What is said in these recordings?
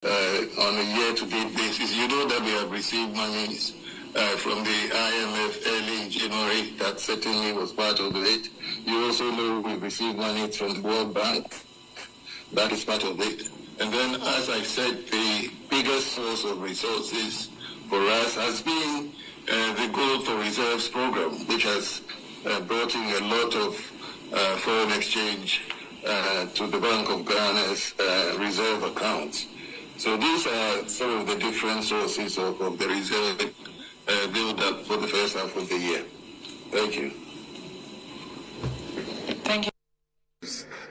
on a year-to-date basis. You know that we have received monies from the IMF early in January. That certainly was part of it. You also know we've received money from the World Bank. That is part of it. And then, as I said, the biggest source of resources for us has been the Gold for Reserves program, which has brought in a lot of foreign exchange to the Bank of Ghana's reserve accounts. So these are some of the different sources of the reserve build-up for the first half of the year. Thank you. Thank you.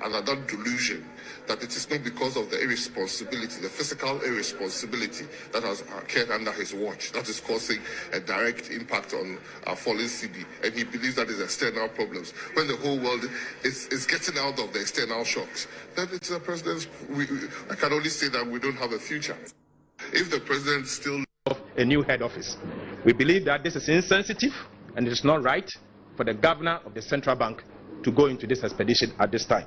And that delusion that it is not because of the irresponsibility, the fiscal irresponsibility that has occurred under his watch that is causing a direct impact on our falling CD. And he believes that is external problems. When the whole world is getting out of the external shocks, then it's the president's. I can only say that we don't have a future. If the president still a new head office, we believe that this is insensitive and it is not right for the governor of the central bank to go into this expedition at this time.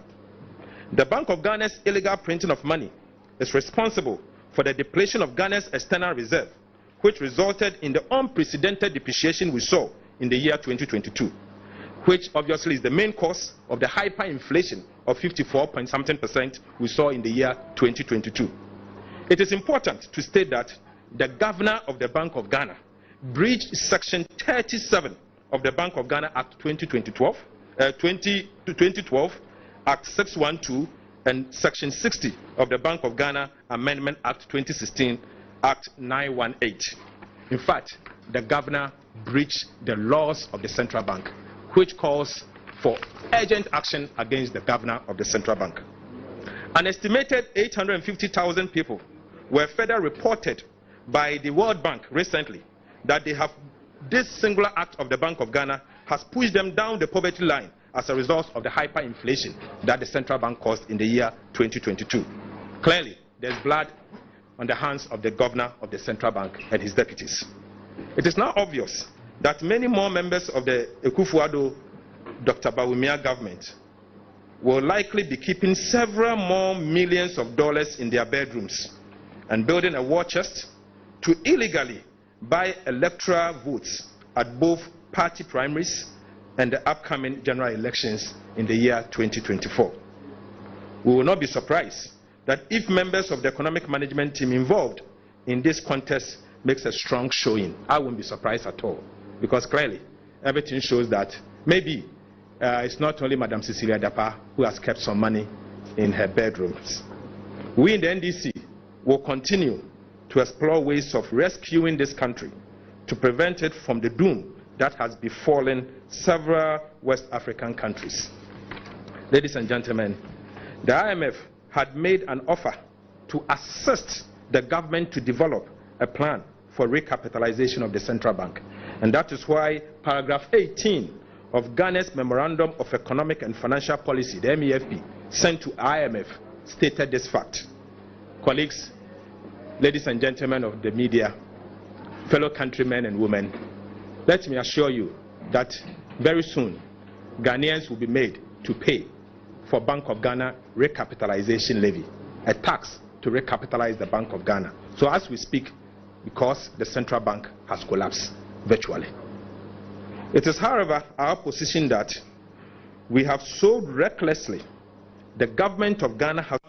The Bank of Ghana's illegal printing of money is responsible for the depletion of Ghana's external reserve, which resulted in the unprecedented depreciation we saw in the year 2022, which obviously is the main cause of the hyperinflation of 54.something% we saw in the year 2022. It is important to state that the governor of the Bank of Ghana breached Section 37 of the Bank of Ghana Act 2012, Act 612, and Section 60 of the Bank of Ghana Amendment Act 2016, Act 918. In fact, the governor breached the laws of the central bank, which calls for urgent action against the governor of the central bank. An estimated 850,000 people were further reported by the World Bank recently that they have this singular act of the Bank of Ghana has pushed them down the poverty line as a result of the hyperinflation that the central bank caused in the year 2022. Clearly, there's blood on the hands of the governor of the central bank and his deputies. It is now obvious that many more members of the Akufo-Addo, Dr. Bawumia government will likely be keeping several more millions of dollars in their bedrooms and building a war chest to illegally buy electoral votes at both party primaries and the upcoming general elections in the year 2024. We will not be surprised that if members of the economic management team involved in this contest makes a strong showing, I won't be surprised at all, because clearly everything shows that maybe it's not only Madam Cecilia Dapa who has kept some money in her bedrooms. We in the NDC will continue to explore ways of rescuing this country to prevent it from the doom that has befallen several West African countries. Ladies and gentlemen, the IMF had made an offer to assist the government to develop a plan for recapitalization of the central bank. And that is why paragraph 18 of Ghana's Memorandum of Economic and Financial Policy, the MEFP, sent to IMF, stated this fact. Colleagues, ladies and gentlemen of the media, fellow countrymen and women, let me assure you that very soon Ghanaians will be made to pay for Bank of Ghana recapitalization levy, a tax to recapitalize the Bank of Ghana. So as we speak, because the central bank has collapsed virtually. It is, however, our position that we have so recklessly, the government of Ghana has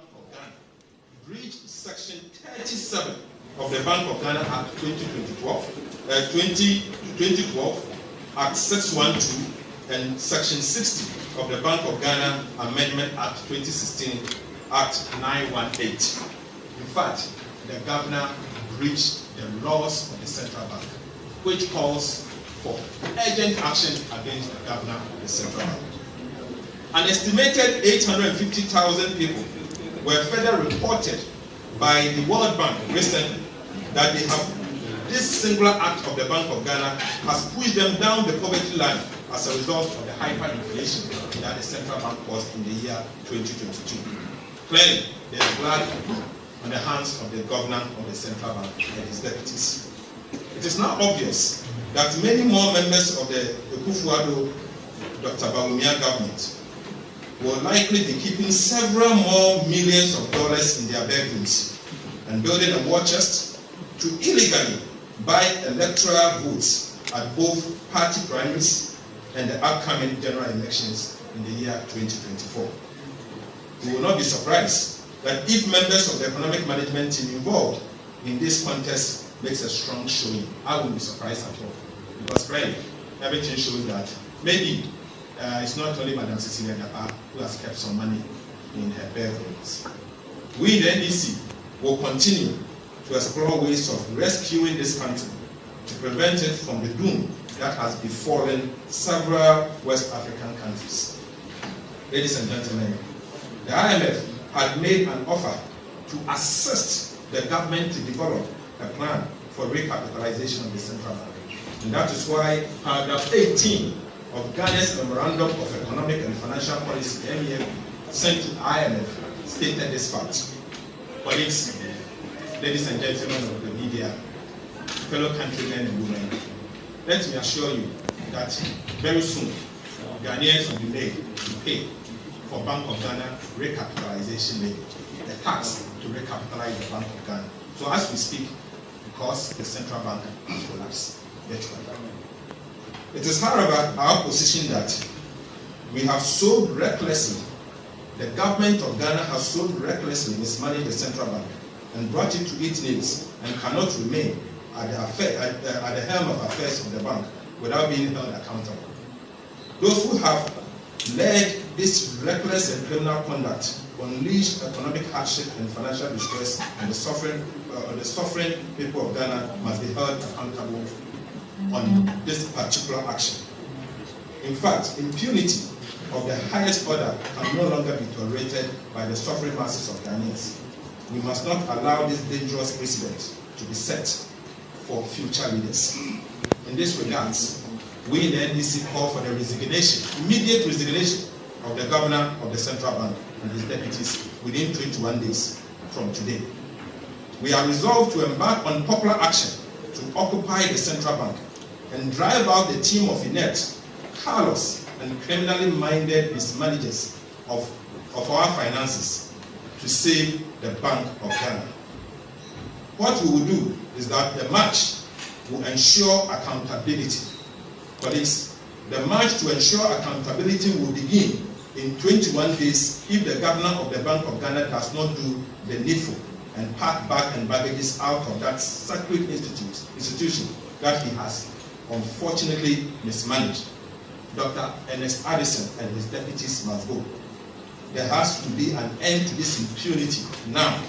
breached Section 37 of the Bank of Ghana Act 2012, Act 612, and Section 60 of the Bank of Ghana Amendment Act 2016, Act 918. In fact, the governor breached the laws of the central bank, which calls for urgent action against the governor of the central bank. An estimated 850,000 people were further reported by the World Bank recently that they have this singular act of the Bank of Ghana has pushed them down the poverty line as a result of the hyperinflation that the central bank caused in the year 2022. Clearly, there is blood on the hands of the governor of the central bank and his deputies. It is now obvious that many more members of the Akufo-Addo, Dr. Bawumia government will likely be keeping several more millions of dollars in their bedrooms and building a war chest to illegally buy electoral votes at both party primaries and the upcoming general elections in the year 2024. You will not be surprised that if members of the economic management team involved in this contest makes a strong showing, I won't be surprised at all. Because really, everything shows that maybe it's not only Madam Cecilia Dapa who has kept some money in her bare bones. We in the NDC will continue to explore ways of rescuing this country to prevent it from the doom that has befallen several West African countries. Ladies and gentlemen, the IMF had made an offer to assist the government to develop a plan for recapitalization of the central bank. And that is why paragraph 18 of Ghana's Memorandum of Economic and Financial Policy, MEF, sent to IMF, stated this fact. Colleagues, ladies and gentlemen of the media, fellow countrymen and women, let me assure you that very soon, Ghanaians will be made to pay for Bank of Ghana recapitalization levy, a tax to recapitalize the Bank of Ghana. So as we speak, because the central bank has collapsed virtually. It is, however, our position that we have so recklessly, the government of Ghana has so recklessly mismanaged the central bank and brought it to its knees and cannot remain at the helm of affairs of the bank without being held accountable. Those who have led this reckless and criminal conduct unleashed economic hardship and financial distress on the suffering people of Ghana must be held accountable on this particular action. In fact, impunity of the highest order can no longer be tolerated by the suffering masses of Ghanaians. We must not allow this dangerous precedent to be set for future leaders. In this regard, we in the NDC call for the resignation, immediate resignation of the governor of the central bank and his deputies within 21 days from today. We are resolved to embark on popular action to occupy the central bank and drive out the team of inept, callous, and criminally minded mismanagers of our finances to save the Bank of Ghana. What we will do is that the march will ensure accountability. Colleagues, the march to ensure accountability will begin in 21 days if the governor of the Bank of Ghana does not do the needful and pack bag and baggages out of that sacred institution that he has unfortunately mismanaged. Dr. Ernest Addison and his deputies must go. There has to be an end to this impunity now.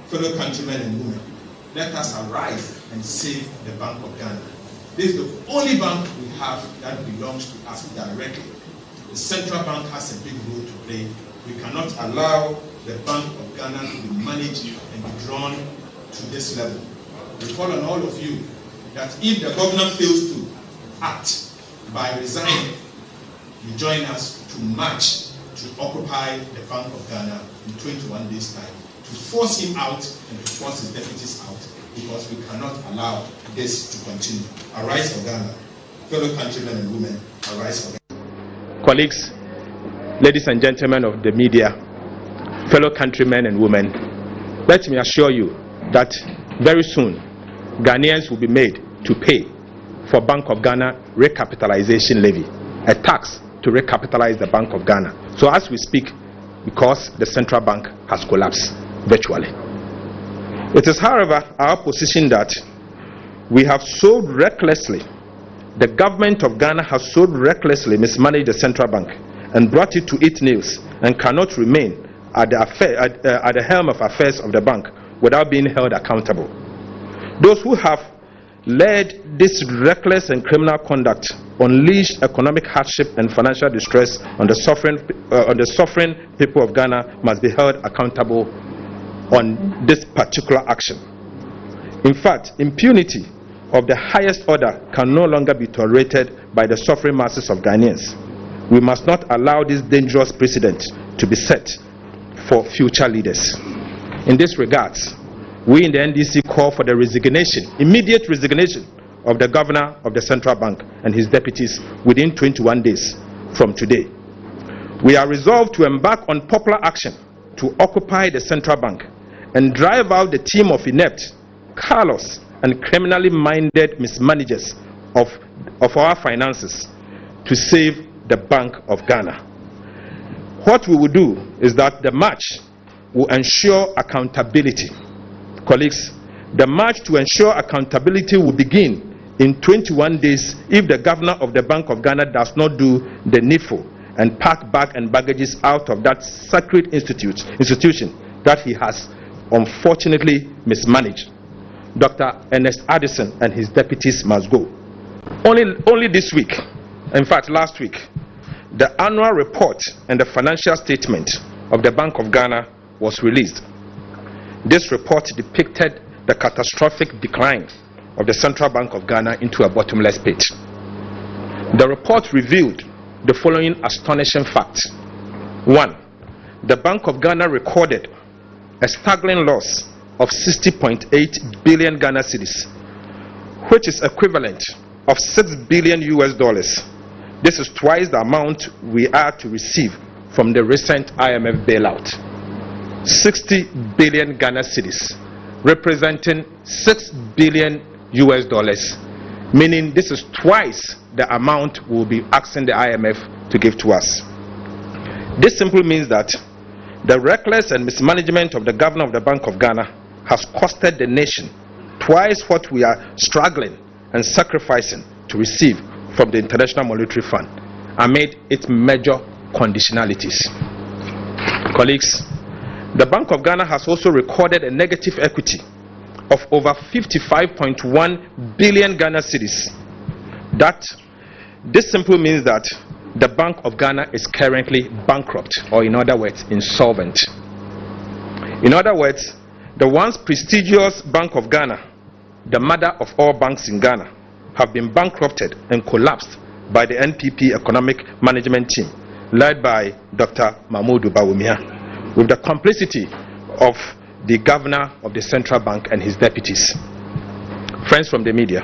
Fellow countrymen and women, let us arise and save the Bank of Ghana. This is the only bank we have that belongs to us directly. The central bank has a big role to play. We cannot allow the Bank of Ghana to be managed and be drawn to this level. We call on all of you that if the governor fails to act by resigning, you join us to march to occupy the Bank of Ghana in 21 days' time, to force him out and to force his deputies out, because we cannot allow this to continue. Arise for Ghana. Fellow countrymen and women, arise for Ghana. Colleagues, ladies and gentlemen of the media, fellow countrymen and women, let me assure you that very soon Ghanaians will be made to pay for Bank of Ghana recapitalization levy, a tax to recapitalize the Bank of Ghana. So as we speak, because the central bank has collapsed virtually. It is, however, our position that we have so recklessly, the government of Ghana has so recklessly mismanaged the central bank and brought it to its knees and cannot remain at the helm of affairs of the bank without being held accountable. Those who have led this reckless and criminal conduct unleashed economic hardship and financial distress on the suffering people of Ghana must be held accountable on this particular action. In fact, impunity of the highest order can no longer be tolerated by the suffering masses of Ghanaians. We must not allow this dangerous precedent to be set for future leaders. In this regard, we in the NDC call for the resignation, immediate resignation of the governor of the central bank and his deputies within 21 days from today. We are resolved to embark on popular action to occupy the central bank and drive out the team of inept, callous, and criminally minded mismanagers of our finances to save the Bank of Ghana. What we will do is that the march will ensure accountability. Colleagues, the march to ensure accountability will begin in 21 days if the governor of the Bank of Ghana does not do the needful and pack bag and baggages out of that sacred institution that he has unfortunately mismanaged. Dr. Ernest Addison and his deputies must go. Only this week, in fact last week, the annual report and the financial statement of the Bank of Ghana was released. This report depicted the catastrophic decline of the Central Bank of Ghana into a bottomless pit. The report revealed the following astonishing facts. 1. The Bank of Ghana recorded a staggering loss of 60.8 billion Ghana cedis, which is equivalent of $6 billion US. This is twice the amount we are to receive from the recent IMF bailout. 60 billion Ghana cedis, representing $6 billion US, meaning this is twice the amount we'll be asking the IMF to give to us. This simply means that the reckless and mismanagement of the governor of the Bank of Ghana has costed the nation twice what we are struggling and sacrificing to receive from the International Monetary Fund amid its major conditionalities. Colleagues, the Bank of Ghana has also recorded a negative equity of over 55.1 billion Ghana cedis. This simply means that the Bank of Ghana is currently bankrupt, or in other words, insolvent. In other words, the once prestigious Bank of Ghana, the mother of all banks in Ghana, have been bankrupted and collapsed by the NPP economic management team led by Dr. Mahmoud Bawumia, with the complicity of the governor of the central bank and his deputies. Friends from the media,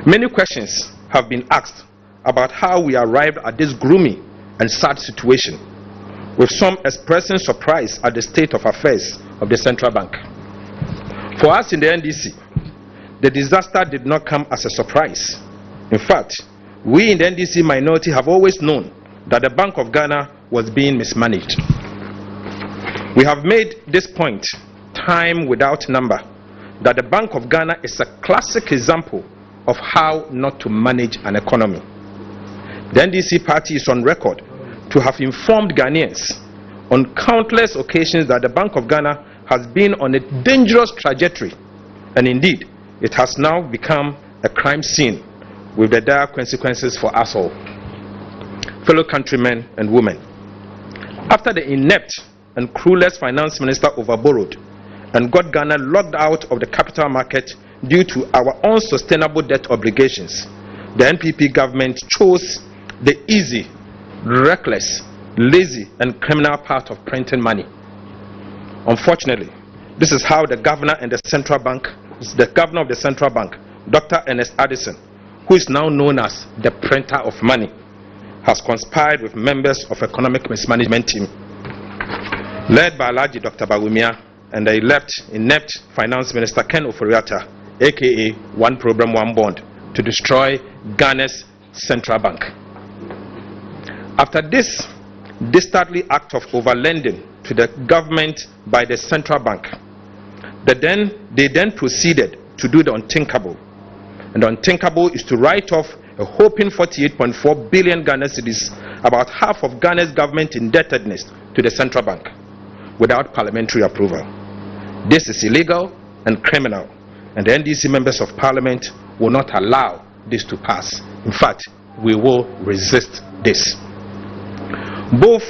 many questions have been asked about how we arrived at this gloomy and sad situation, with some expressing surprise at the state of affairs of the central bank. For us in the NDC, the disaster did not come as a surprise. In fact, we in the NDC minority have always known that the Bank of Ghana was being mismanaged. We have made this point time without number, that the Bank of Ghana is a classic example of how not to manage an economy. The NDC party is on record to have informed Ghanaians on countless occasions that the Bank of Ghana has been on a dangerous trajectory, and indeed it has now become a crime scene with the dire consequences for us all. Fellow countrymen and women, after the inept and clueless finance minister overborrowed and got Ghana locked out of the capital market due to our unsustainable debt obligations, the NPP government chose the easy, reckless, lazy, and criminal path of printing money. Unfortunately, this is how the governor and the central bank, the governor of the central bank, Dr. Ernest Addison, who is now known as the printer of money, has conspired with members of economic mismanagement team led by Alhaji Dr. Bawumia and the inept finance minister Ken Ofori-Atta, aka One Program, One Bond, to destroy Ghana's central bank. After this dastardly act of overlending to the government by the central bank, they then proceeded to do the unthinkable. And the unthinkable is to write off a whopping 48.4 billion Ghana cedis, about half of Ghana's government indebtedness, to the central bank without parliamentary approval. This is illegal and criminal, and the NDC members of parliament will not allow this to pass. In fact, we will resist this. Both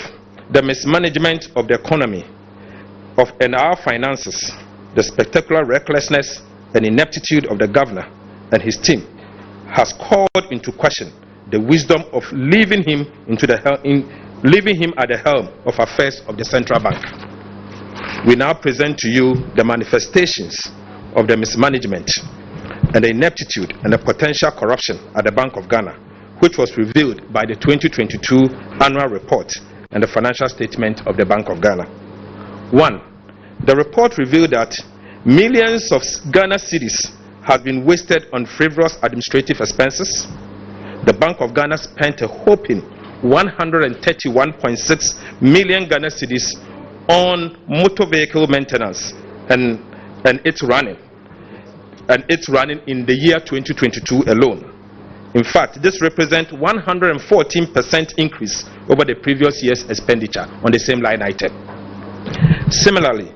the mismanagement of the economy and our finances, the spectacular recklessness and ineptitude of the governor and his team, has called into question the wisdom of leaving him at the helm of affairs of the central bank. We now present to you the manifestations of the mismanagement and the ineptitude and the potential corruption at the Bank of Ghana, which was revealed by the 2022 annual report and the financial statement of the Bank of Ghana. 1. The report revealed that millions of Ghana cedis have been wasted on frivolous administrative expenses. The Bank of Ghana spent a whopping 131.6 million Ghana cedis on motor vehicle maintenance and its running in the year 2022 alone. In fact, this represents 114% increase over the previous year's expenditure on the same line item. Similarly,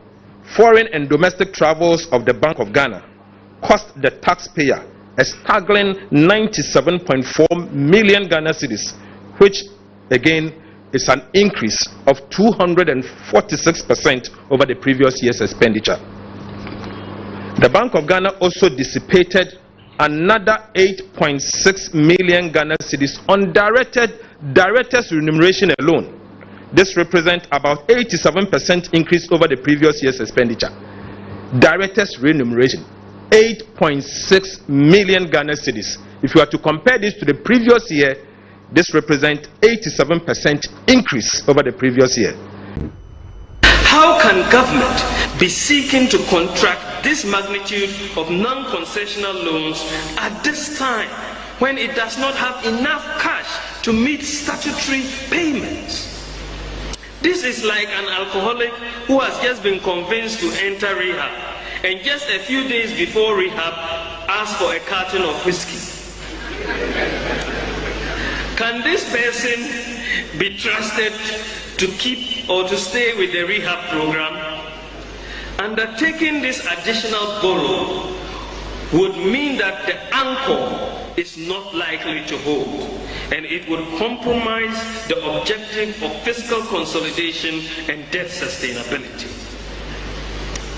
foreign and domestic travels of the Bank of Ghana cost the taxpayer a staggering 97.4 million Ghana cedis, which again is an increase of 246% over the previous year's expenditure. The Bank of Ghana also dissipated another 8.6 million Ghana cedis on directors' remuneration alone. This represents about 87% increase over the previous year's expenditure. Directors' remuneration, 8.6 million Ghana cedis. If you are to compare this to the previous year, this represents 87% increase over the previous year. How can government be seeking to contract this magnitude of non-concessional loans at this time when it does not have enough cash to meet statutory payments? This is like an alcoholic who has just been convinced to enter rehab and just a few days before rehab asks for a carton of whiskey. Can this person be trusted to keep or to stay with the rehab program? Undertaking this additional borrow would mean that the anchor is not likely to hold, and it would compromise the objective of fiscal consolidation and debt sustainability.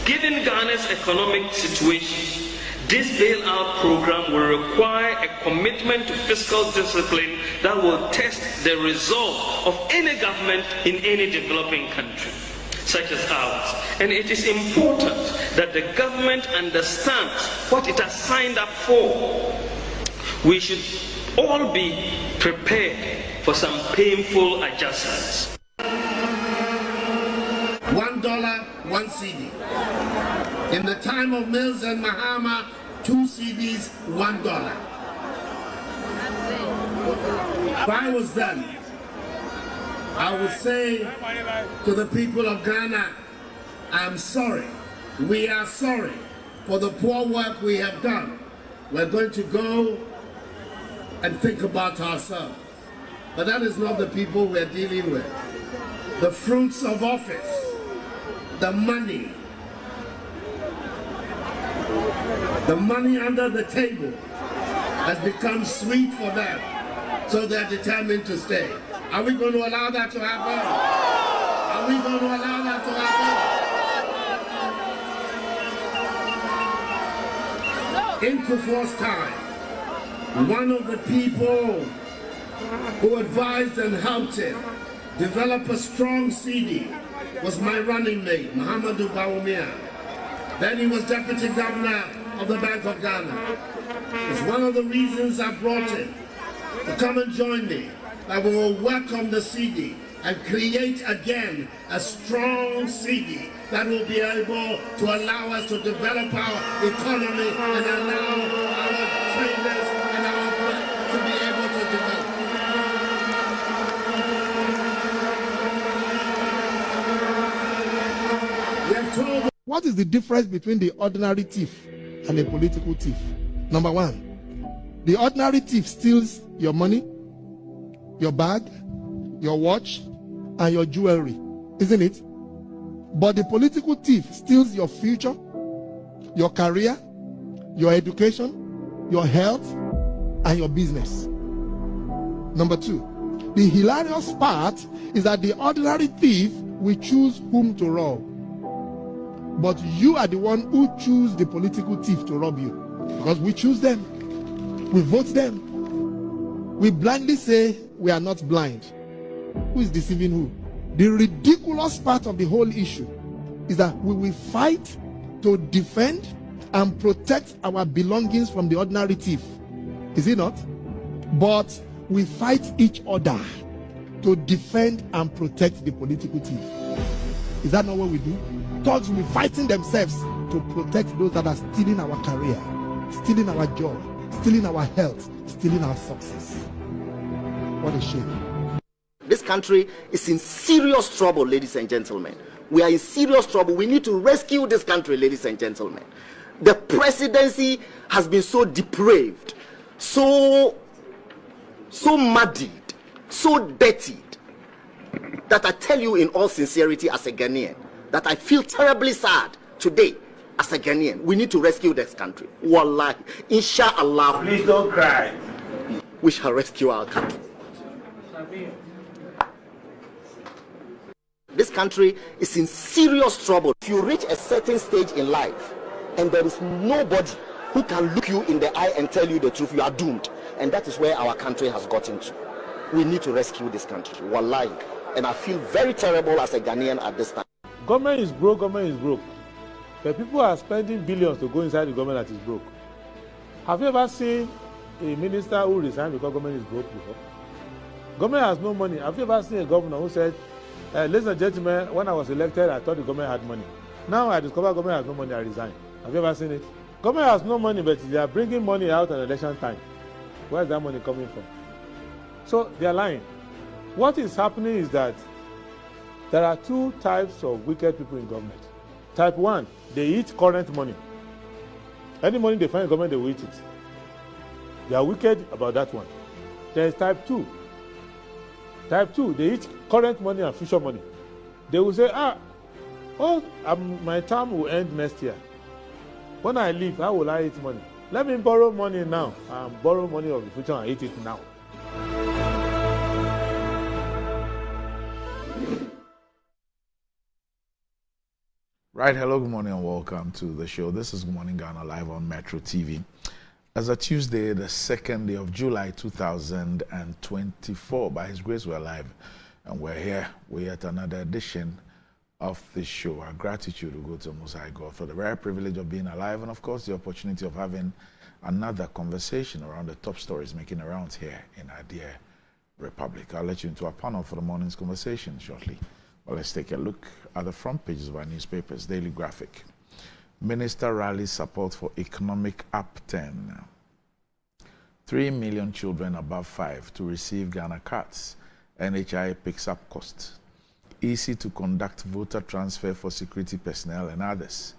Given Ghana's economic situation, this bailout program will require a commitment to fiscal discipline that will test the resolve of any government in any developing country, such as ours. And it is important that the government understands what it has signed up for. We should all be prepared for some painful adjustments. $1, 1 CD. In the time of Mills and Mahama, 2 CDs, $1. If I was them, I would say to the people of Ghana, I'm sorry. We are sorry for the poor work we have done. We're going to go and think about ourselves. But that is not the people we're dealing with. The fruits of office, the money under the table has become sweet for them, so they're determined to stay. Are we going to allow that to happen? Are we going to allow that to happen? In Kufuor's time, one of the people who advised and helped him develop a strong CD was my running mate, Muhammadu Bawumia. Then he was deputy governor of the Bank of Ghana. It's one of the reasons I brought him to come and join me, that we will work on the CD and create again a strong CD that will be able to allow us to develop our economy and allow our traders and our to be able to develop. We have told. What is the difference between the ordinary thief and a political thief? Number one, the ordinary thief steals your money, your bag, your watch, and your jewelry, isn't it? But the political thief steals your future, your career, your education, your health, and your business. Number two, the hilarious part is that the ordinary thief will choose whom to rob. But you are the one who choose the political thief to rob you. Because we choose them. We vote them. We blindly say we are not blind. Who is deceiving who? The ridiculous part of the whole issue is that we will fight to defend and protect our belongings from the ordinary thief. Is it not? But we fight each other to defend and protect the political thief. Is that not what we do? thugs will be fighting themselves to protect those that are stealing our career, stealing our job, stealing our health, stealing our success. What a shame. This country is in serious trouble, ladies and gentlemen. We are in serious trouble. We need to rescue this country, ladies and gentlemen. The presidency has been so depraved, so muddied, so dirtied, that I tell you in all sincerity as a Ghanaian, that I feel terribly sad today as a Ghanaian. We need to rescue this country. Wallahi, inshallah. Please don't cry. We shall rescue our country. This country is in serious trouble. If you reach a certain stage in life and there is nobody who can look you in the eye and tell you the truth, you are doomed. And that is where our country has gotten to. We need to rescue this country. Wallahi. And I feel very terrible as a Ghanaian at this time. Government is broke, government is broke. But people are spending billions to go inside the government that is broke. Have you ever seen a minister who resigned because government is broke before? Government has no money. Have you ever seen a governor who said, ladies and gentlemen, when I was elected, I thought the government had money. Now I discover government has no money, I resign. Have you ever seen it? Government has no money, but they are bringing money out at election time. Where is that money coming from? So they are lying. What is happening is that there are two types of wicked people in government. Type 1, they eat current money. Any money they find in government, they will eat it. They are wicked about that one. There is type 2. Type 2, they eat current money and future money. They will say, my term will end next year. When I leave, how will I eat money? Let me borrow money now and borrow money of the future and eat it now. Right, hello, good morning and welcome to the show. This is Good Morning Ghana live on Metro TV. As a Tuesday, the 2nd day of July 2024, by His grace we're alive and we're here with yet another edition of the show. Our gratitude will go to Most High God for the very privilege of being alive and of course the opportunity of having another conversation around the top stories making rounds here in our dear Republic. I'll let you into our panel for the morning's conversation shortly. Well, let's take a look at the front pages of our newspapers. Daily Graphic. Minister rallies support for economic upturn. 3 million children above 5 to receive Ghana cards. NHI picks up cost. Easy to conduct voter transfer for security personnel and others.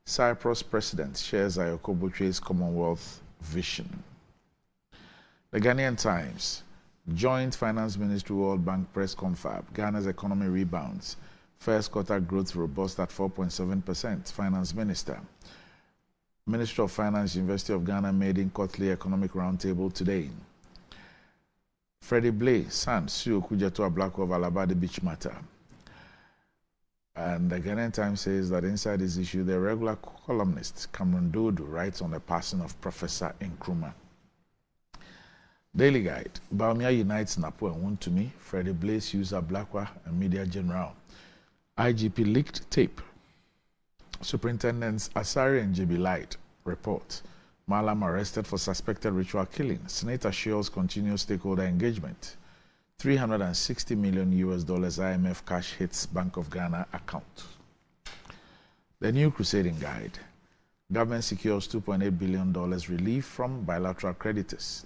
Cyprus president shares Ayoko Botwe's Commonwealth vision. The Ghanaian Times. Joint Finance Ministry World Bank press confab. Ghana's economy rebounds. First quarter growth robust at 4.7%. Finance Minister. Ministry of Finance, University of Ghana maiden quarterly economic roundtable today. Freddie Blay, son, sue Okujeto Ablako of Alabadi Beach matter. And the Ghanaian Times says that inside this issue, the regular columnist Cameron Dodo writes on the passing of Professor Nkrumah. Daily Guide. Baumia unites Napo and Wontumi. Freddie Blay sues Ablakwa and Media General. IGP leaked tape. Superintendents Asari and JB Light report. Malam arrested for suspected ritual killing. Senator Shields continues stakeholder engagement. $360 million IMF cash hits Bank of Ghana account. The New Crusading Guide. Government secures $2.8 billion relief from bilateral creditors.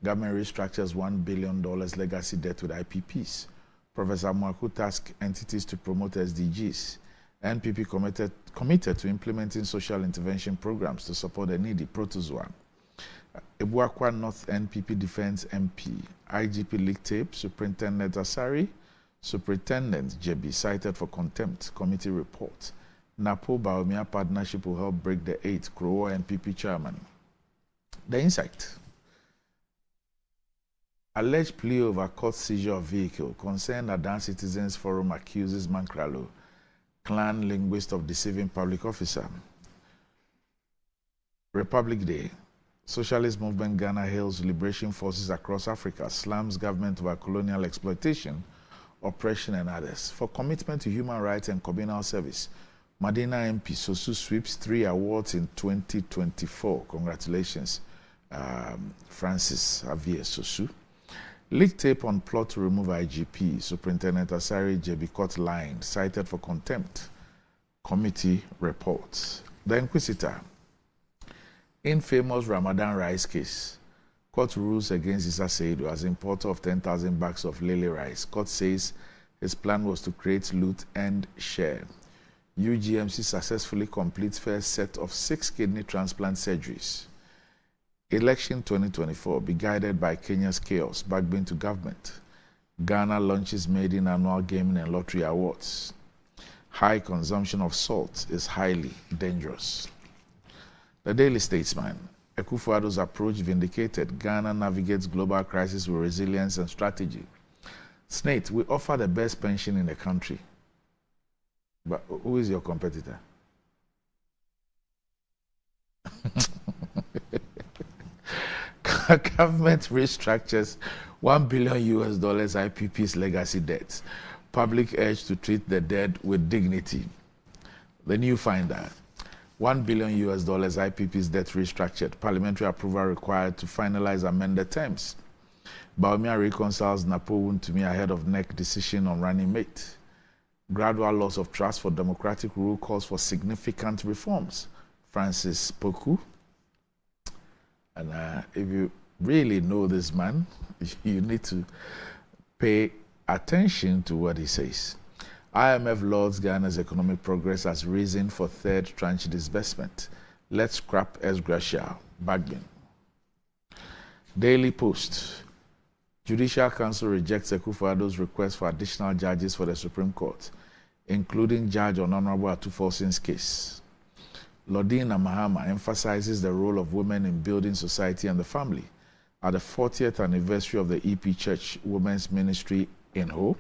Government restructures $1 billion legacy debt with IPPs. Professor Mwaku tasked entities to promote SDGs. NPP committed to implementing social intervention programs to support the needy. Protozoa. Ebuakwa North NPP Defense MP. IGP leaked tape. Superintendent Asari. Superintendent JB cited for contempt. Committee report. Napo Baumia partnership will help break the 8th Krowo NPP chairman. The Insight. Alleged plea over court seizure of vehicle. Concerned Adan Citizens Forum accuses Mankralo, clan linguist, of deceiving public officer. Republic Day. Socialist Movement Ghana hails liberation forces across Africa, slams government over colonial exploitation, oppression and others. For commitment to human rights and communal service, Madina MP Sosu sweeps 3 awards in 2024. Congratulations, Francis Javier Sosu. Leaked tape on plot to remove IGP. Superintendent Asari JB caught lying, cited for contempt. Committee reports. The Inquisitor. Infamous Ramadan rice case. Court rules against Issa Seidu as importer of 10,000 bags of Lele rice. Court says his plan was to create loot and share. UGMC successfully completes first set of 6 kidney transplant surgeries. Election 2024 be guided by Kenya's chaos, backbone to government. Ghana launches maiden annual gaming and lottery awards. High consumption of salt is highly dangerous. The Daily Statesman. Akufo-Addo's approach vindicated. Ghana navigates global crisis with resilience and strategy. Snate, we offer the best pension in the country. But who is your competitor? Government restructures $1 billion IPP's legacy debts. Public urge to treat the dead with dignity. The New Finder. $1 billion IPP's debt restructured. Parliamentary approval required to finalize amended terms. Baumia reconciles Napo Wontumi ahead of NEC decision on running mate. Gradual loss of trust for democratic rule calls for significant reforms. Francis Poku. And if you really know this man, you need to pay attention to what he says. IMF lauds Ghana's economic progress as reason for third tranche disbursement. Let's scrap ex gratia. Bagbin. Daily Post. Judicial Council rejects Akufo-Addo's request for additional judges for the Supreme Court, including Judge on Honorable Atufosin's case. Lodina Mahama emphasizes the role of women in building society and the family at the 40th anniversary of the EP Church Women's Ministry in Ho.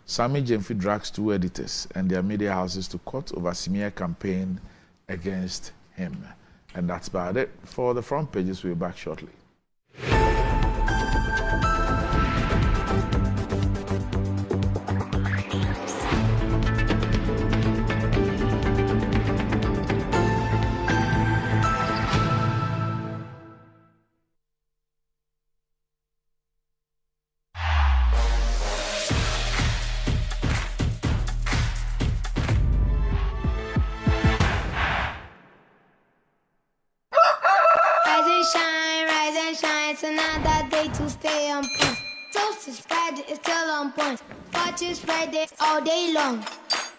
Sami Jemfi drags 2 editors and their media houses to court over smear campaign against him. And that's about it for the front pages. We'll be back shortly. Another day to stay on point. Toast is Friday, it's still on point. Fortune's Friday all day long.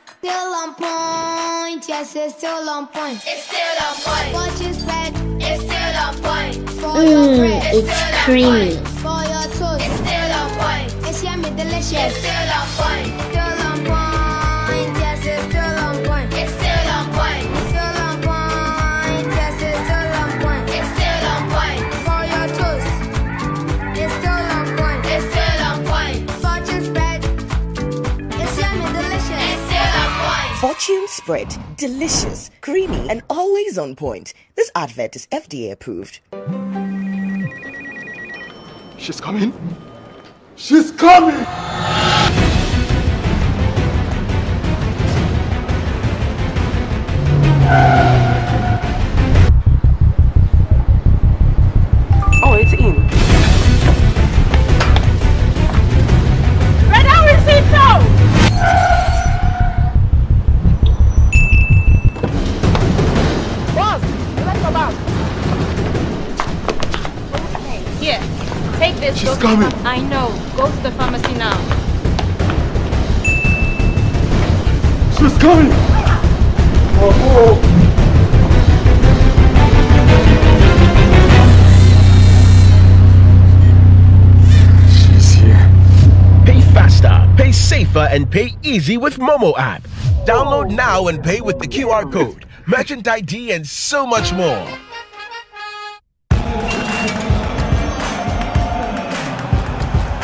Still on point, yes, it's still on point. It's still on point. Fortune's Friday, it's still on point. For your bread, it's creamy. For your toast, it's still on point. It's yummy, delicious. It's still on point. Still on point, yes, it's still on point. It's still on point. It's still on point, yes, it's still on point. It's still on point. For your toast. It's still on point. It's still on point. Fortune spread. It's yummy, delicious. It's still on point. Fortune spread, delicious, creamy, and always on point. This advert is FDA approved. She's coming. She's coming. Oh, it's in. Here, take this. She's coming. I know. Go to the pharmacy now. She's coming. Oh. Pay faster, pay safer, and pay easy with Momo app. Download now and pay with the QR code, merchant ID, and so much more.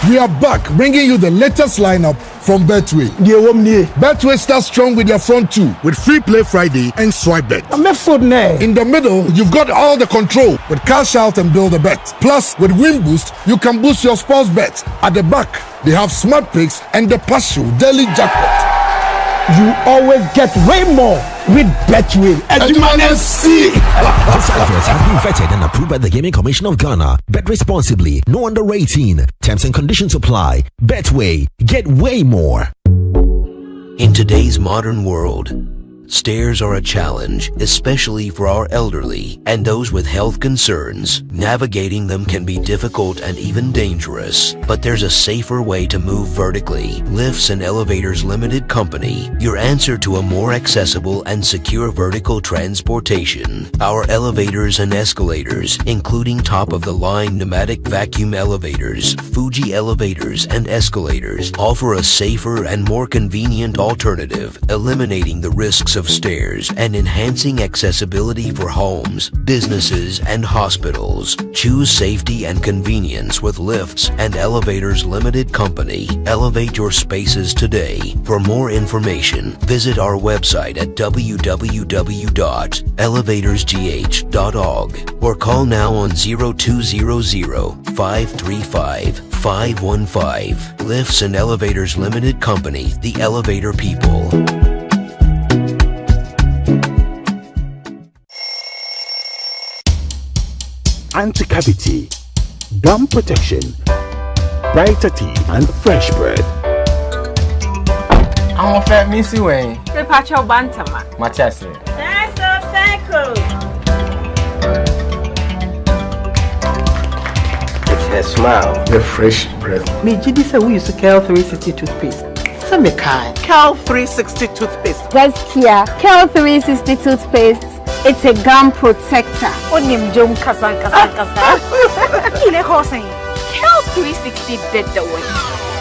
We are back, bringing you the latest lineup from Betway. Betway starts strong with their front two, with Free Play Friday and Swipe Bet. In the middle, you've got all the control with Cash Out and Build a Bet. Plus, with Win Boost, you can boost your sports bet. At the back, they have Smart Picks and the Partial Daily Jackpot. You always get way more with Betway. This adverts have been vetted and approved by the Gaming Commission of Ghana. Bet responsibly. No under 18. Terms and conditions apply. Betway. Get way more. In today's modern world, Stairs are a challenge, especially for our elderly and those with health concerns. Navigating them can be difficult and even dangerous, but there's a safer way to move vertically. Lifts and Elevators Limited Company, your answer to a more accessible and secure vertical transportation. Our elevators and escalators, including top-of-the-line pneumatic vacuum elevators, Fuji elevators and escalators, offer a safer and more convenient alternative, eliminating the risks of stairs and enhancing accessibility for homes, businesses, and hospitals. Choose safety and convenience with Lifts and Elevators Limited Company. Elevate your spaces today. For more information, visit our website at www.elevatorsgh.org or call now on 0200-535-515. Lifts and Elevators Limited Company, the elevator people. Anti-cavity, gum protection, brighter teeth, and fresh breath. I'm a fat missy way. The patch of bantama. Machasi. It's her smile. The fresh breath. Me, Judy said we use Cal 360 toothpaste. Some kind. Cal 360 toothpaste. That's here. Cal 360 toothpaste. It's a gum protector. Onim jom kasa. Kile hosing. Cal 360 did the way.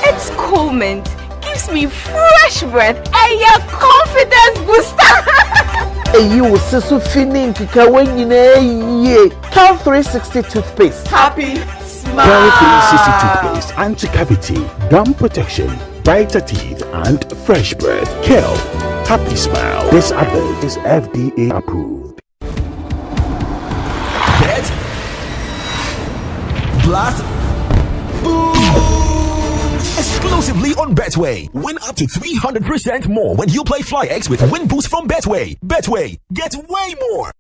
It's cool mint. Gives me fresh breath and your confidence booster. You will see so feeling ye. Cal 360 toothpaste. Happy smile. Cal 360 toothpaste, anti-cavity, gum protection, brighter teeth, and fresh breath. Cal, happy smile. This advert is FDA approved. Bet, blast, boom! Exclusively on Betway. Win up to 300% more when you play FlyX with Win Boost from Betway. Betway, get way more.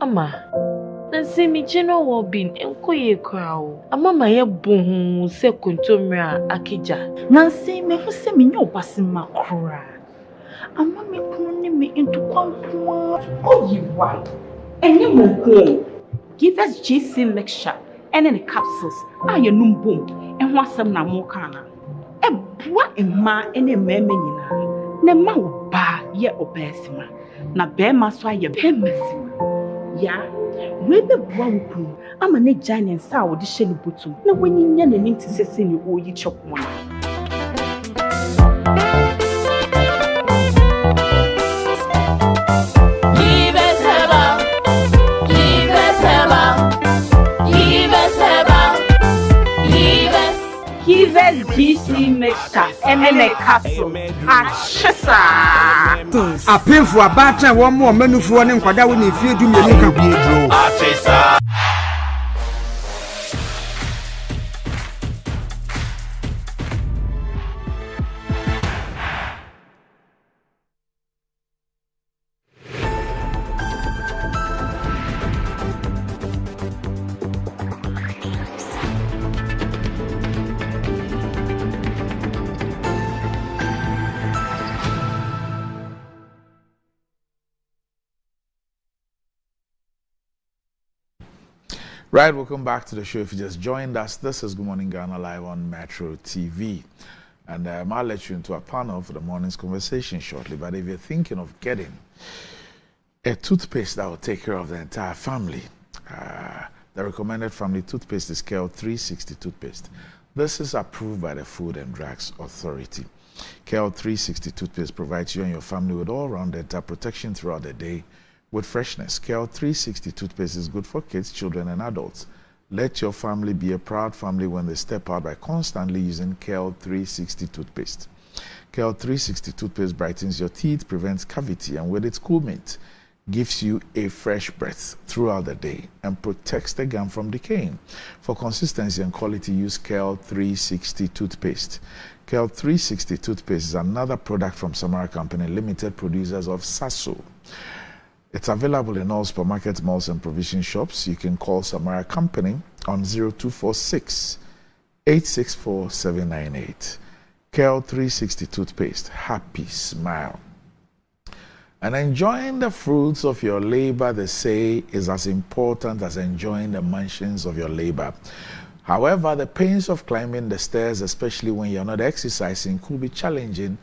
Ama, nansi mi jeno wo bin enko ye kwao. Ama ma ye bohu se kontomra akija. Nansi me hu se me nyo basima kura. Ama me kunu ni me into kwankwa. Oyiwa. Enye mo ko. Give us GC mixture and any capsules. Aye num boom. En ho asem na mo kana. E boa emma ene meme nyina. Na ma wo ba ye obesima. Na be ma so aye be masima. Ya, we be boa wo kunu. Ama ne giant sa wo de hye ni botum. Na wanyinya nanim ti sese ni wo yi chokmo na. GC mixture and a capsule. Ashisa. A pin for a batter, one more menu for one and Quada when if you do me a Ashisa. Right, welcome back to the show. If you just joined us, this is Good Morning Ghana live on Metro TV. And I'll let you into a panel for the morning's conversation shortly. But if you're thinking of getting a toothpaste that will take care of the entire family, the recommended family toothpaste is Cal 360 toothpaste. This is approved by the Food and Drugs Authority. Cal 360 toothpaste provides you and your family with all-round dental protection throughout the day with freshness. Cal 360 toothpaste is good for kids, children, and adults. Let your family be a proud family when they step out by constantly using Cal 360 toothpaste. Cal 360 toothpaste brightens your teeth, prevents cavity, and with its cool mint, gives you a fresh breath throughout the day and protects the gum from decaying. For consistency and quality, use Cal 360 toothpaste. Cal 360 toothpaste is another product from Samara Company Limited, producers of Sasso. It's available in all supermarkets, malls, and provision shops. You can call Samara Company on 0246 864 798. Kel 360 toothpaste. Happy smile. And enjoying the fruits of your labor, they say, is as important as enjoying the mansions of your labor. However, the pains of climbing the stairs, especially when you're not exercising, could be challenging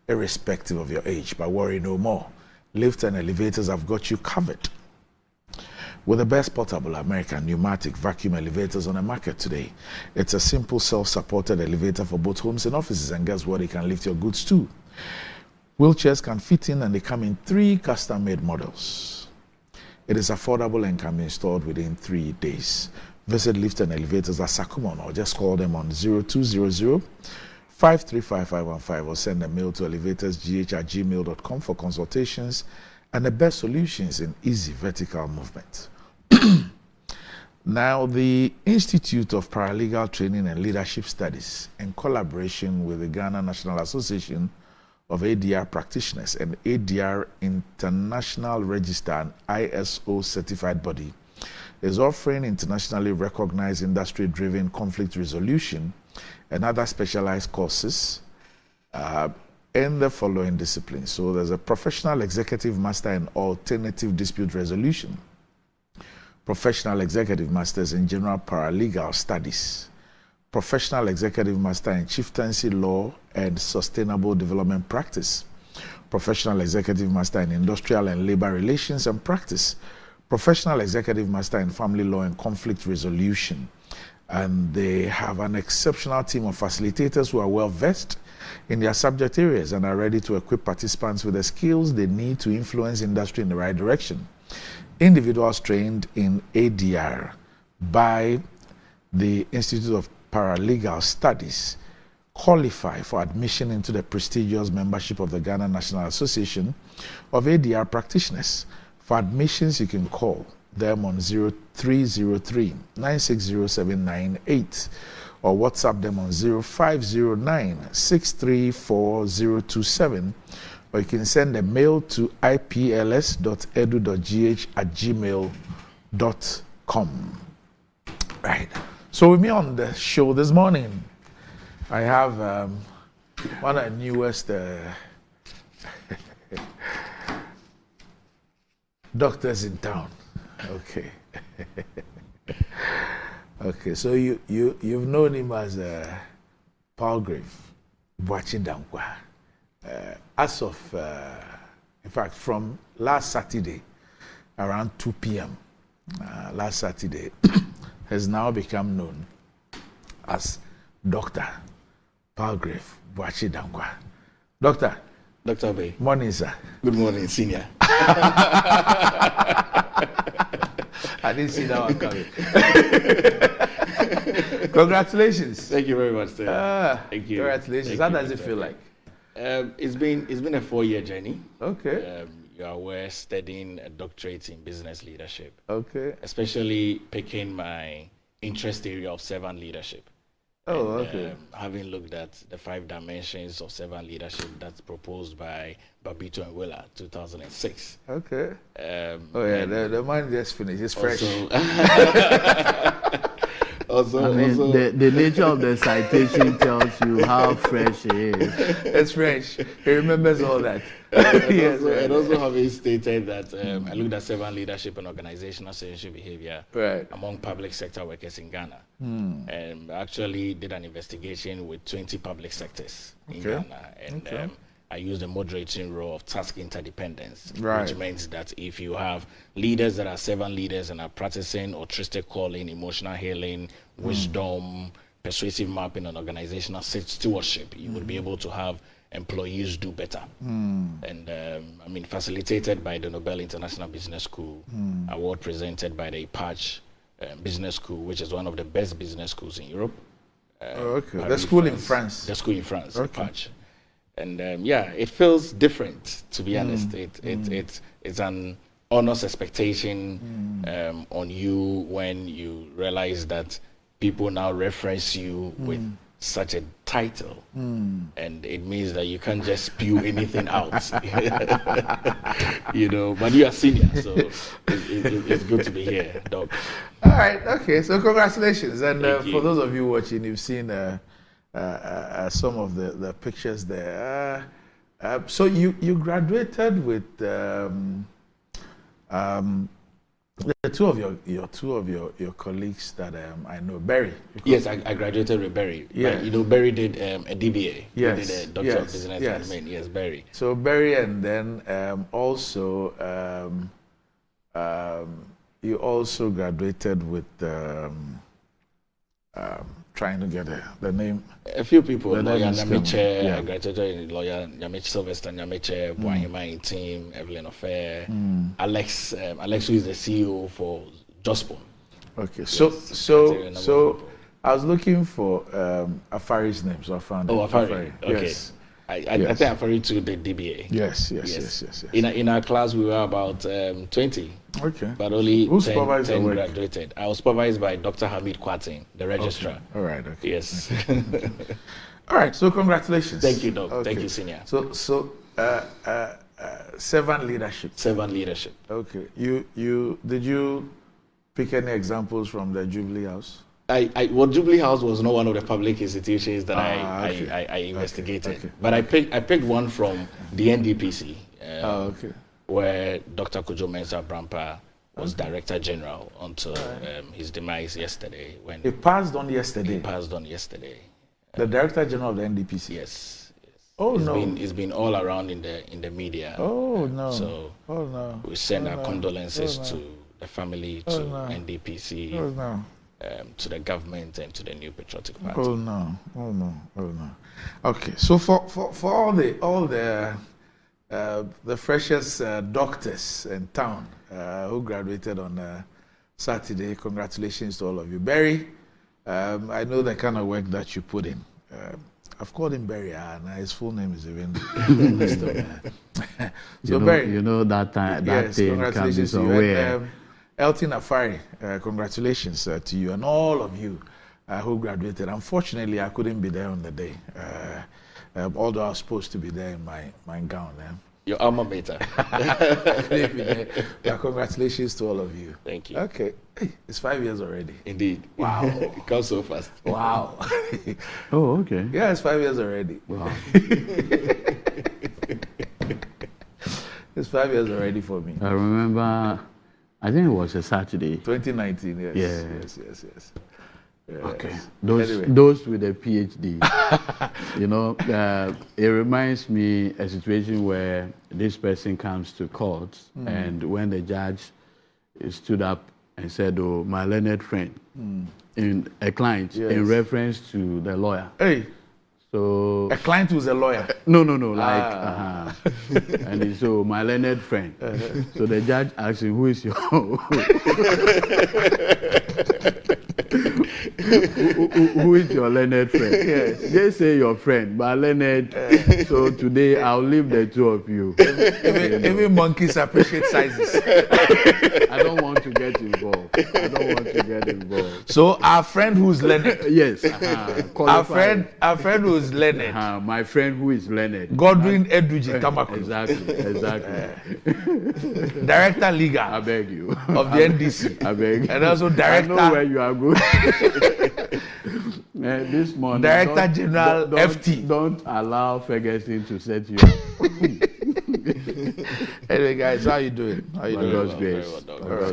irrespective of your age. But worry no more. Lifts and elevators have got you covered. With the best portable American pneumatic vacuum elevators on the market today. It's a simple self-supported elevator for both homes and offices, and guess what? It can lift your goods too. Wheelchairs can fit in, and they come in 3 custom-made models. It is affordable and can be installed within 3 days. Visit Lift and Elevators at Sakumon or just call them on 0200-535-515 or send a mail to elevatorsgh@gmail.com for consultations and the best solutions in easy vertical movement. Now, the Institute of Paralegal Training and Leadership Studies, in collaboration with the Ghana National Association of ADR Practitioners and ADR International Register, an ISO certified body, is offering internationally recognized industry-driven conflict resolution and other specialized courses in the following disciplines. So there's a Professional Executive Master in Alternative Dispute Resolution, Professional Executive Masters in General Paralegal Studies, Professional Executive Master in Chieftaincy Law and Sustainable Development Practice, Professional Executive Master in Industrial and Labor Relations and Practice, Professional Executive Master in Family Law and Conflict Resolution. And they have an exceptional team of facilitators who are well versed in their subject areas and are ready to equip participants with the skills they need to influence industry in the right direction. Individuals trained in ADR by the Institute of Paralegal Studies qualify for admission into the prestigious membership of the Ghana National Association of ADR Practitioners. For admissions, you can call them on 0303-960798 or WhatsApp them on 0509-634-027, or you can send a mail to ipls.edu.gh@gmail.com. Right. So with me on the show this morning, I have one of the newest doctors in town. Okay. Okay, so you've known him as Palgrave Boachidankwa. As of, in fact, from last Saturday, around 2 p.m., last Saturday, has now become known as Dr. Palgrave Boachidankwa. Doctor. Dr. Obey. Morning, sir. Good morning, senior. I didn't see that one coming. Congratulations. Thank you very much, sir. Thank you. Congratulations. How does it feel like? It's been a 4-year journey. Okay. You are aware, studying a doctorate in business leadership. Okay. Especially picking my interest area of servant leadership. Oh, and, okay. Having looked at the 5 dimensions of servant leadership that's proposed by Babito and Willa, 2006. Okay. The man just finished. It's fresh. The nature of the citation tells you how fresh it is. It's fresh. He remembers all that. And also having stated that I looked at servant leadership and organizational citizenship behavior among public sector workers in Ghana. And actually did an investigation with 20 public sectors in Ghana. And I used the moderating role of task interdependence, which means that if you have leaders that are servant leaders and are practicing altruistic calling, emotional healing, wisdom, persuasive mapping, and organizational stewardship, you would be able to have employees do better. And facilitated by the Nobel International Business School, award presented by the IPACH Business School, which is one of the best business schools in Europe. The school in France. The school in France, IPACH. And it feels different, to be honest. It's an honest expectation on you when you realize that people now reference you with such a title, and it means that you can't just spew anything out, but you are senior, so it's good to be here, Doc. All right, okay, so congratulations. And for those of you watching, you've seen some of the pictures there. So you graduated with the two of your colleagues that I know, Barry. Yes, I graduated with Barry. Yeah, you know, Barry did a DBA. Yes, he did a Doctor of Business Management. Yes, Barry. So Barry, and then also you also graduated with trying to get the name. A few people. Lawyer Nyamiche, I graduated in lawyer Nyamiche, Sylvester Nyamiche, Buahima in team, Evelyn Affair, Alex, who is the CEO for Judicial. Okay, yes, so I was looking for Afari's name, so I found it. Afari. Okay. Yes. I think Afari to the DBA. Yes. In our class, we were about 20. Okay. But only Who 10 work? graduated. I was supervised by Dr. Hamid Kwatin, the registrar. Okay. All right. Okay. Yes. Okay. All right. So congratulations. Thank you, Doc. Okay. Thank you, Senior. So servant leadership. Servant leadership. Okay. You did you pick any examples from the Jubilee House? Jubilee House was not one of the public institutions that I investigated. Okay. But I picked one from the NDPC. Where Dr. Kojo Mensah Brampa was Director General until his demise yesterday. When he passed on yesterday. The Director General of the NDPC. Yes. Oh it's been all around in the media. Oh no. So we send our condolences to the family, to NDPC, to the government, and to the New Patriotic Party. Oh no. Okay. So for all the freshest doctors in town who graduated on Saturday, congratulations to all of you. Barry, I know the kind of work that you put in. I've called him Barry, and his full name is even so Barry. You know that time. Yes, congratulations to you. Elton Afari, congratulations to you and all of you who graduated. Unfortunately, I couldn't be there on the day. Although I was supposed to be there in my gown. Your alma mater. Congratulations to all of you. Thank you. Okay. Hey, it's 5 years already. Indeed. Wow. It comes so fast. Wow. Oh, okay. Yeah, it's 5 years already. Wow. It's 5 years already for me. I remember, I think it was a Saturday. 2019, yes. Yes. Yes. Okay. Those with a PhD, you know, it reminds me a situation where this person comes to court, and when the judge stood up and said, "Oh, my learned friend," in a client, in reference to the lawyer. Hey. So a client who's a lawyer? No, and so my learned friend. So the judge asked him, "Who is your?" Who is your learned friend? Yes. They say your friend, but learned. So today I'll leave the two of you. Even monkeys appreciate sizes. I don't want to get involved. So our friend who's learned. Yes. Our friend who's learned. My friend who is learned. Godwin Eduji Tamaku. Exactly. Director Legal. I beg you. Of the NDC. I beg you. And also director. I know where you are going. This morning. Director General FT. Don't allow Ferguson to set you up. Anyway, guys, how you doing? God's grace.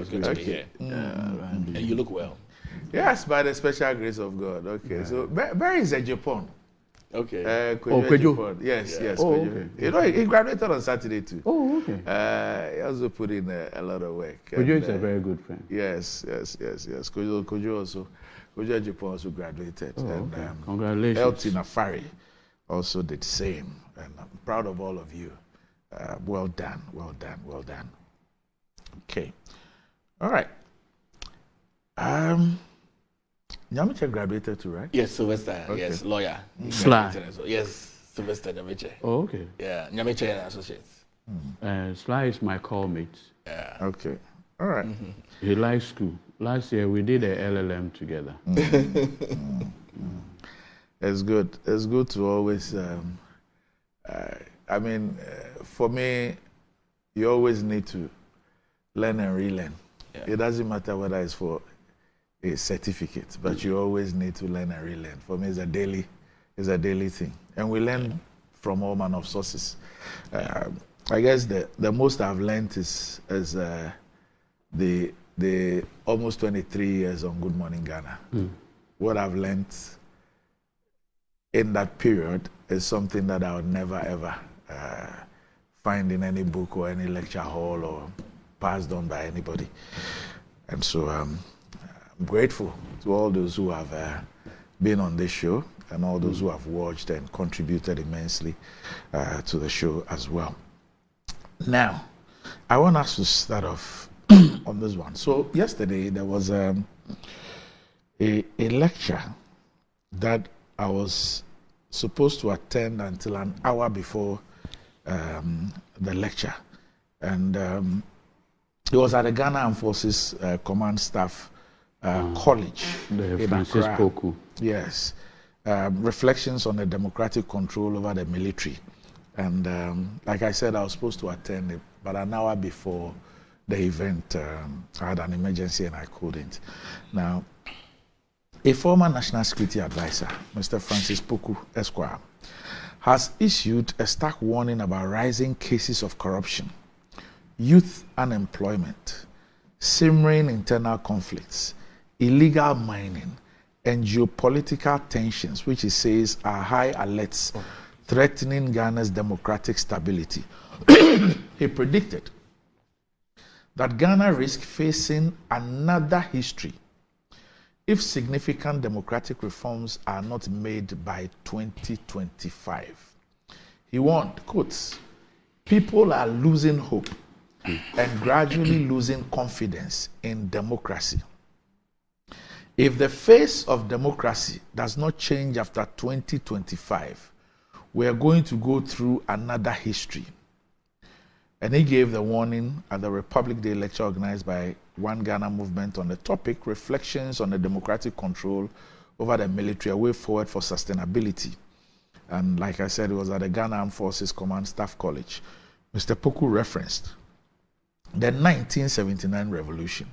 Good to be here. And you look well. Yes, by the special grace of God. Okay, yeah. So Barry is a Japan. Okay. Kwejo. Yes. Oh, okay. You know, he graduated on Saturday too. Oh, okay. He also put in a lot of work. Kwejo is a very good friend. Yes. Kwejo also. Kwejo Japan also graduated. Oh, and, okay. Congratulations. Elton Afari also did the same. And I'm proud of all of you. Well done. Okay. All right. Nyamiche graduated too, right? Yes, Sylvester. Okay. Yes, lawyer. Sly. Yes, Sylvester Nyamiche. Oh, okay. Yeah, Nyamiche and Associates. Sly is my callmate. Yeah. Okay. All right. He likes school. Last year we did a LLM together. It's good. It's good to always. For me, you always need to learn and relearn. Yeah. It doesn't matter whether it's for a certificate, but you always need to learn and relearn. For me, it's It's a daily thing. And we learn from all manner of sources. I guess the most I've learned is the almost 23 years on Good Morning Ghana. What I've learned in that period is something that I would never ever find in any book or any lecture hall or passed on by anybody. And so I'm grateful to all those who have been on this show and all those who have watched and contributed immensely to the show as well. Now, I want us to start off on this one. So yesterday there was a lecture that I was supposed to attend until an hour before the lecture. And it was at the Ghana Armed Forces Command Staff College. The Francis Poku. Yes. Reflections on the democratic control over the military. And like I said, I was supposed to attend it, but an hour before the event, I had an emergency and I couldn't. Now, a former National Security Advisor, Mr. Francis Poku Esquire, has issued a stark warning about rising cases of corruption, youth unemployment, simmering internal conflicts, illegal mining, and geopolitical tensions, which he says are high alerts threatening Ghana's democratic stability. He predicted that Ghana risks facing another history if significant democratic reforms are not made by 2025. He warned, quotes, people are losing hope and gradually losing confidence in democracy. If the face of democracy does not change after 2025, we are going to go through another history. And he gave the warning at the Republic Day lecture organized by One Ghana Movement on the topic, Reflections on the Democratic Control over the Military, a Way Forward for Sustainability. And like I said, it was at the Ghana Armed Forces Command Staff College. Mr. Poku referenced the 1979 revolution,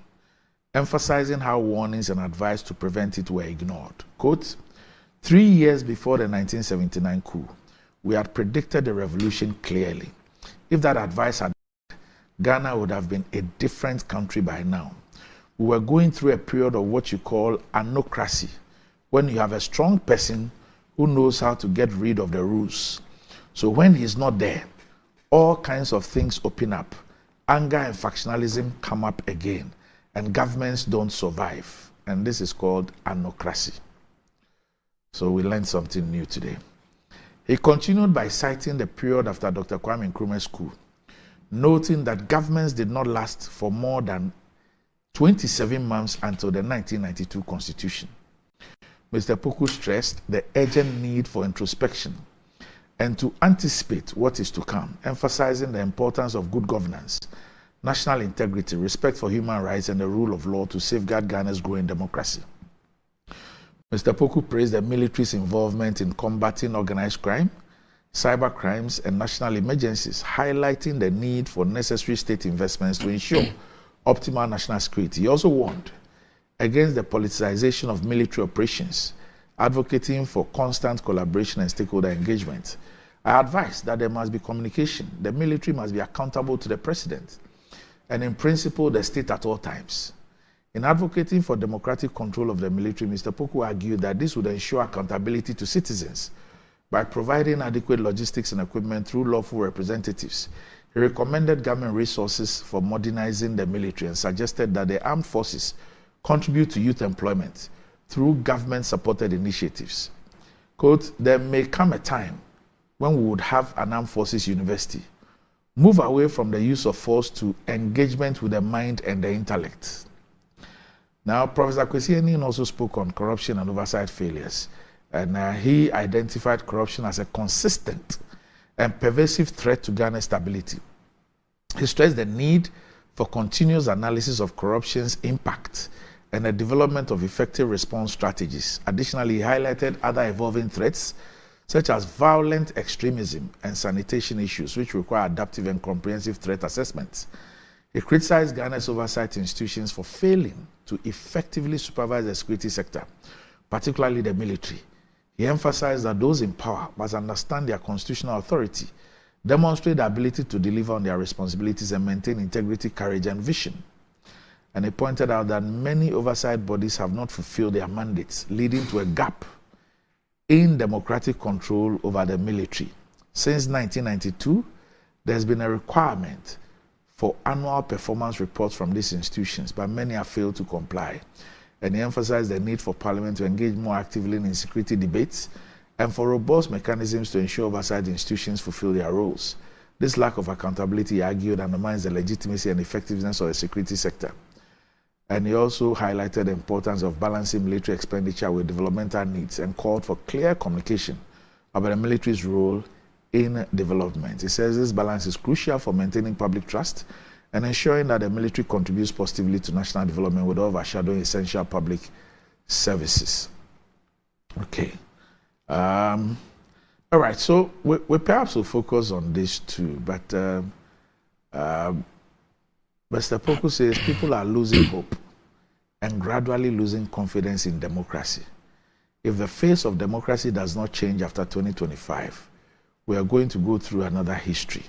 emphasizing how warnings and advice to prevent it were ignored. Quote, 3 years before the 1979 coup, we had predicted the revolution clearly. If that advice had been, Ghana would have been a different country by now. We were going through a period of what you call anocracy, when you have a strong person who knows how to get rid of the rules. So when he's not there, all kinds of things open up. Anger and factionalism come up again, and governments don't survive. And this is called anocracy. So we learned something new today. He continued by citing the period after Dr. Kwame Nkrumah's coup, noting that governments did not last for more than 27 months until the 1992 Constitution. Mr. Poku stressed the urgent need for introspection and to anticipate what is to come, emphasizing the importance of good governance, national integrity, respect for human rights, and the rule of law to safeguard Ghana's growing democracy. Mr. Poku praised the military's involvement in combating organized crime, cyber crimes, and national emergencies, highlighting the need for necessary state investments to ensure optimal national security. He also warned against the politicization of military operations, advocating for constant collaboration and stakeholder engagement. I advise that there must be communication. The military must be accountable to the president, and in principle, the state at all times. In advocating for democratic control of the military, Mr. Poku argued that this would ensure accountability to citizens by providing adequate logistics and equipment through lawful representatives. He recommended government resources for modernizing the military and suggested that the armed forces contribute to youth employment through government-supported initiatives. Quote, there may come a time when we would have an armed forces university, move away from the use of force to engagement with the mind and the intellect. Now, Professor Kwesi Enin also spoke on corruption and oversight failures, and he identified corruption as a consistent and pervasive threat to Ghana's stability. He stressed the need for continuous analysis of corruption's impact and the development of effective response strategies. Additionally, he highlighted other evolving threats, such as violent extremism and sanitation issues, which require adaptive and comprehensive threat assessments. He criticized Ghana's oversight institutions for failing to effectively supervise the security sector, particularly the military. He emphasized that those in power must understand their constitutional authority, demonstrate the ability to deliver on their responsibilities, and maintain integrity, courage, and vision. And he pointed out that many oversight bodies have not fulfilled their mandates, leading to a gap in democratic control over the military. Since 1992, there's been a requirement for annual performance reports from these institutions, but many have failed to comply. And he emphasized the need for Parliament to engage more actively in security debates and for robust mechanisms to ensure oversight institutions fulfill their roles. This lack of accountability, he argued, undermines the legitimacy and effectiveness of the security sector. And he also highlighted the importance of balancing military expenditure with developmental needs and called for clear communication about the military's role in development. He says this balance is crucial for maintaining public trust and ensuring that the military contributes positively to national development without overshadowing essential public services. Okay. All right, so we perhaps will focus on this too, but Mr. Poku says people are losing hope and gradually losing confidence in democracy. If the face of democracy does not change after 2025, we are going to go through another history.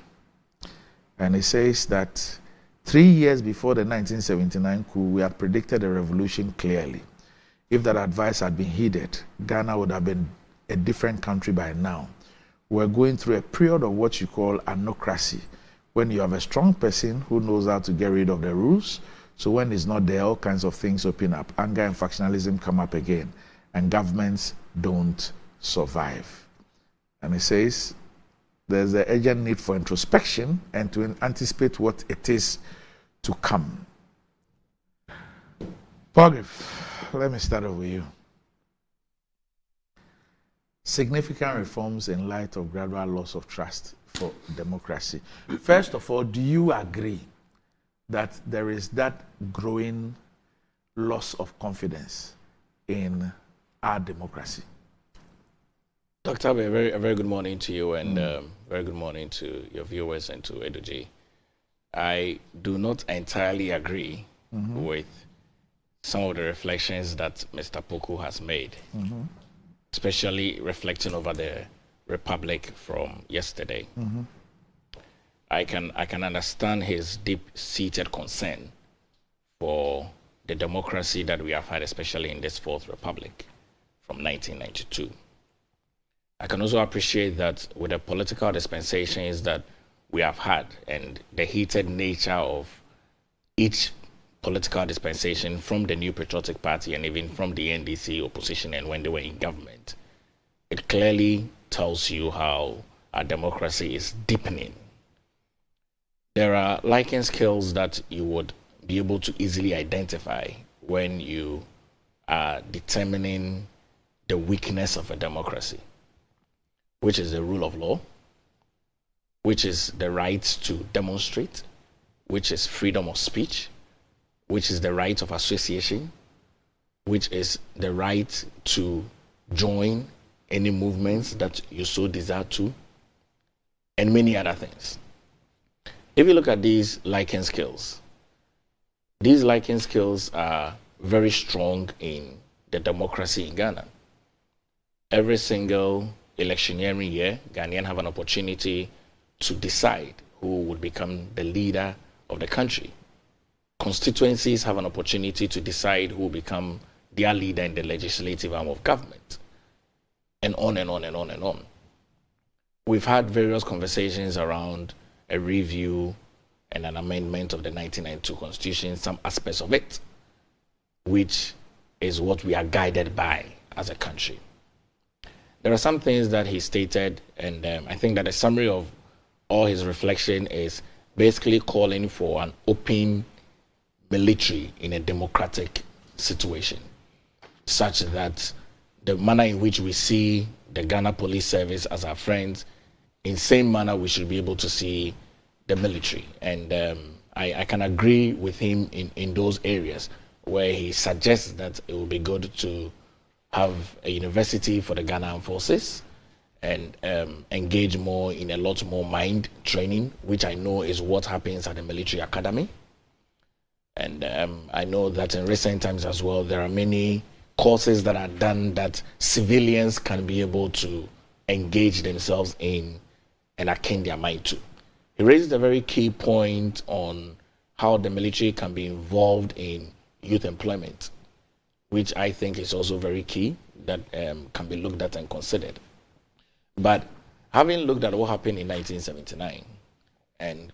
And he says that 3 years before the 1979 coup, we had predicted a revolution clearly. If that advice had been heeded, Ghana would have been a different country by now. We're going through a period of what you call anocracy, when you have a strong person who knows how to get rid of the rules. So when it's not there, all kinds of things open up. Anger and factionalism come up again, and governments don't survive. And he says there's an urgent need for introspection and to anticipate what it is to come. Pogrif, let me start with you. Significant reforms in light of gradual loss of trust for democracy. First of all, do you agree that there is that growing loss of confidence in our democracy? Dr. Abe, a very good morning to you, and very good morning to your viewers and to Eduji. I do not entirely agree with some of the reflections that Mr. Poku has made, especially reflecting over the Republic from yesterday. I can understand his deep-seated concern for the democracy that we have had, especially in this Fourth Republic from 1992. I can also appreciate that with the political dispensations that we have had and the heated nature of each political dispensation from the New Patriotic Party and even from the NDC opposition and when they were in government, it clearly tells you how our democracy is deepening. There are liking skills that you would be able to easily identify when you are determining the weakness of a democracy, which is the rule of law, which is the right to demonstrate, which is freedom of speech, which is the right of association, which is the right to join any movements that you so desire to, and many other things. If you look at these liking skills are very strong in the democracy in Ghana. Every single electioneering year, Ghanaians have an opportunity to decide who would become the leader of the country. Constituencies have an opportunity to decide who will become their leader in the legislative arm of government, and on and on and on and on. We've had various conversations around a review and an amendment of the 1992 Constitution, some aspects of it, which is what we are guided by as a country. There are some things that he stated, and I think that a summary of all his reflection is basically calling for an open military in a democratic situation, such that the manner in which we see the Ghana Police Service as our friends, in the same manner we should be able to see the military. And I can agree with him in those areas where he suggests that it would be good to have a university for the Ghana Armed Forces and engage more in a lot more mind training, which I know is what happens at the military academy. And I know that in recent times as well, there are many courses that are done that civilians can be able to engage themselves in and akin their mind to. He raised a very key point on how the military can be involved in youth employment, which I think is also very key, that can be looked at and considered. But having looked at what happened in 1979 and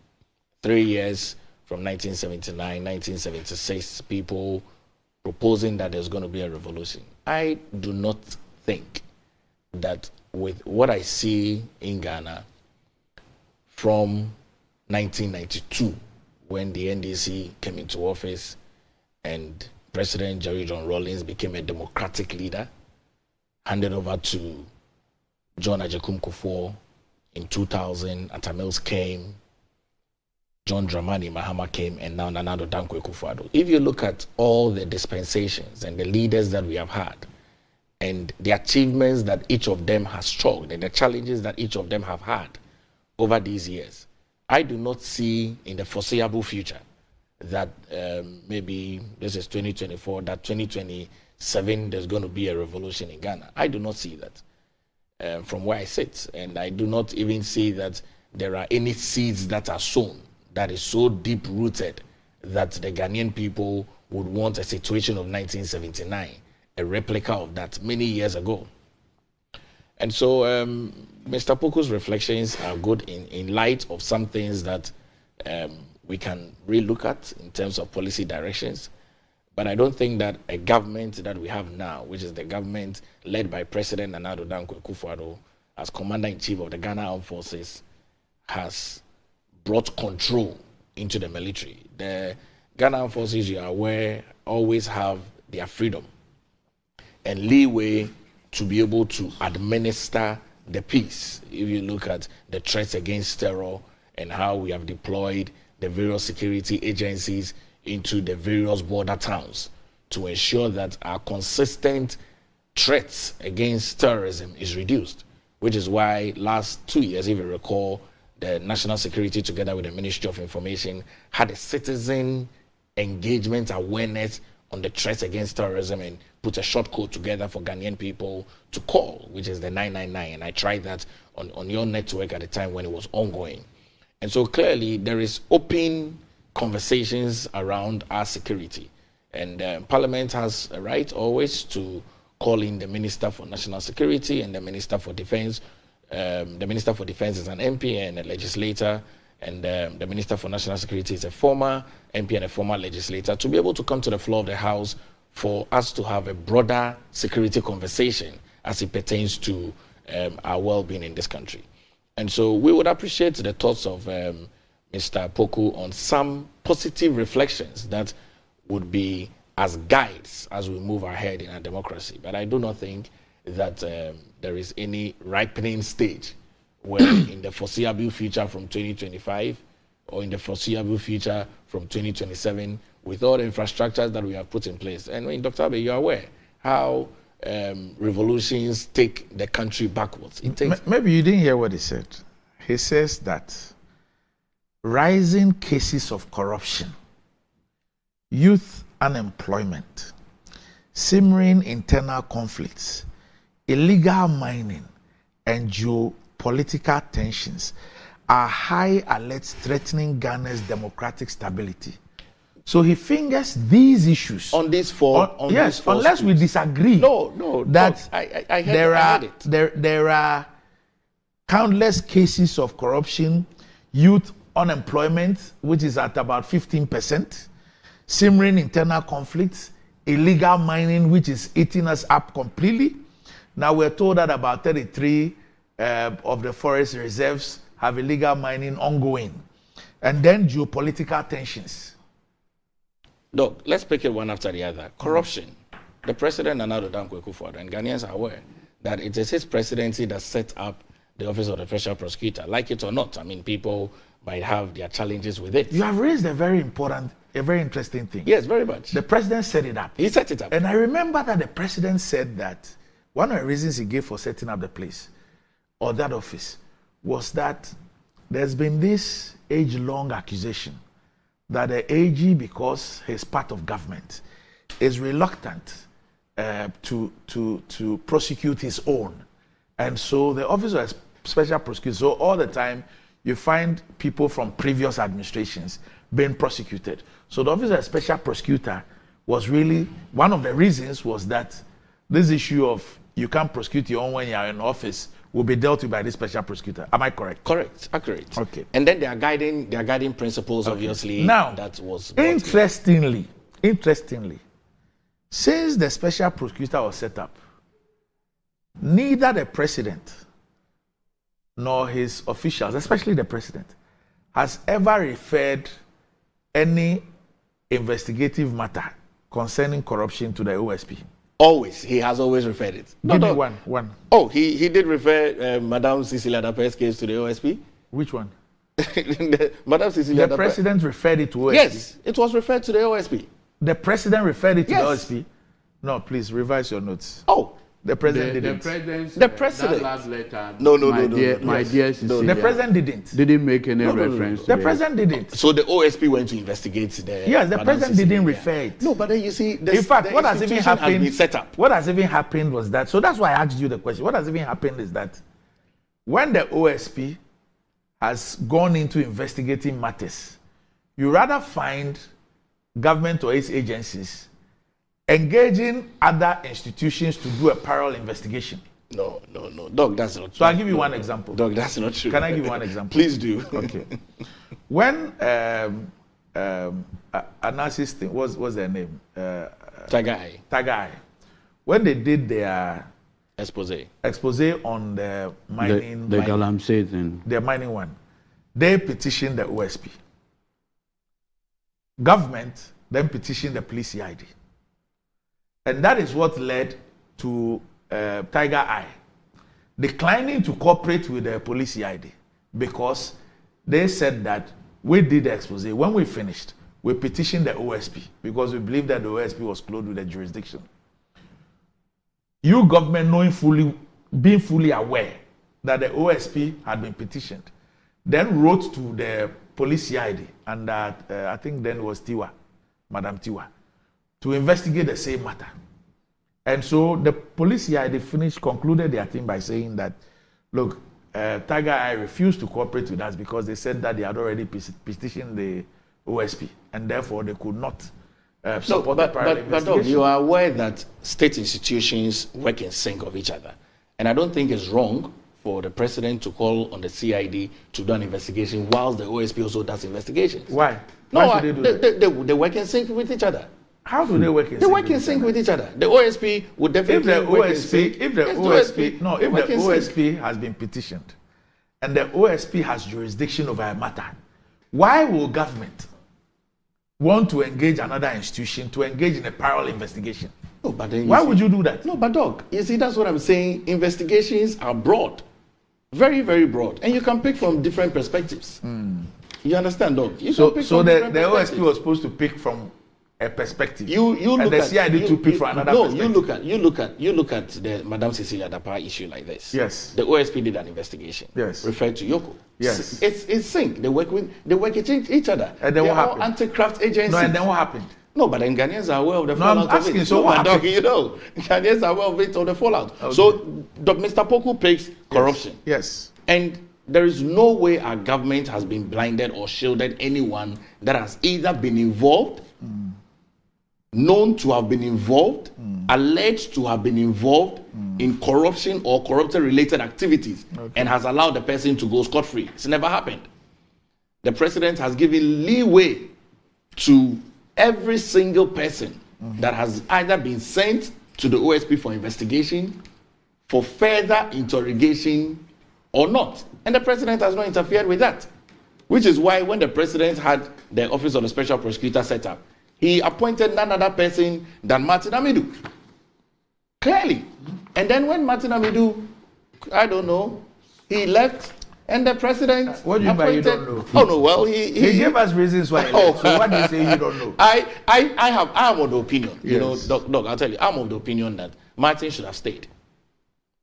3 years from 1979, 1976, people proposing that there's going to be a revolution, I do not think that with what I see in Ghana from 1992, when the NDC came into office and President Jerry John Rawlings became a democratic leader, handed over to John Agyekum Kufuor in 2000, Atta Mills came, John Dramani Mahama came, and now Nana Addo Dankwa Akufo-Addo. If you look at all the dispensations and the leaders that we have had, and the achievements that each of them has struggled, and the challenges that each of them have had over these years, I do not see in the foreseeable future that maybe this is 2024, that 2027 there's going to be a revolution in Ghana. I do not see that from where I sit, and I do not even see that there are any seeds that are sown that is so deep-rooted that the Ghanaian people would want a situation of 1979, a replica of that many years ago. And so Mr. Poku's reflections are good in light of some things that we can relook at in terms of policy directions. But I don't think that a government that we have now, which is the government led by President Nana Addo Dankwa Akufo-Addo as Commander-in-Chief of the Ghana Armed Forces, has brought control into the military. The Ghana Armed Forces, you are aware, always have their freedom and leeway to be able to administer the peace. If you look at the threats against terror and how we have deployed the various security agencies into the various border towns to ensure that our consistent threats against terrorism is reduced, which is why last 2 years, if you recall, the National Security, together with the Ministry of Information, had a citizen engagement awareness on the threats against terrorism and put a short code together for Ghanaian people to call, which is the 999. And I tried that on your network at the time when it was ongoing. And so clearly there is open conversations around our security. And Parliament has a right always to call in the Minister for National Security and the Minister for Defense. The Minister for Defense is an MP and a legislator, and the Minister for National Security is a former MP and a former legislator, to be able to come to the floor of the House for us to have a broader security conversation as it pertains to our well-being in this country. And so we would appreciate the thoughts of Mr. Poku on some positive reflections that would be as guides as we move ahead in our democracy. But I do not think that there is any ripening stage where in the foreseeable future from 2025 or in the foreseeable future from 2027, with all the infrastructures that we have put in place. And when Dr. Abe, you're aware how revolutions take the country backwards. It takes Maybe you didn't hear what he said. He says that rising cases of corruption, youth unemployment, simmering internal conflicts, illegal mining, and geopolitical tensions are high alerts threatening Ghana's democratic stability. So he fingers these issues on these four. Yes, unless we disagree. No. That I heard it. There are countless cases of corruption, youth unemployment, which is at about 15%, simmering internal conflicts, illegal mining, which is eating us up completely. Now we're told that about 33 of the forest reserves have illegal mining ongoing. And then geopolitical tensions. Look, let's pick it one after the other. Corruption. The president, Nana Addo Dankwa Akufo-Addo, and Ghanaians are aware that it is his presidency that set up the Office of the Special Prosecutor. Like it or not, I mean, people might have their challenges with it. You have raised a very interesting thing. Yes, very much. The president set it up. He set it up. And I remember that the president said that one of the reasons he gave for setting up the place or that office was that there's been this age-long accusation that the AG, because he's part of government, is reluctant to prosecute his own. And so the Office of Special Prosecutor, so all the time you find people from previous administrations being prosecuted. So the Office of Special Prosecutor was really, one of the reasons was that this issue of you can't prosecute your own when you're in office will be dealt with by this special prosecutor. Am I correct? Correct, accurate. Okay. And then their guiding principles, obviously, now, that was... Interestingly, since the special prosecutor was set up, neither the president nor his officials, especially the president, has ever referred any investigative matter concerning corruption to the OSP. Always. He has always referred it. Give me one. Oh, he did refer Madame Cecilia Dape's case to the OSP. Which one? Madame Cecilia The president referred it to OSP? Yes, it was referred to the OSP. The president referred it to Yes. the OSP? No, please revise your notes. Oh. The president didn't. The president. That last letter. No. My dear Cecilia. The president didn't make any reference to the president didn't. So the OSP went to investigate the... Yes, the Madame president Cecilia. didn't refer it. No, but then you see... In fact, what has even happened... has been set up. What has even happened was that... So that's why I asked you the question. What has even happened is that when the OSP has gone into investigating matters, you rather find government or its agencies engaging other institutions to do a parallel investigation. No. Doc, that's not true. So I'll give you one example. Doc, that's not true. Can I give you one example? Please do. Okay. When Anas's thing, what's their name? Tagai. When they did their expose on the mining... The Galamsey thing. The mining one. They petitioned the OSP. Government then petitioned the police CID. And that is what led to Tiger Eye declining to cooperate with the police CID because they said that we did the expose. When we finished, we petitioned the OSP because we believed that the OSP was closed with the jurisdiction. You government being fully aware that the OSP had been petitioned, then wrote to the police CID and that I think then was Madam Tiwa, to investigate the same matter. And so the police here, they concluded their thing by saying that, look, Tiger Eye refused to cooperate with us because they said that they had already petitioned the OSP and therefore they could not support the parallel investigation. But you are aware that state institutions work in sync of each other. And I don't think it's wrong for the president to call on the CID to do an investigation whilst the OSP also does investigations. Why? Why should they do that? They work in sync with each other. How do they work in sync? They work in sync with each other. The OSP would definitely work in sync. If the OSP has been petitioned and the OSP has jurisdiction over a matter, why will government want to engage another institution to engage in a parallel investigation? No, but then why would you do that? No, but Doc, you see, that's what I'm saying. Investigations are broad. Very, very broad. And you can pick from different perspectives. You understand, Doc? So the OSP was supposed to pick from a perspective. You look and the at, CID to pick from another perspective. You look at the Madame Cecilia Dapa issue like this. Yes. The OSP did an investigation. Yes. Referred to Yoko. Yes. It's sync. They work each other. And then what happened? Anti-craft agencies. No, and then what happened? No, but then Ghanaians are aware of the fallout I'm asking, of it. so what happened? You know, Ghanaians are aware of it, of the fallout. Okay. So Mr. Poku picks corruption. Yes. And there is no way our government has been blinded or shielded anyone that has either been involved, known to have been involved, alleged to have been involved in corruption or corruption-related activities, and has allowed the person to go scot-free. It's never happened. The president has given leeway to every single person that has either been sent to the OSP for investigation, for further interrogation, or not. And the president has not interfered with that. Which is why when the president had the Office of the Special Prosecutor set up, he appointed none other person than Martin Amidu. Clearly. And then when Martin Amidu, I don't know, he left, and the president what do you mean you don't know? Oh no, well he gave us reasons why. So what do you say you don't know? I am of the opinion, yes. You know, Doc, I'll tell you, I'm of the opinion that Martin should have stayed.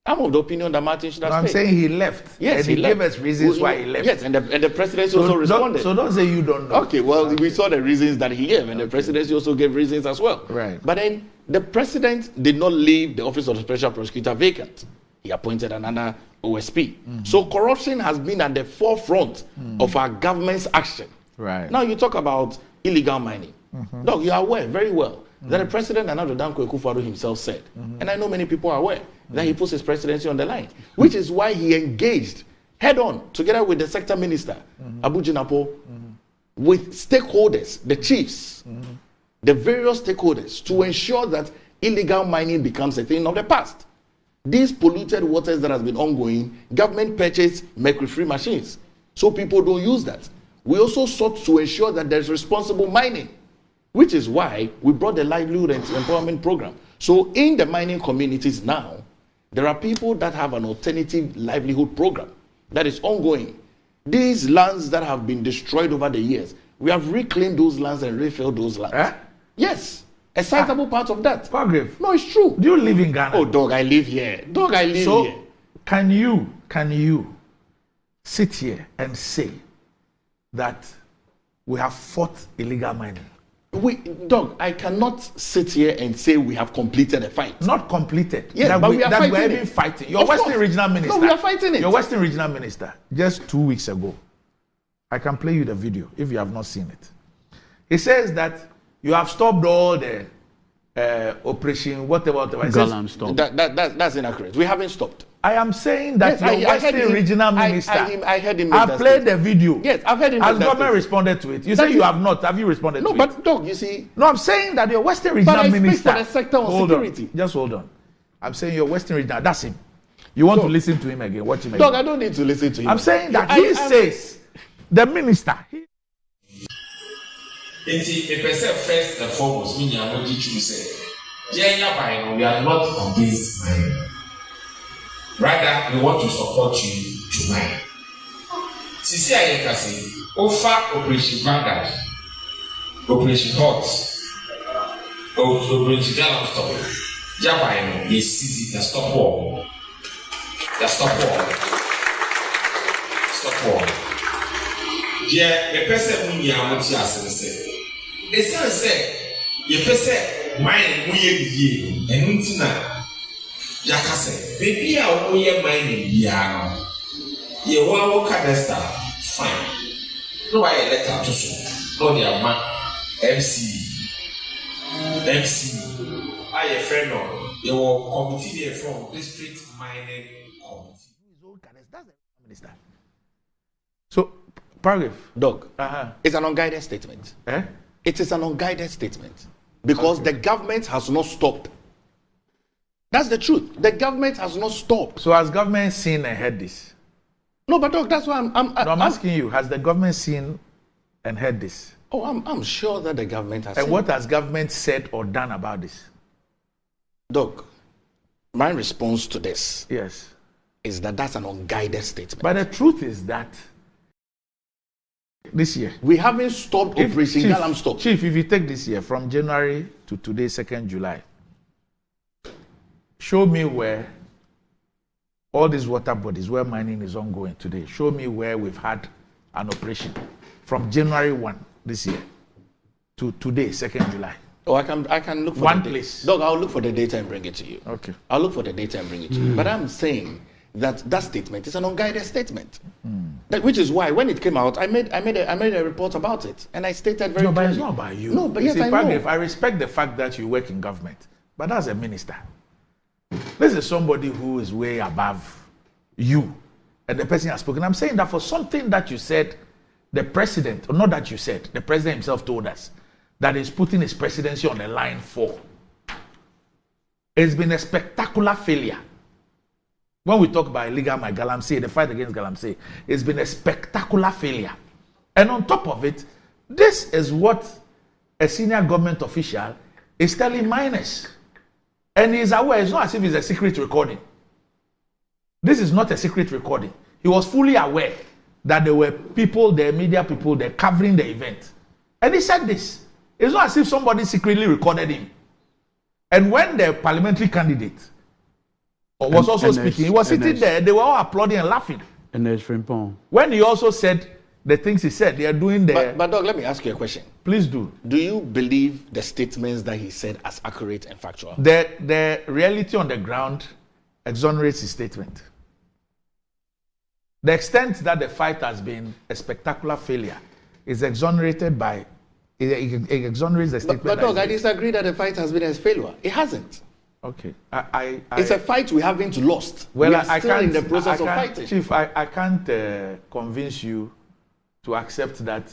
I'm of the opinion that Martin should have I'm saying he left. Yes, and he gave us reasons why he left. Yes, and the presidency also responded. So don't say you don't know. Okay, well, we saw the reasons that he gave, and the presidency also gave reasons as well. Right. But then the president did not leave the office of the special prosecutor vacant. He appointed another OSP. So corruption has been at the forefront of our government's action. Right. Now you talk about illegal mining. Doc, you are aware very well that the president, Nana Danko Akufo-Addo himself said, and I know many people are aware, that he puts his presidency on the line, which is why he engaged head-on, together with the sector minister, Abu Jinapo, with stakeholders, the chiefs, the various stakeholders, to ensure that illegal mining becomes a thing of the past. These polluted waters that has been ongoing, government purchased mercury-free machines, so people don't use that. We also sought to ensure that there's responsible mining, which is why we brought the livelihood and empowerment program. So in the mining communities now, there are people that have an alternative livelihood program that is ongoing. These lands that have been destroyed over the years, we have reclaimed those lands and refilled those lands. Yes, a sizable part of that. No, it's true. Do you live in Ghana? Oh, dog, I live here. Dog, I live here. So, can you sit here and say that we have fought illegal mining? Dog, I cannot sit here and say we have completed a fight. Not completed. Yes, but we are fighting it. Fighting. Your Western Regional Minister. No, we are fighting it. Your Western Regional Minister, just 2 weeks ago, I can play you the video if you have not seen it. He says that you have stopped all the operation, whatever. That's inaccurate. We haven't stopped. I am saying that your Western Regional Minister. I heard him. I played the video. Yes, I've heard him. Has government responded to it? You say you have not. Have you responded to it? No, but dog, you see. No, I'm saying that your Western Regional Minister. But I speak for the sector on security. Just hold on. I'm saying your Western Regional. That's him. You want to listen to him again? Watch him again. Dog, I don't need to listen to him. I'm saying that he says the minister. First and foremost, we are not against mining. Rather, we want to support you to mine. Sisi Ayekasi, offer Operation Vanguard, Operation Hot, Operation Gallant Stop. Japan is Sisi, the stop war. The stop war. Stop war. Yeah, the person who you are not say. The son said, "You person mine we ye and untina." Jakase, baby, I will mining piano. You want to cadester, fine. No, I let to show. No, dear man, MC. I a friend of you will committee from district mining committee. So, paragraph. Dog, it's an unguided statement. It is an unguided statement because the government has not stopped. That's the truth. The government has not stopped. So has government seen and heard this? No, but dog, that's why I'm asking you. Has the government seen and heard this? Oh, I'm sure that the government has. And seen what has government said or done about this? Dog, my response to this, is that that's an unguided statement. But the truth is that this year we haven't stopped Operation Gallant Stop. Chief, if you take this year from January to today, 2nd July. Show me where all these water bodies where mining is ongoing today. Show me where we've had an operation from January 1 this year to today, 2nd July. Oh, I can look for one place. Dog, I'll look for the data and bring it to you. Okay. I'll look for the data and bring it to you. But I'm saying that statement is an unguided statement. Which is why when it came out, I made a report about it, and I stated very clearly. But it's not about you. No, but yes, I know. I respect the fact that you work in government, but as a minister, this is somebody who is way above you, and the person has spoken. I'm saying that for something that you said, the president, or not that you said, the president himself told us that he's putting his presidency on the line for. It's been a spectacular failure. When we talk about illegal mine, Galamsey, the fight against Galamsey, it's been a spectacular failure. And on top of it, this is what a senior government official is telling miners. And he's aware, it's not as if it's a secret recording. This is not a secret recording. He was fully aware that there were people, the media people, they're covering the event. And he said this. It's not as if somebody secretly recorded him. And when the parliamentary candidate was also speaking. He was sitting there. They were all applauding and laughing. And there's Frimpong. When he also said the things he said, they are doing the... But Doc, let me ask you a question. Please do. Do you believe the statements that he said as accurate and factual? The reality on the ground exonerates his statement. The extent that the fight has been a spectacular failure is exonerated by... It exonerates the statement. But Doc, I disagree that the fight has been a failure. It hasn't. Okay. It's a fight we haven't lost. Well, we are still in the process of fighting. Chief, I can't convince you to accept that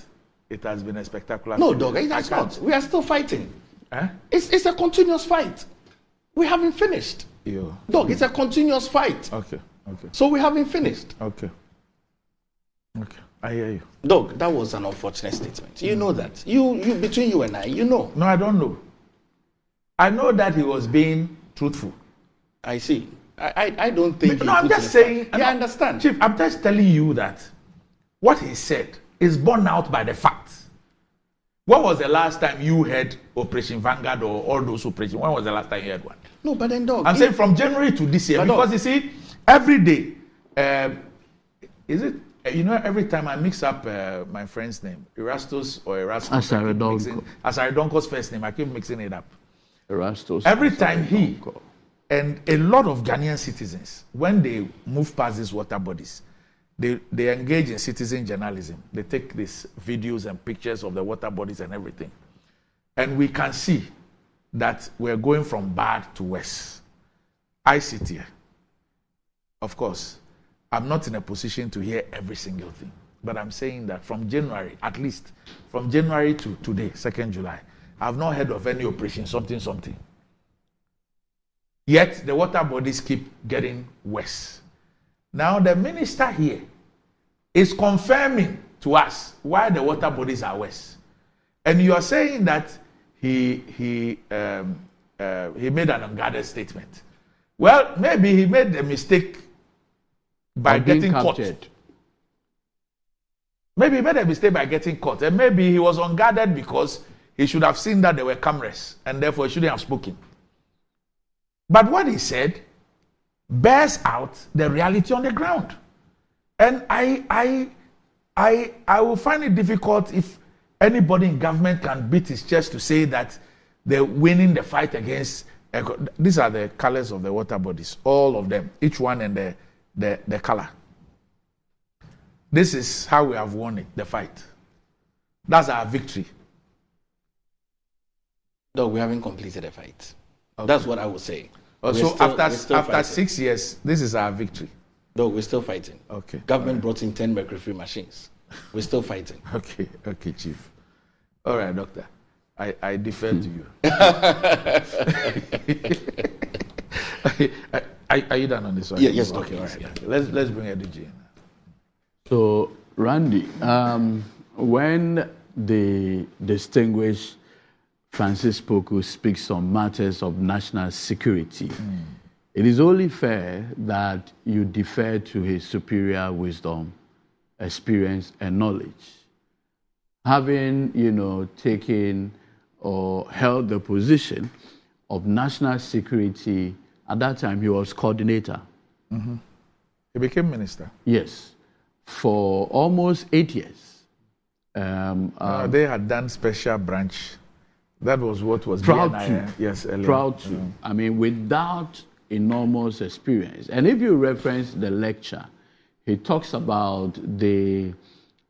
it has been a spectacular No, failure. Doc, it has not. We are still fighting. Eh? It's a continuous fight. We haven't finished. Doc, it's a continuous fight. Okay. So we haven't finished. Okay. I hear you. Doc, that was an unfortunate statement. You know that. You between you and I, you know. No, I don't know. I know that he was being truthful. I see. I don't think. No, I'm just saying. I understand. Chief, I'm just telling you that what he said is borne out by the facts. When was the last time you heard Operation Vanguard or all those operations? When was the last time you heard one? No, but then, Doc. I'm saying from January to this year, because you see, every day, every time I mix up my friend's name, Erastus or Erasmus, Asaridonko's first name, I keep mixing it up. Erastus. Every time he and a lot of Ghanaian citizens, when they move past these water bodies, they engage in citizen journalism. They take these videos and pictures of the water bodies and everything. And we can see that we're going from bad to worse. I sit here. Of course, I'm not in a position to hear every single thing. But I'm saying that from January, at least from January to today, 2nd July, I've not heard of any operation, something. Yet the water bodies keep getting worse. Now the minister here is confirming to us why the water bodies are worse. And you are saying that he made an unguarded statement. Well, maybe he made a mistake by getting caught. Maybe he made a mistake by getting caught. And maybe he was unguarded because he should have seen that there were cameras and therefore he shouldn't have spoken. But what he said bears out the reality on the ground. And I will find it difficult if anybody in government can beat his chest to say that they're winning the fight against. These are the colors of the water bodies, all of them, each one and the color. This is how we have won it, the fight. That's our victory. No, we haven't completed the fight. Okay. That's what I would say. So after 6 years, this is our victory. No, we're still fighting. Okay. Government brought in 10 mercury-free machines. We're still fighting. Okay, Chief. All right, Doctor. I defer to you. Are you done on this one? Yes, okay. All right. Yeah. Let's bring ADG in. So, Randy, when the distinguished Francis Poku speaks on matters of national security, it is only fair that you defer to his superior wisdom, experience, and knowledge. Having, taken or held the position of national security, at that time he was coordinator. Mm-hmm. He became minister. Yes, for almost 8 years. They had done special branch. That was what was proud BNI, to. Yes, earlier. Proud to. I mean, without enormous experience. And if you reference the lecture, he talks about the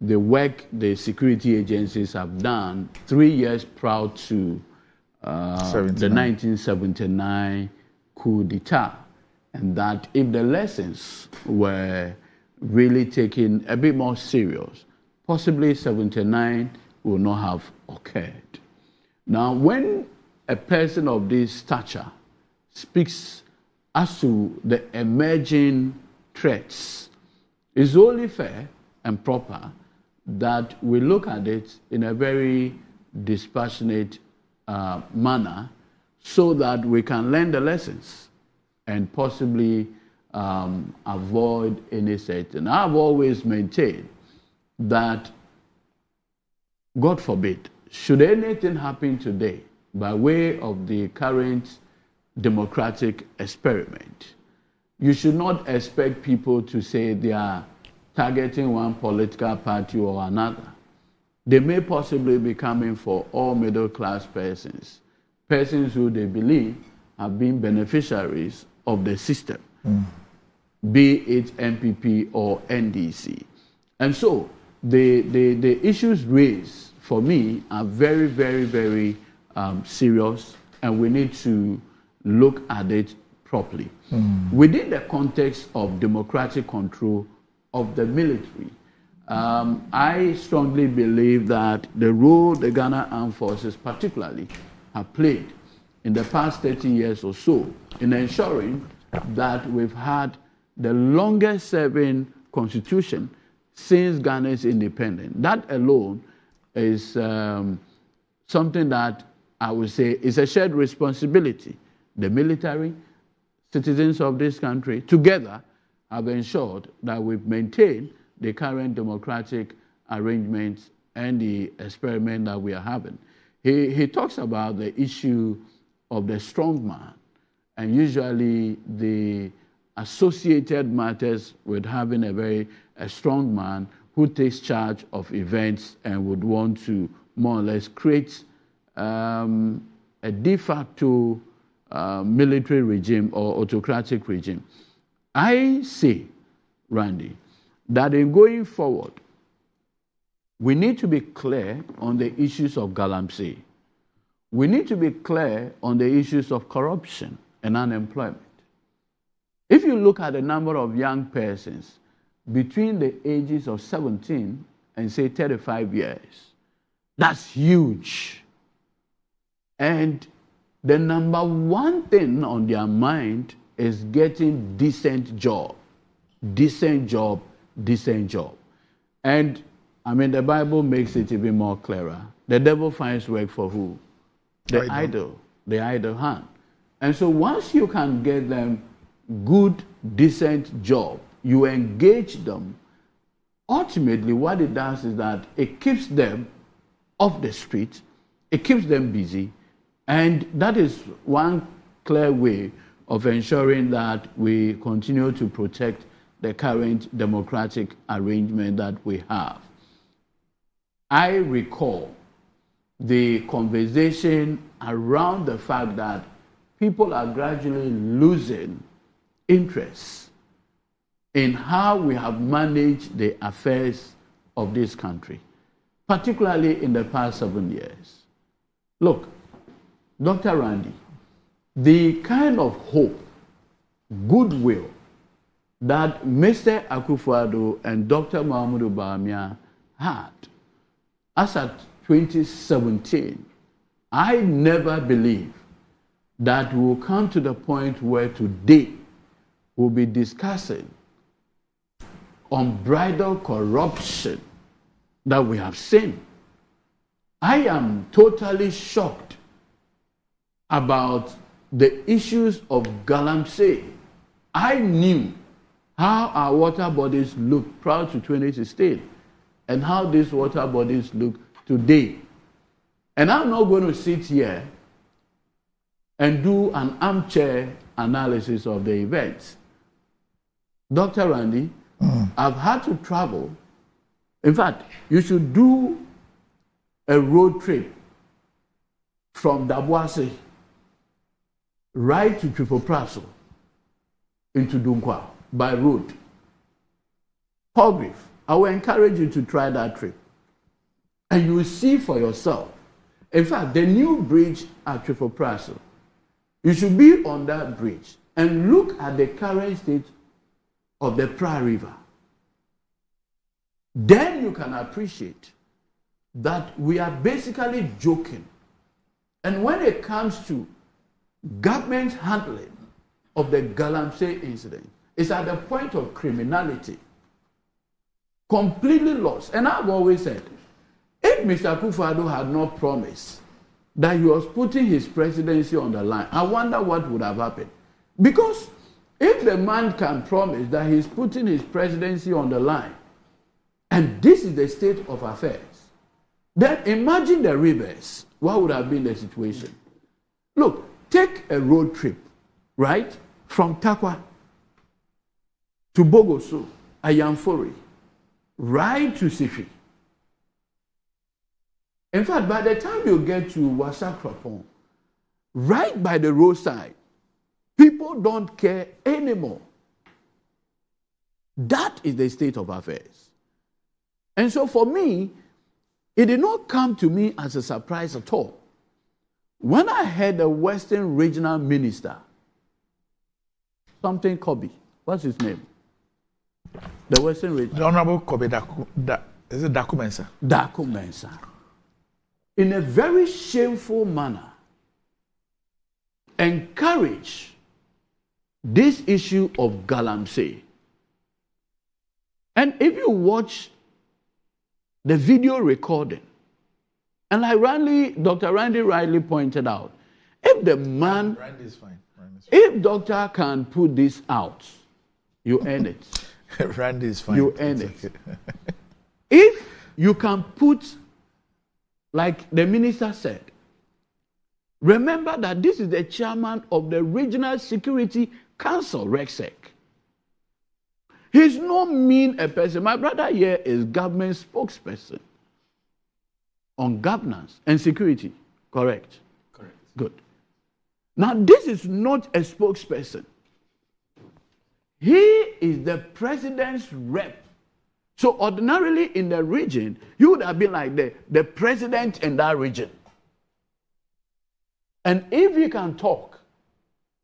work the security agencies have done 3 years prior to the 1979 coup d'etat, and that if the lessons were really taken a bit more serious, possibly 79 will not have occurred. Now, when a person of this stature speaks as to the emerging threats, it's only fair and proper that we look at it in a very dispassionate manner so that we can learn the lessons and possibly avoid any certain. I've always maintained that, God forbid, should anything happen today by way of the current democratic experiment, you should not expect people to say they are targeting one political party or another. They may possibly be coming for all middle-class persons who they believe have been beneficiaries of the system, be it MPP or NDC. And so the issues raised for me are very, very, very serious, and we need to look at it properly. Within the context of democratic control of the military, I strongly believe that the role the Ghana Armed Forces particularly have played in the past 30 years or so in ensuring that we've had the longest serving constitution since Ghana's independence. That alone is something that I would say is a shared responsibility. The military, citizens of this country, together have ensured that we've maintained the current democratic arrangements and the experiment that we are having. He talks about the issue of the strong man, and usually the associated matters with having a strong man who takes charge of events and would want to more or less create a de facto military regime or autocratic regime. I say, Randy, that in going forward, we need to be clear on the issues of galamsey. We need to be clear on the issues of corruption and unemployment. If you look at the number of young persons between the ages of 17 and say 35 years, that's huge. And the number one thing on their mind is getting decent job. And I mean, the Bible makes it even more clearer. The devil finds work for who? The idle hand. And so once you can get them good, decent job, you engage them, ultimately what it does is that it keeps them off the street, it keeps them busy, and that is one clear way of ensuring that we continue to protect the current democratic arrangement that we have. I recall the conversation around the fact that people are gradually losing interest in how we have managed the affairs of this country, particularly in the past 7 years. Look, Dr. Randy, the kind of hope, goodwill that Mr. Akufo-Addo and Dr. Mahamudu Bawumia had as at 2017, I never believed that we will come to the point where today we'll be discussing unbridled corruption that we have seen. I am totally shocked about the issues of galamsey. I knew how our water bodies looked prior to 2016 and how these water bodies look today. And I'm not going to sit here and do an armchair analysis of the events. Dr. Randy, I've had to travel. In fact, you should do a road trip from Dabuase right to Triple Praso into Dunkwa by road. Palgrave, I will encourage you to try that trip. And you will see for yourself. In fact, the new bridge at Triple Praso, you should be on that bridge and look at the current state of the Pra River. Then you can appreciate that we are basically joking. And when it comes to government handling of the galamsey incident, it's at the point of criminality. Completely lost. And I've always said, if Mr. Akufo-Addo had not promised that he was putting his presidency on the line, I wonder what would have happened. Because if the man can promise that he's putting his presidency on the line, and this is the state of affairs, then imagine the reverse. What would have been the situation? Look, take a road trip, right, from Takwa to Bogoso, Ayamfori, right to Sifi. In fact, by the time you get to Wasakrapon, right by the roadside, people don't care anymore. That is the state of affairs. And so for me, it did not come to me as a surprise at all. When I heard the Western Regional Minister, something Kobe, what's his name? The Western Regional. The Honorable Kobe is it Daku Mensah? Daku Mensah. In a very shameful manner, encourage this issue of galamsey. And if you watch the video recording, and like Dr. Randy Riley pointed out, if the man, Randy is fine. If doctor can put this out, you earn it. Randy is fine. You earn it. If you can put, like the minister said, remember that this is the chairman of the Regional Security Council, RECSEC. He's not mean a person. My brother here is government spokesperson on governance and security. Correct? Correct. Good. Now, this is not a spokesperson. He is the president's rep. So ordinarily in the region, you would have been like the president in that region. And if he can talk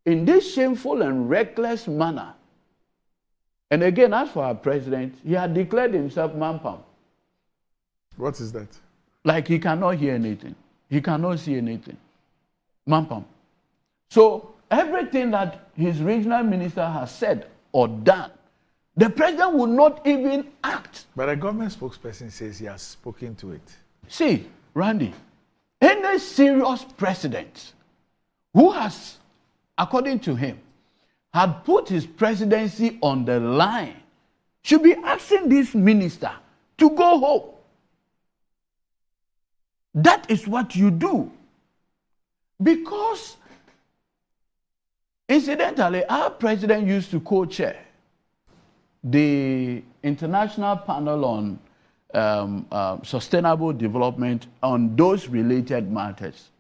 in this shameful and reckless manner, and again, as for our president, he had declared himself Mampam. What is that? Like he cannot hear anything. He cannot see anything. Mampam. So everything that his regional minister has said or done, the president will not even act. But a government spokesperson says he has spoken to it. See, Randy, any serious president who has, according to him, had put his presidency on the line should be asking this minister to go home. That is what you do. Because, incidentally, our president used to co-chair the International Panel on Sustainable Development on those related matters.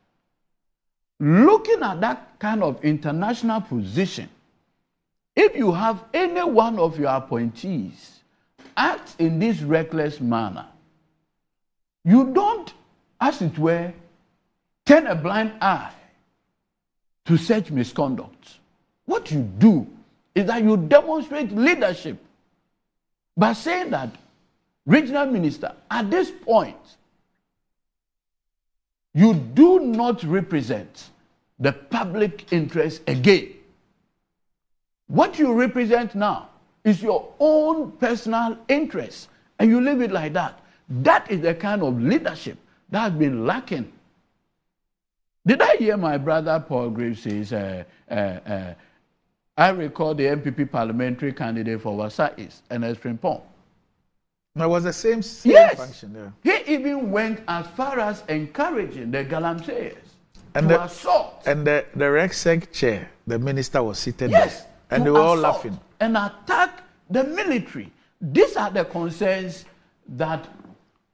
Looking at that kind of international position, if you have any one of your appointees act in this reckless manner, you don't, as it were, turn a blind eye to such misconduct. What you do is that you demonstrate leadership by saying that, regional minister, at this point, you do not represent the public interest again. What you represent now is your own personal interest, and you leave it like that. That is the kind of leadership that has been lacking. Did I hear my brother Paul Graves say, I recall the MPP parliamentary candidate for Wasa East, Ernest Frimpong. It was the same function. Yeah. He even went as far as encouraging the galamseyers to assault. And the RECSEC chair, the minister was seated there. And they were all laughing. And attack the military. These are the concerns that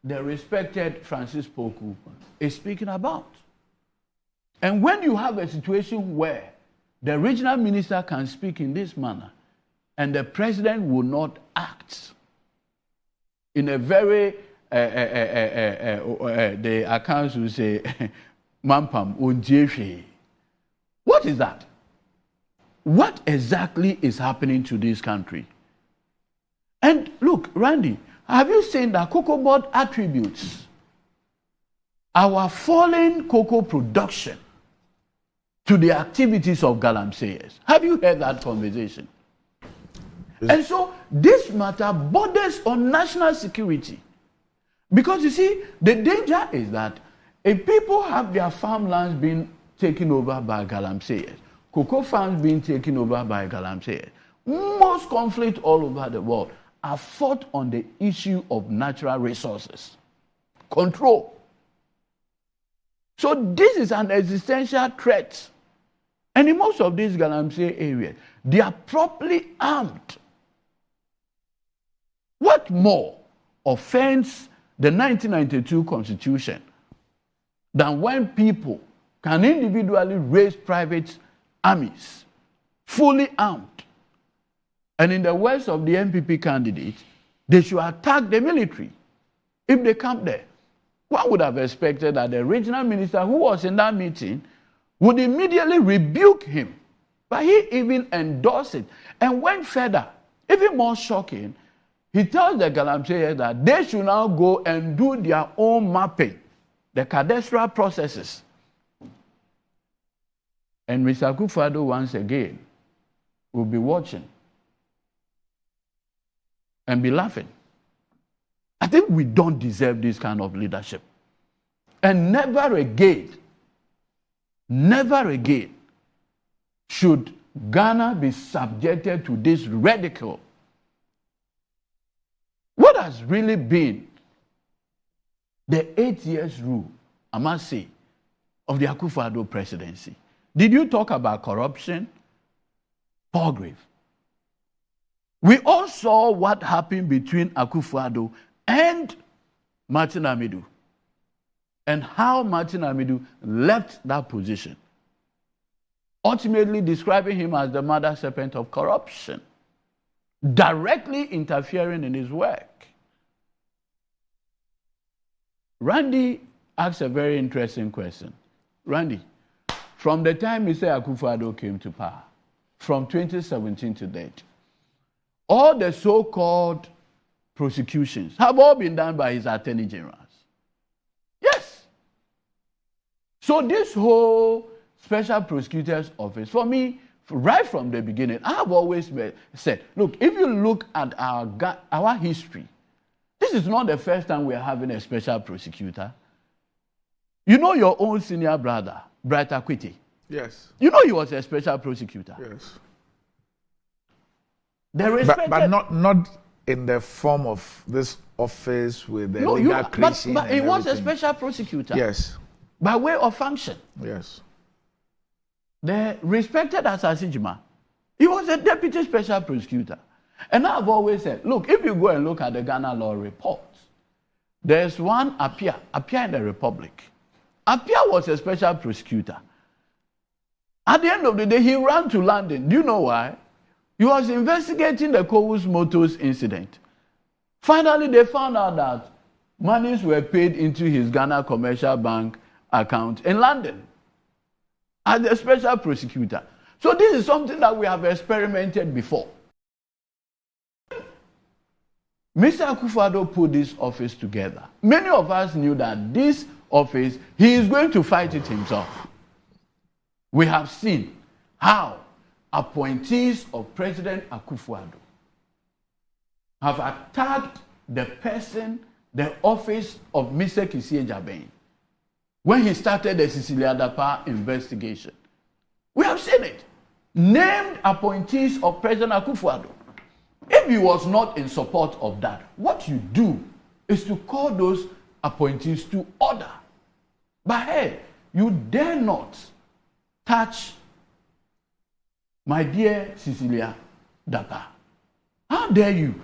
the respected Francis Poku is speaking about. And when you have a situation where the regional minister can speak in this manner and the president will not act in a very, the accounts will say, Mampam, Unjefe. What is that? What exactly is happening to this country? And look, Randy, have you seen that Cocoa Board attributes our falling cocoa production to the activities of galamseyers? Have you heard that conversation? And so this matter borders on national security. Because you see, the danger is that if people have their farmlands being taken over by galamseyers, cocoa farms being taken over by galamseyers, most conflicts all over the world are fought on the issue of natural resources. Control. So this is an existential threat. And in most of these galamsey areas, they are properly armed. What more offends the 1992 Constitution than when people can individually raise private armies, fully armed? And in the words of the MPP candidate, they should attack the military if they come there. One would have expected that the regional minister who was in that meeting would immediately rebuke him. But he even endorsed it and went further. Even more shocking, he tells the Galamsey that they should now go and do their own mapping, the cadastral processes. And Mr. Akufo-Addo once again will be watching and be laughing. I think we don't deserve this kind of leadership. And never again should Ghana be subjected to this ridicule. What has really been the 8 years rule, I must say, of the Akufo-Addo presidency? Did you talk about corruption? Paul Grave. We all saw what happened between Akufo-Addo and Martin Amidu, and how Martin Amidu left that position, ultimately describing him as the mother serpent of corruption, directly interfering in his work. Randy asked a very interesting question. Randy, from the time Mr. Akufo-Addo came to power, from 2017 to date, all the so-called prosecutions have all been done by his attorney generals. Yes. So this whole special prosecutor's office, for me, right from the beginning, I have always said, look, if you look at our history, this is not the first time we are having a special prosecutor. You know your own senior brother, Bright Akwiti. Yes. You know he was a special prosecutor. Yes. But not in the form of this office with the legal creation. But he was a special prosecutor. Yes. By way of function. Yes. The respected Asasi Juma, he was a deputy special prosecutor. And I've always said, look, if you go and look at the Ghana law reports, there's one Apia in the Republic. Apia was a special prosecutor. At the end of the day, he ran to London. Do you know why? He was investigating the Kowus Motors incident. Finally, they found out that monies were paid into his Ghana Commercial Bank account in London as a special prosecutor. So this is something that we have experimented before. Mr. Akufo-Addo put this office together. Many of us knew that this office, he is going to fight it himself. We have seen how appointees of President Akufo-Addo have attacked the person, the office of Mr. Kisie Jaben when he started the Cecilia Dapa investigation. We have seen it. Named appointees of President Akufo-Addo. If he was not in support of that, what you do is to call those appointees to order. But hey, you dare not touch my dear Cecilia Dapa. How dare you?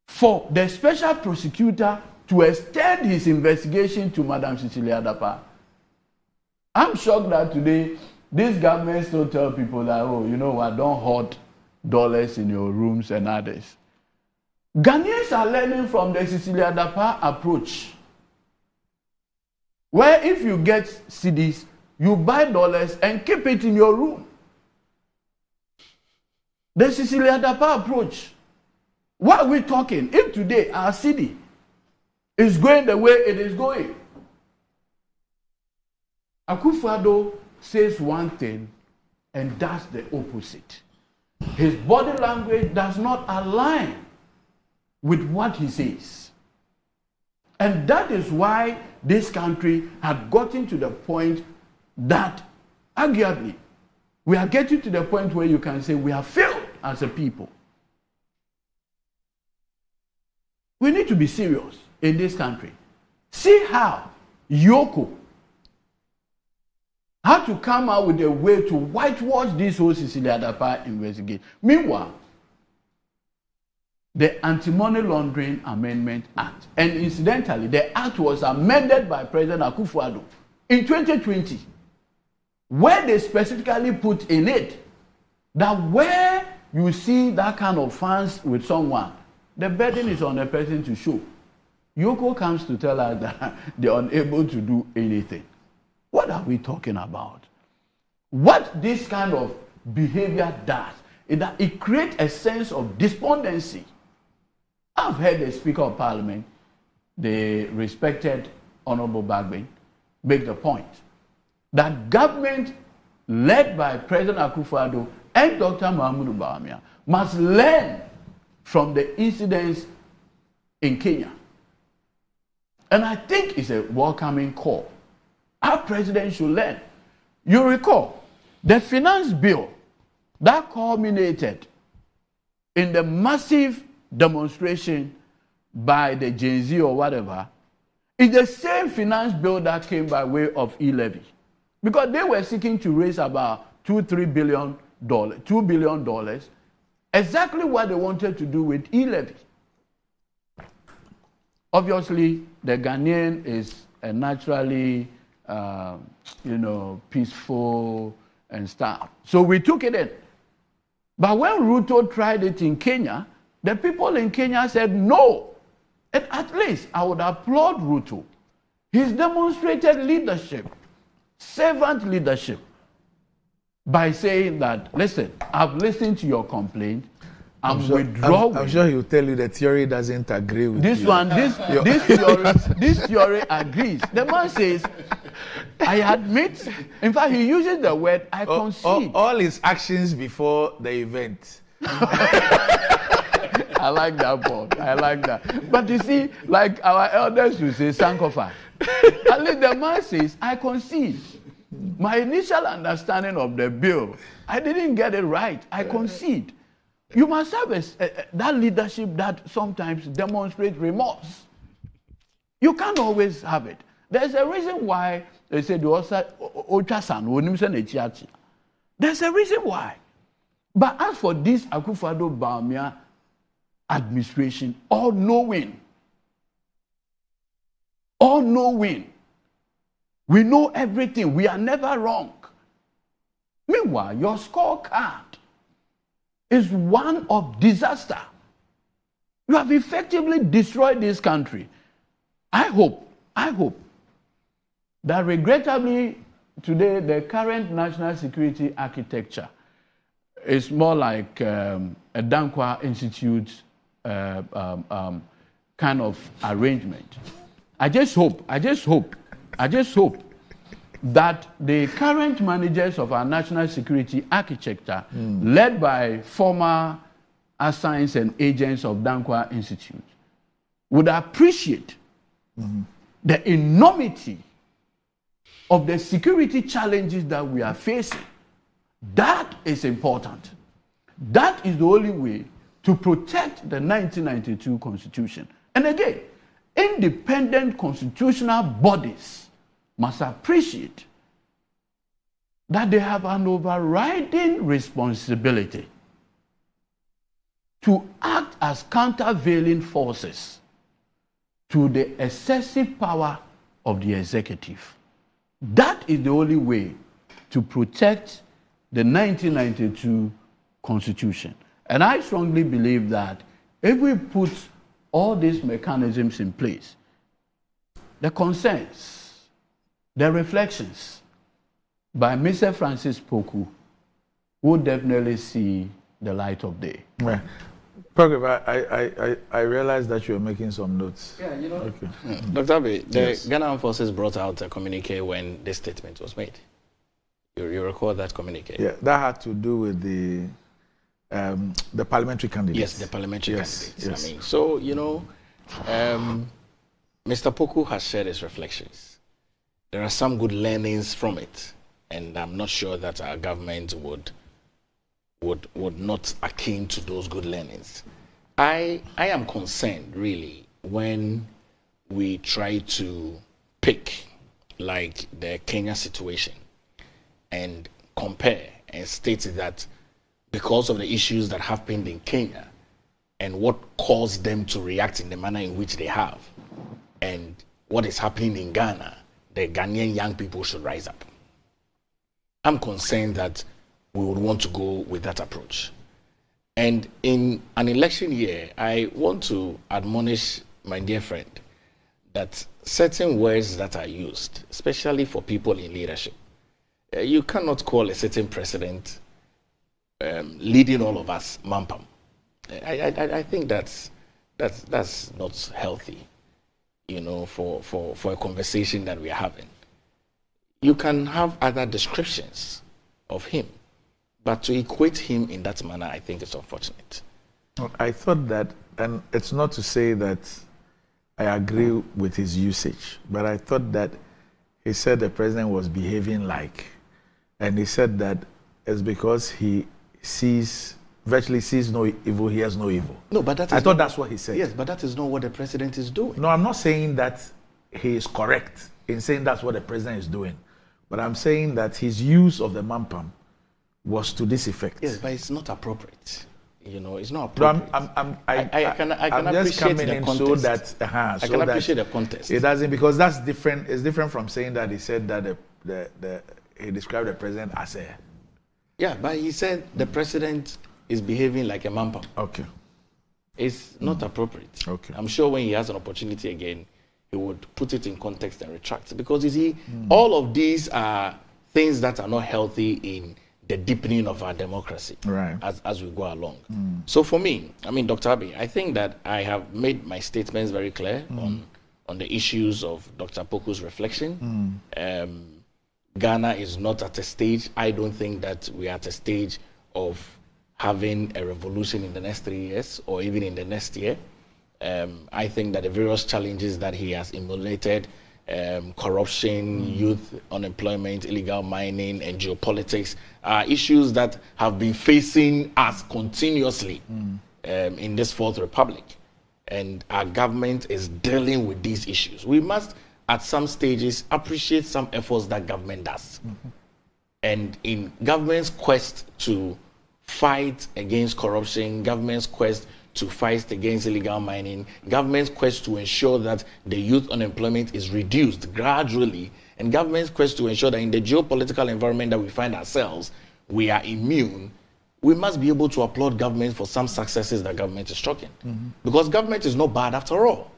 For the special prosecutor to extend his investigation to Madam Cecilia Dapa. I'm shocked that today, this government still tell people that, oh, you know what, don't hoard dollars in your rooms and others. Ghanaians are learning from the Cecilia Dapa approach, where if you get cedis, you buy dollars and keep it in your room. The Cecilia Dapa approach. Why are we talking? If today our city is going the way it is going, Akufo-Addo says one thing and does the opposite. His body language does not align with what he says. And that is why this country had gotten to the point that, arguably, we are getting to the point where you can say we have failed as a people. We need to be serious in this country. See how Yoko had to come out with a way to whitewash this whole Cecilia Dapa investigation. Meanwhile, the Anti-Money Laundering Amendment Act. And incidentally, the act was amended by President Akufo-Addo in 2020, where they specifically put in it that where you see that kind of funds with someone, the burden is on the person to show. Yoko comes to tell us that they're unable to do anything. What are we talking about? What this kind of behavior does is that it creates a sense of despondency. I've heard the Speaker of Parliament, the respected Honorable Bagbin, make the point that government led by President Akufo-Addo and Dr. Mahmoud Bawumia must learn from the incidents in Kenya. And I think it's a welcoming call. Our president should learn. You recall, the finance bill that culminated in the massive demonstration by the Gen Z or whatever is the same finance bill that came by way of e-levy. Because they were seeking to raise about $2 billion, exactly what they wanted to do with e-levy. Obviously, the Ghanaian is a naturally, peaceful and stuff. So we took it in. But when Ruto tried it in Kenya, the people in Kenya said no. And at least I would applaud Ruto. He's demonstrated leadership, servant leadership, by saying that, listen, I've listened to your complaint. I'm withdrawing. I'm sure he'll tell you the theory doesn't agree with this you. This theory agrees. The man says, I admit, in fact, he uses the word, I concede. All his actions before the event. I like that part. I like that. But you see, like our elders will say, Sankofa. At least the man says, I concede. My initial understanding of the bill, I didn't get it right. I concede. You must have that leadership that sometimes demonstrates remorse. You can't always have it. There's a reason why they say there's a reason why. But as for this Akufo-Addo Bawumia administration, all knowing, we know everything. We are never wrong. Meanwhile, your scorecard is one of disaster. You have effectively destroyed this country. I hope that regrettably today the current national security architecture is more like a Dankwa Institute kind of arrangement. I just hope that the current managers of our national security architecture, led by former assigns and agents of Dankwa Institute, would appreciate the enormity of the security challenges that we are facing. That is important. That is the only way to protect the 1992 Constitution. And again, independent constitutional bodies must appreciate that they have an overriding responsibility to act as countervailing forces to the excessive power of the executive. That is the only way to protect the 1992 Constitution. And I strongly believe that if we put all these mechanisms in place, the concerns, the reflections by Mr. Francis Poku will definitely see the light of day. Yeah. I realized that you were making some notes. Yeah, you know. Okay. Dr. Abe, the Ghana Armed Forces brought out a communique when this statement was made. You recall that communique? Yeah, that had to do with the parliamentary candidates. Yes, the parliamentary candidates. Yes. I mean, so, Mr. Poku has shared his reflections. There are some good learnings from it, and I'm not sure that our government would not akin to those good learnings. I am concerned, really, when we try to pick, like, the Kenya situation and compare and state that because of the issues that happened in Kenya and what caused them to react in the manner in which they have, and what is happening in Ghana, the Ghanaian young people should rise up. I'm concerned that we would want to go with that approach. And in an election year, I want to admonish my dear friend that certain words that are used, especially for people in leadership, you cannot call a certain president leading all of us mampam. I think that's not healthy, for a conversation that we are having. You can have other descriptions of him, but to equate him in that manner, I think is unfortunate. I thought that, and it's not to say that I agree with his usage, but I thought that he said the president was behaving like, and he said that it's because he virtually sees no evil, he has no evil. No, but I thought that's what he said. Yes, but that is not what the president is doing. No, I'm not saying that he is correct in saying that's what the president is doing, but I'm saying that his use of the mampam was to this effect. Yes, but it's not appropriate. It's not appropriate. I can just appreciate coming the in context. so that I can appreciate the context. It doesn't, because that's different. It's different from saying that he said that he described the president as a. Yeah, but he said the president is behaving like a mampam. Okay. It's not appropriate. Okay. I'm sure when he has an opportunity again, he would put it in context and retract. Because you see, all of these are things that are not healthy in the deepening of our democracy, right, as we go along. So for me, Dr. Abbey, I think that I have made my statements very clear on the issues of Dr. Poku's reflection. Ghana is not at a stage, I don't think that we are at a stage of having a revolution in the next 3 years or even in the next year. I think that the various challenges that he has emulated, corruption, youth unemployment, illegal mining, and geopolitics are issues that have been facing us continuously in this Fourth Republic. And our government is dealing with these issues. We must, at some stages, appreciate some efforts that government does. And in government's quest to fight against corruption, government's quest to fight against illegal mining, government's quest to ensure that the youth unemployment is reduced gradually, and government's quest to ensure that in the geopolitical environment that we find ourselves, we are immune, we must be able to applaud government for some successes that government is striking. Because government is not bad after all.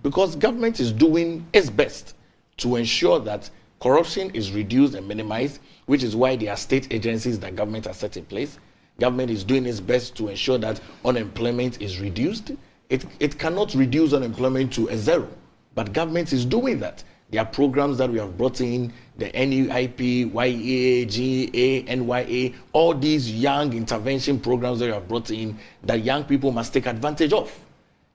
Because government is doing its best to ensure that corruption is reduced and minimized, which is why there are state agencies that government has set in place. Government is doing its best to ensure that unemployment is reduced. It cannot reduce unemployment to a zero, but government is doing that. There are programs that we have brought in, the NUIP, YEA, GA, NYA, all these young intervention programs that we have brought in that young people must take advantage of.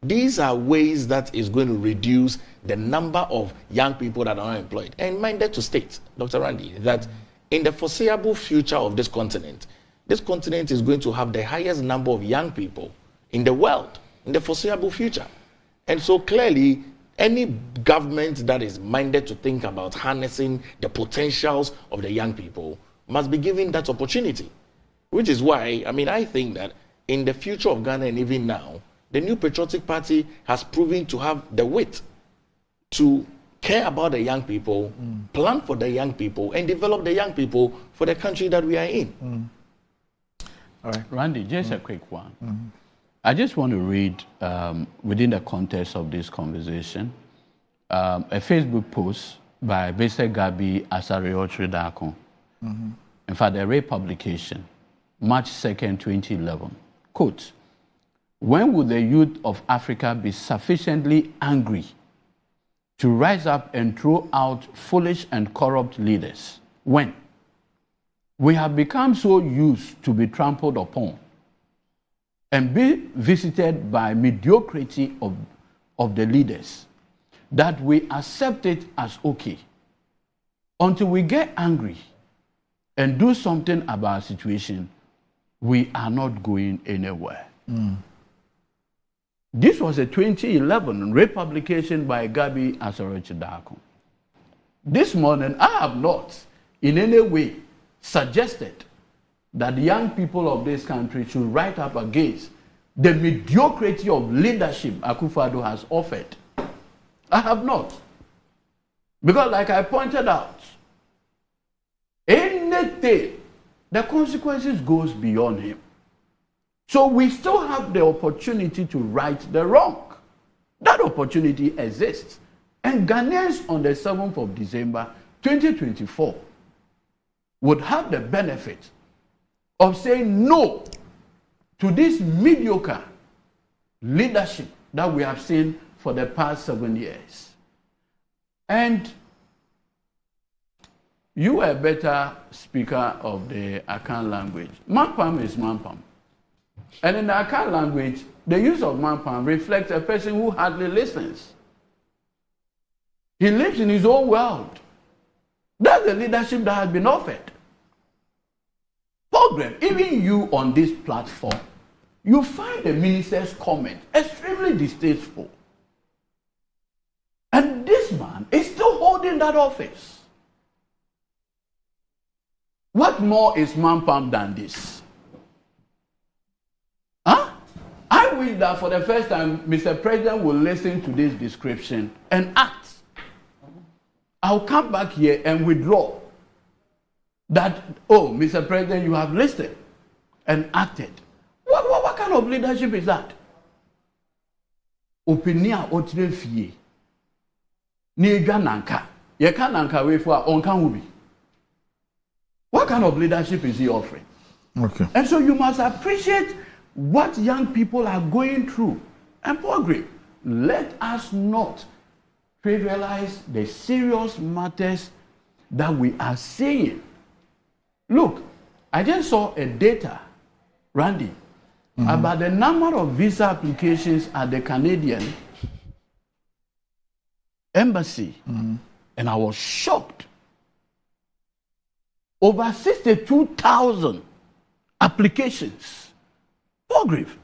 These are ways that is going to reduce the number of young people that are unemployed. And minded to state, Dr. Randy, that in the foreseeable future of this continent is going to have the highest number of young people in the world in the foreseeable future. And so clearly, any government that is minded to think about harnessing the potentials of the young people must be given that opportunity. Which is why, I think that in the future of Ghana and even now, the New Patriotic Party has proven to have the wit to care about the young people, plan for the young people, and develop the young people for the country that we are in. All right. Randy, just a quick one. I just want to read, within the context of this conversation, a Facebook post by Mr. Gabi Asariotre-Darko. In fact, a Ray publication, March 2nd, 2011. Quote, when will the youth of Africa be sufficiently angry to rise up and throw out foolish and corrupt leaders? When? We have become so used to be trampled upon and be visited by mediocrity of the leaders that we accept it as okay until we get angry and do something about our situation. We are not going anywhere. This was a 2011 Ray publication by Gabi Asariotre-Darko. This morning, I have not in any way suggested that the young people of this country should rise up against the mediocrity of leadership Akufo-Addo has offered. I have not. Because like I pointed out, anything, the consequences goes beyond him. So we still have the opportunity to right the wrong. That opportunity exists. And Ghanaians on the 7th of December 2024 would have the benefit of saying no to this mediocre leadership that we have seen for the past 7 years. And you are a better speaker of the Akan language. Mampam is Mampam. And in the Akan language, the use of Mampam reflects a person who hardly listens. He lives in his own world. That's the leadership that has been offered. Program, even you on this platform, you find the minister's comment extremely distasteful. And this man is still holding that office. What more is Mampam than this? Huh? I wish that for the first time, Mr. President will listen to this description and act. I'll come back here and withdraw that, oh, Mr. President, you have listened and acted. What kind of leadership is that? Opinion otre fie. Ni edwa nanka. Ye ka nanka we for onka hubi. What kind of leadership is he offering? Okay. And so you must appreciate what young people are going through. And Paul, let us not trivialize the serious matters that we are seeing. Look, I just saw a data, Randy, about the number of visa applications at the Canadian embassy. And I was shocked. Over 62,000 applications. Poor grief.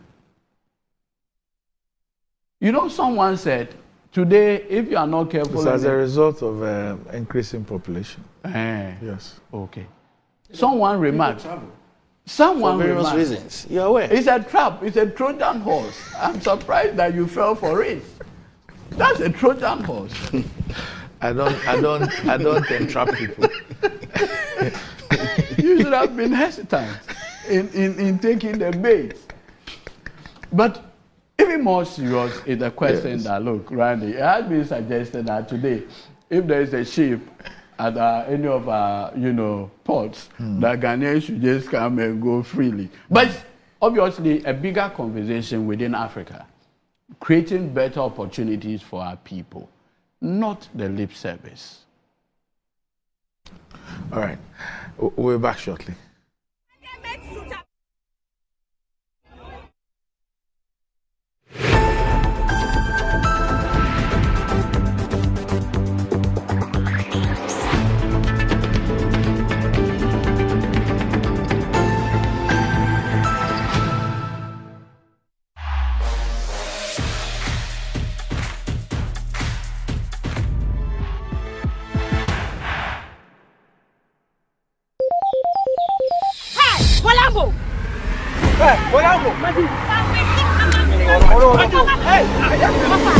You know, someone said, today, if you are not careful... It's as a result of increasing population. Yes. Okay. Someone remarked... Someone for various reasons. You're aware. It's a trap. It's a Trojan horse. I'm surprised that you fell for it. That's a Trojan horse. I don't entrap people. You should have been hesitant in taking the bait. But even more serious is the question that, look, Randy, it has been suggested that today, if there is a ship at any of our, ports, that Ghanaians should just come and go freely. But obviously, a bigger conversation within Africa, creating better opportunities for our people, not the lip service. All right. We'll be back shortly.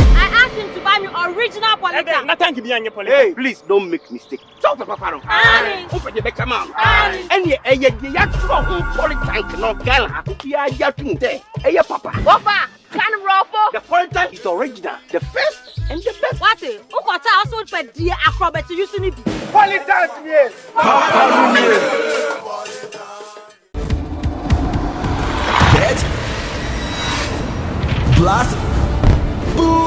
I asked him to buy me original politics. Hey, please don't make mistake. Stop, Papa. Open the back mouth. And you politics no girl. Hey, Papa. Papa, can ruffle. The politics is original, the first and the best. What is? Ukota also put the acrobat using it. Politics, yes. Blast. Boom!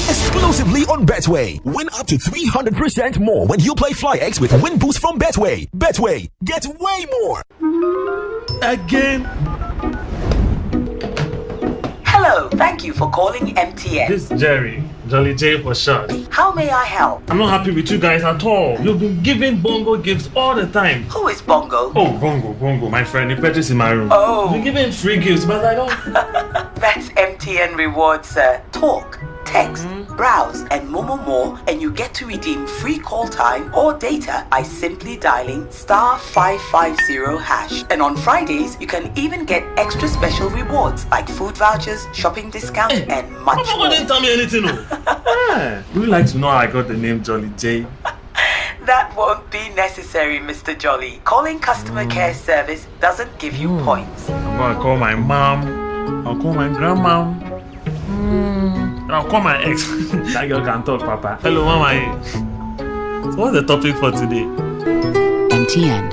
Exclusively on Betway. Win up to 300% more when you play FlyX with Win Boost from Betway. Betway, get way more. Again. Hello, thank you for calling MTN. This is Jerry. Jolly J for short. How may I help? I'm not happy with you guys at all. You've been giving Bongo gifts all the time. Who is Bongo? Oh, Bongo, my friend. He purchased in my room. Oh. You've been giving free gifts, but I don't... That's MTN rewards, sir. Talk. text, browse, and more, and you get to redeem free call time or data by simply dialing *550#. And on Fridays, you can even get extra special rewards like food vouchers, shopping discounts, and much more. Didn't tell me anything. Would you like to know how I got the name Jolly J? That won't be necessary, Mr. Jolly. Calling customer care service doesn't give you points. I'm gonna call my mom. I'll call my grandma. I'll call my ex. That girl can talk, Papa. Hello, Mama. So what's the topic for today? MTN.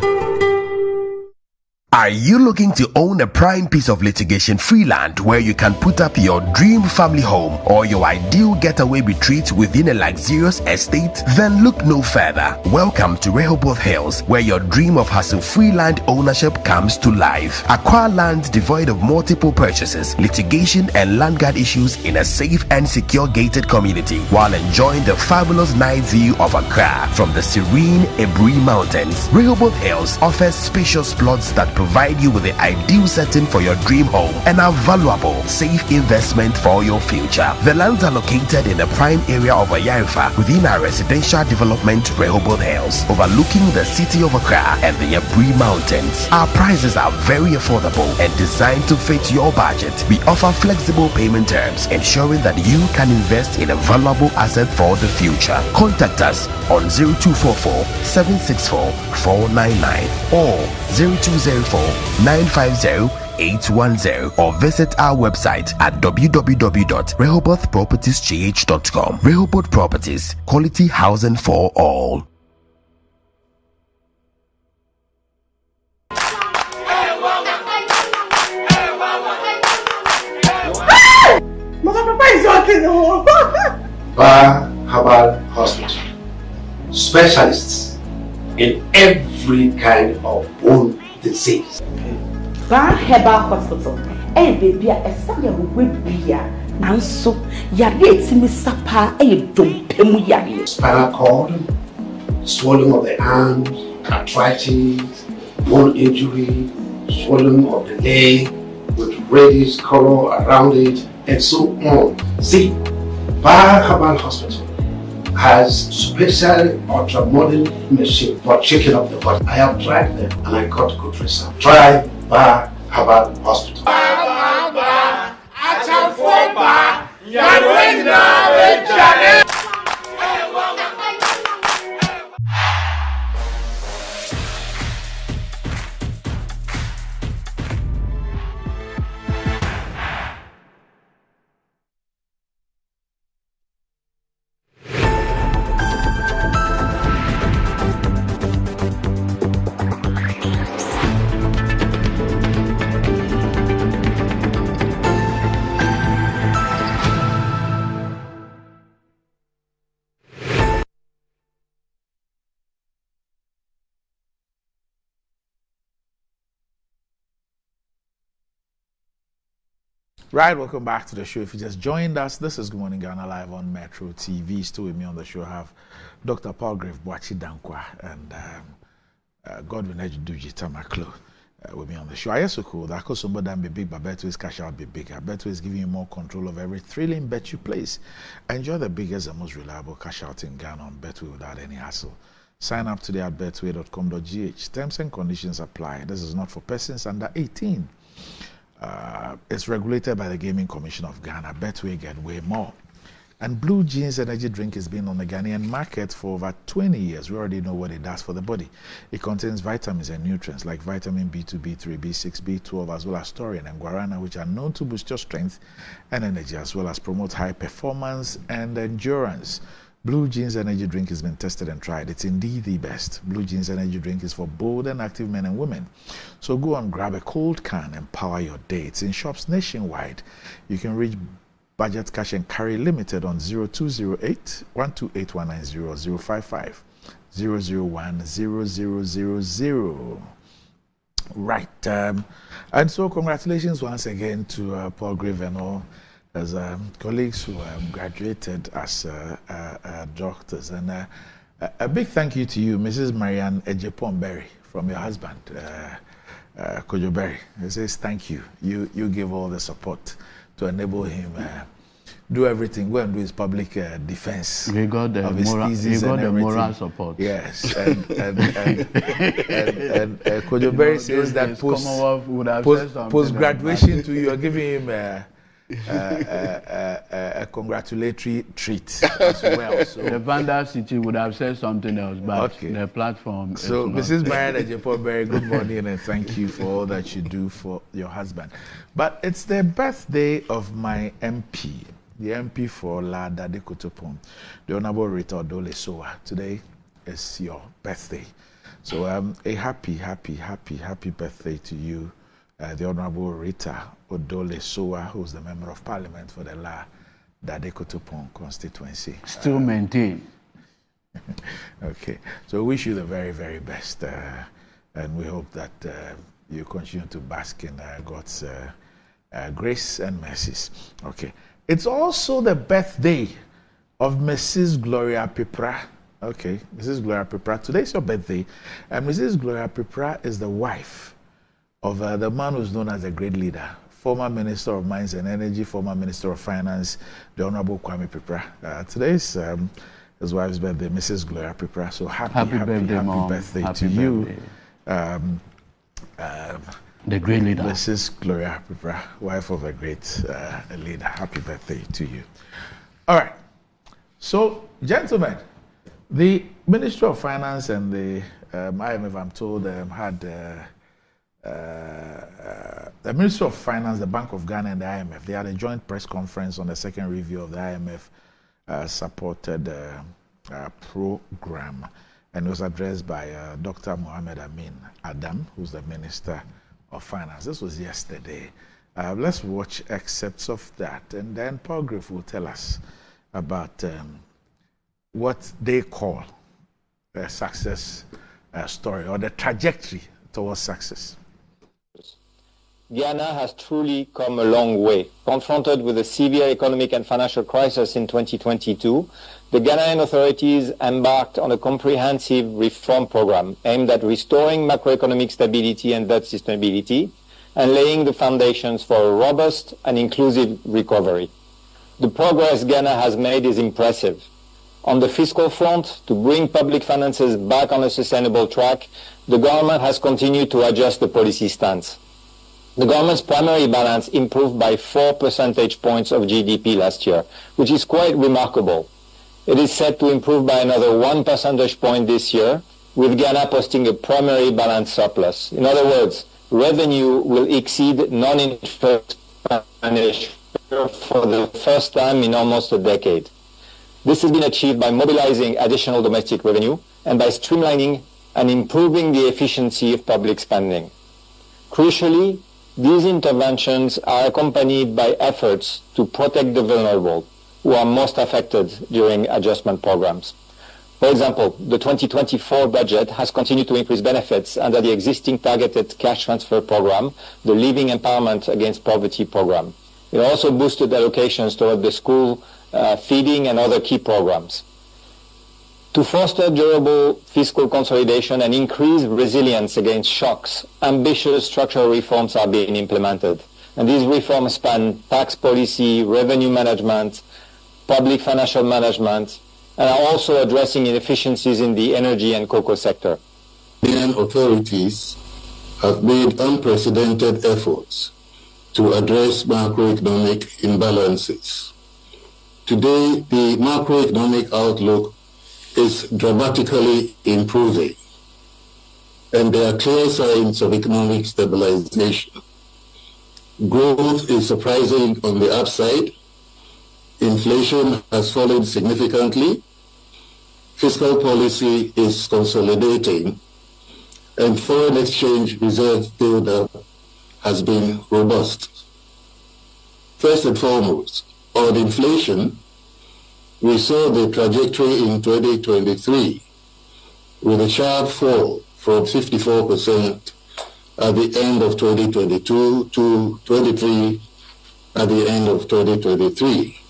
Are you looking to own a prime piece of litigation-free land where you can put up your dream family home or your ideal getaway retreat within a luxurious estate? Then look no further. Welcome to Rehoboth Hills, where your dream of hassle-free land ownership comes to life. Acquire land devoid of multiple purchases, litigation, and land guard issues in a safe and secure gated community while enjoying the fabulous night view of Accra from the serene Ebri Mountains. Rehoboth Hills offers spacious plots that provide you with the ideal setting for your dream home and a valuable, safe investment for your future. The lands are located in the prime area of Ayarifa within our residential development Rehoboth Hills, overlooking the city of Accra and the Ebri Mountains. Our prices are very affordable and designed to fit your budget. We offer flexible payment terms, ensuring that you can invest in a valuable asset for the future. Contact us on 0244 764 499 or 0204-950-810 or visit our website at www.rehobothpropertiesgh.com. Rehoboth Properties, quality housing for all. Papa is working. Bar Herbal Hospital. Specialists in every kind of bone disease. Bar Herbal Hospital. Baby, a son of Wibia. Nanso, Yari, Sapa, Dom spinal cord, swelling of the arms, arthritis, bone injury, swelling of the leg with reddish color around it, and so on. See, Bar Herbal Hospital has special ultra-modern machine for checking up the body. I have tried them and I got good results. Try Bar Herbal Hospital. Right, welcome back to the show. If you just joined us, this is Good Morning Ghana live on Metro TV. Still with me on the show, I have Dr. Paul Grave Boachi Dankwa and Godwin Ejiduji Tamaklo with me on the show. I so cool that because somebody be big, but Betway's cash out be bigger. Betway is giving you more control of every thrilling bet you place. Enjoy the biggest and most reliable cash out in Ghana on Betway without any hassle. Sign up today at betway.com.gh. Terms and conditions apply. This is not for persons under 18. It's regulated by the Gaming Commission of Ghana. Betway get way more. And Blue Jeans energy drink has been on the Ghanaian market for over 20 years. We already know what it does for the body. It contains vitamins and nutrients like vitamin B2, B3, B6, B12, as well as taurine and guarana, which are known to boost your strength and energy, as well as promote high performance and endurance. Blue Jeans energy drink has been tested and tried. It's indeed the best. Blue Jeans energy drink is for bold and active men and women. So go and grab a cold can and power your day. It's in shops nationwide. You can reach Budget Cash and Carry Limited on 0208 128 190 055 001 0000. Right. And so congratulations once again to Paul Grave and all as colleagues who graduated as doctors. And a big thank you to you, Mrs. Marianne Ejepon-Berry, from your husband, Kojo Berry. He says thank you. You give all the support to enable him do everything. Go and do his public defense. He got the moral support. Yes, and Kojoberry says that post graduation to you are giving him a congratulatory treat as well. So the Vanda City would have said something else, but the platform. So Mrs. Mariana Jepoberry, good morning and thank you for all that you do for your husband. But it's the birthday of my MP, the MP for Lada de Kotopon, the Honorable Rita Odole Soa. Today is your birthday. So a happy birthday to you. The Honorable Rita Odole Soa, who's the Member of Parliament for the La Dadekotopon constituency. Still maintain. Okay, so we wish you the very, very best, and we hope that you continue to bask in God's grace and mercies. Okay, it's also the birthday of Mrs. Gloria Pipra. Okay, Mrs. Gloria Pipra, today's your birthday, and Mrs. Gloria Pipra is the wife of the man who's known as a great leader, former Minister of Mines and Energy, former Minister of Finance, the Honorable Kwame Pipra. Today's his wife's birthday, Mrs. Gloria Pipra. So happy birthday to you. The great leader. Mrs. Gloria Pipra, wife of a great leader. Happy birthday to you. All right. So, gentlemen, the Ministry of Finance and the IMF, I'm told, had the Ministry of Finance, the Bank of Ghana, and the IMF. They had a joint press conference on the second review of the IMF supported program, and it was addressed by Dr. Mohamed Amin Adam, who's the Minister of Finance. This was yesterday. Let's watch excerpts of that, and then Paul Griff will tell us about what they call a success story, or the trajectory towards success. Ghana has truly come a long way. Confronted with a severe economic and financial crisis in 2022, the Ghanaian authorities embarked on a comprehensive reform program aimed at restoring macroeconomic stability and debt sustainability and laying the foundations for a robust and inclusive recovery. The progress Ghana has made is impressive. On the fiscal front, to bring public finances back on a sustainable track, the government has continued to adjust the policy stance. The government's primary balance improved by 4 percentage points of GDP last year, which is quite remarkable. It is set to improve by another 1 percentage point this year, with Ghana posting a primary balance surplus. In other words, revenue will exceed non-interest expenditure for the first time in almost a decade. This has been achieved by mobilizing additional domestic revenue and by streamlining and improving the efficiency of public spending. Crucially, these interventions are accompanied by efforts to protect the vulnerable, who are most affected during adjustment programs. For example, the 2024 budget has continued to increase benefits under the existing targeted cash transfer program, the Living Empowerment Against Poverty program. It also boosted allocations toward the school feeding and other key programs. To foster durable fiscal consolidation and increase resilience against shocks, ambitious structural reforms are being implemented. And these reforms span tax policy, revenue management, public financial management, and are also addressing inefficiencies in the energy and cocoa sector. Indian authorities have made unprecedented efforts to address macroeconomic imbalances. Today, the macroeconomic outlook is dramatically improving, and there are clear signs of economic stabilization. Growth is surprising on the upside. Inflation has fallen significantly. Fiscal policy is consolidating, and foreign exchange reserve buildup has been robust. First and foremost, on inflation, we saw the trajectory in 2023 with a sharp fall from 54% at the end of 2022 to 23% at the end of 2023.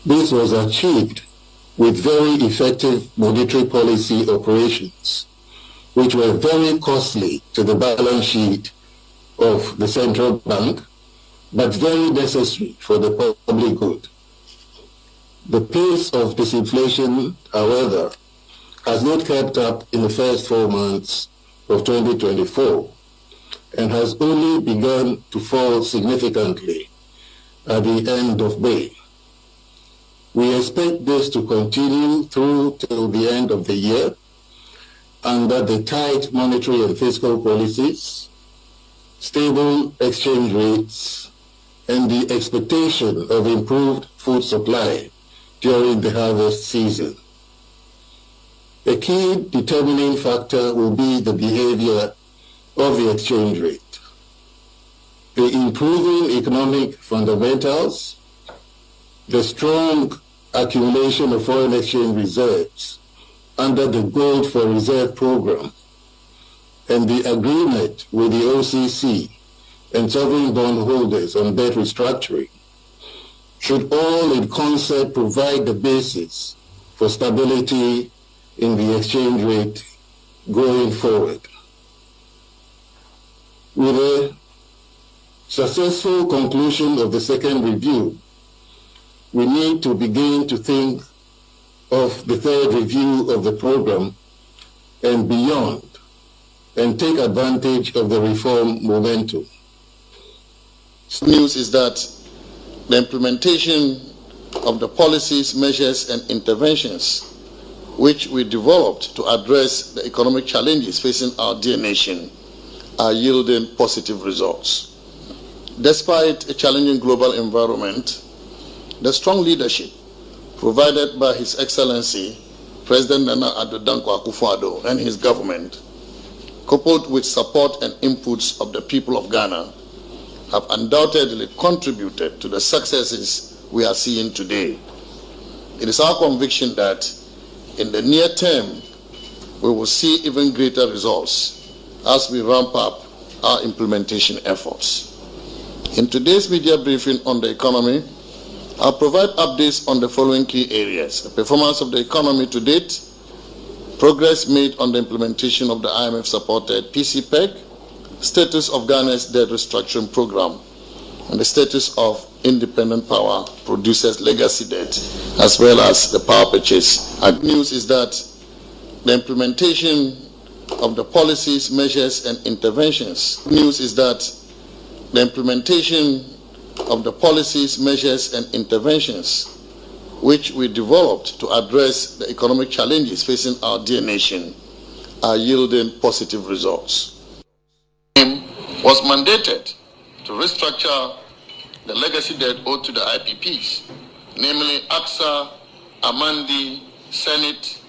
This was achieved with very effective monetary policy operations, which were very costly to the balance sheet of the central bank, but very necessary for the public good. The pace of disinflation, however, has not kept up in the first 4 months of 2024 and has only begun to fall significantly at the end of May. We expect this to continue through till the end of the year under the tight monetary and fiscal policies, stable exchange rates, and the expectation of improved food supply during the harvest season. A key determining factor will be the behavior of the exchange rate. The improving economic fundamentals, the strong accumulation of foreign exchange reserves under the Gold for Reserve program, and the agreement with the OCC and sovereign bond holders on debt restructuring should all in concert provide the basis for stability in the exchange rate going forward. With a successful conclusion of the second review, we need to begin to think of the third review of the program and beyond, and take advantage of the reform momentum. News is that the implementation of the policies, measures, and interventions which we developed to address the economic challenges facing our dear nation are yielding positive results. Despite a challenging global environment, the strong leadership provided by His Excellency President Nana Addo Dankwa Akufo-Addo and his government, coupled with support and inputs of the people of Ghana, have undoubtedly contributed to the successes we are seeing today. It is our conviction that in the near term, we will see even greater results as we ramp up our implementation efforts. In today's media briefing on the economy, I'll provide updates on the following key areas: the performance of the economy to date, progress made on the implementation of the IMF-supported PCPEC, status of Ghana's debt restructuring program, and the status of independent power producers' legacy debt, as well as the power purchase. Good news is that the implementation of the policies, measures, and interventions. News is that the implementation of the policies, measures, and interventions which we developed to address the economic challenges facing our dear nation are yielding positive results. Was mandated to restructure the legacy debt owed to the IPPs, namely AXA, Amandi, Senate,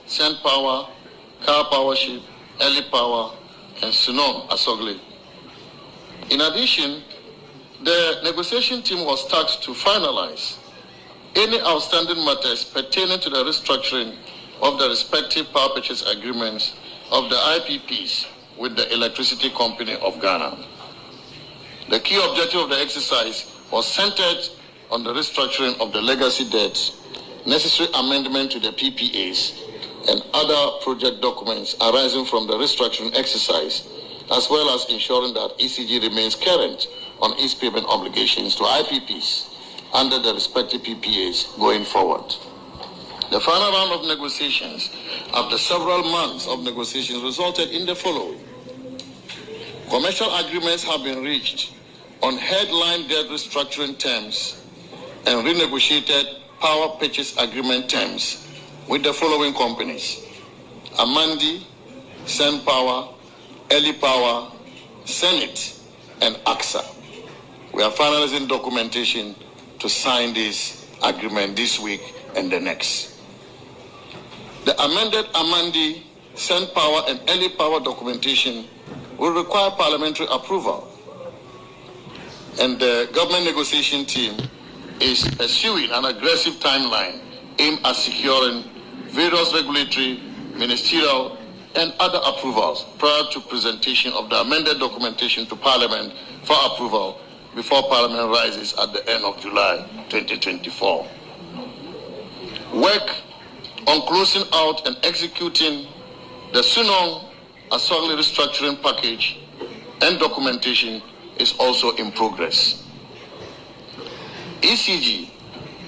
Power, Car Powership, Eli Power, and Sunom Asogli. In addition, the negotiation team was tasked to finalize any outstanding matters pertaining to the restructuring of the respective power purchase agreements of the IPPs with the Electricity Company of Ghana. The key objective of the exercise was centered on the restructuring of the legacy debts, necessary amendment to the PPAs, and other project documents arising from the restructuring exercise, as well as ensuring that ECG remains current on its payment obligations to IPPs under the respective PPAs going forward. The final round of negotiations, after several months of negotiations, resulted in the following. Commercial agreements have been reached on headline debt restructuring terms and renegotiated power purchase agreement terms with the following companies: Amandi, Power, Eli Power, Senate, and AXA. We are finalizing documentation to sign this agreement this week and the next. The amended Amandi, Power, and Eli Power documentation will require parliamentary approval, and the government negotiation team is pursuing an aggressive timeline aimed at securing various regulatory, ministerial, and other approvals prior to presentation of the amended documentation to Parliament for approval before Parliament rises at the end of July 2024. Work on closing out and executing the Sunom Asogli restructuring package and documentation is also in progress. ECG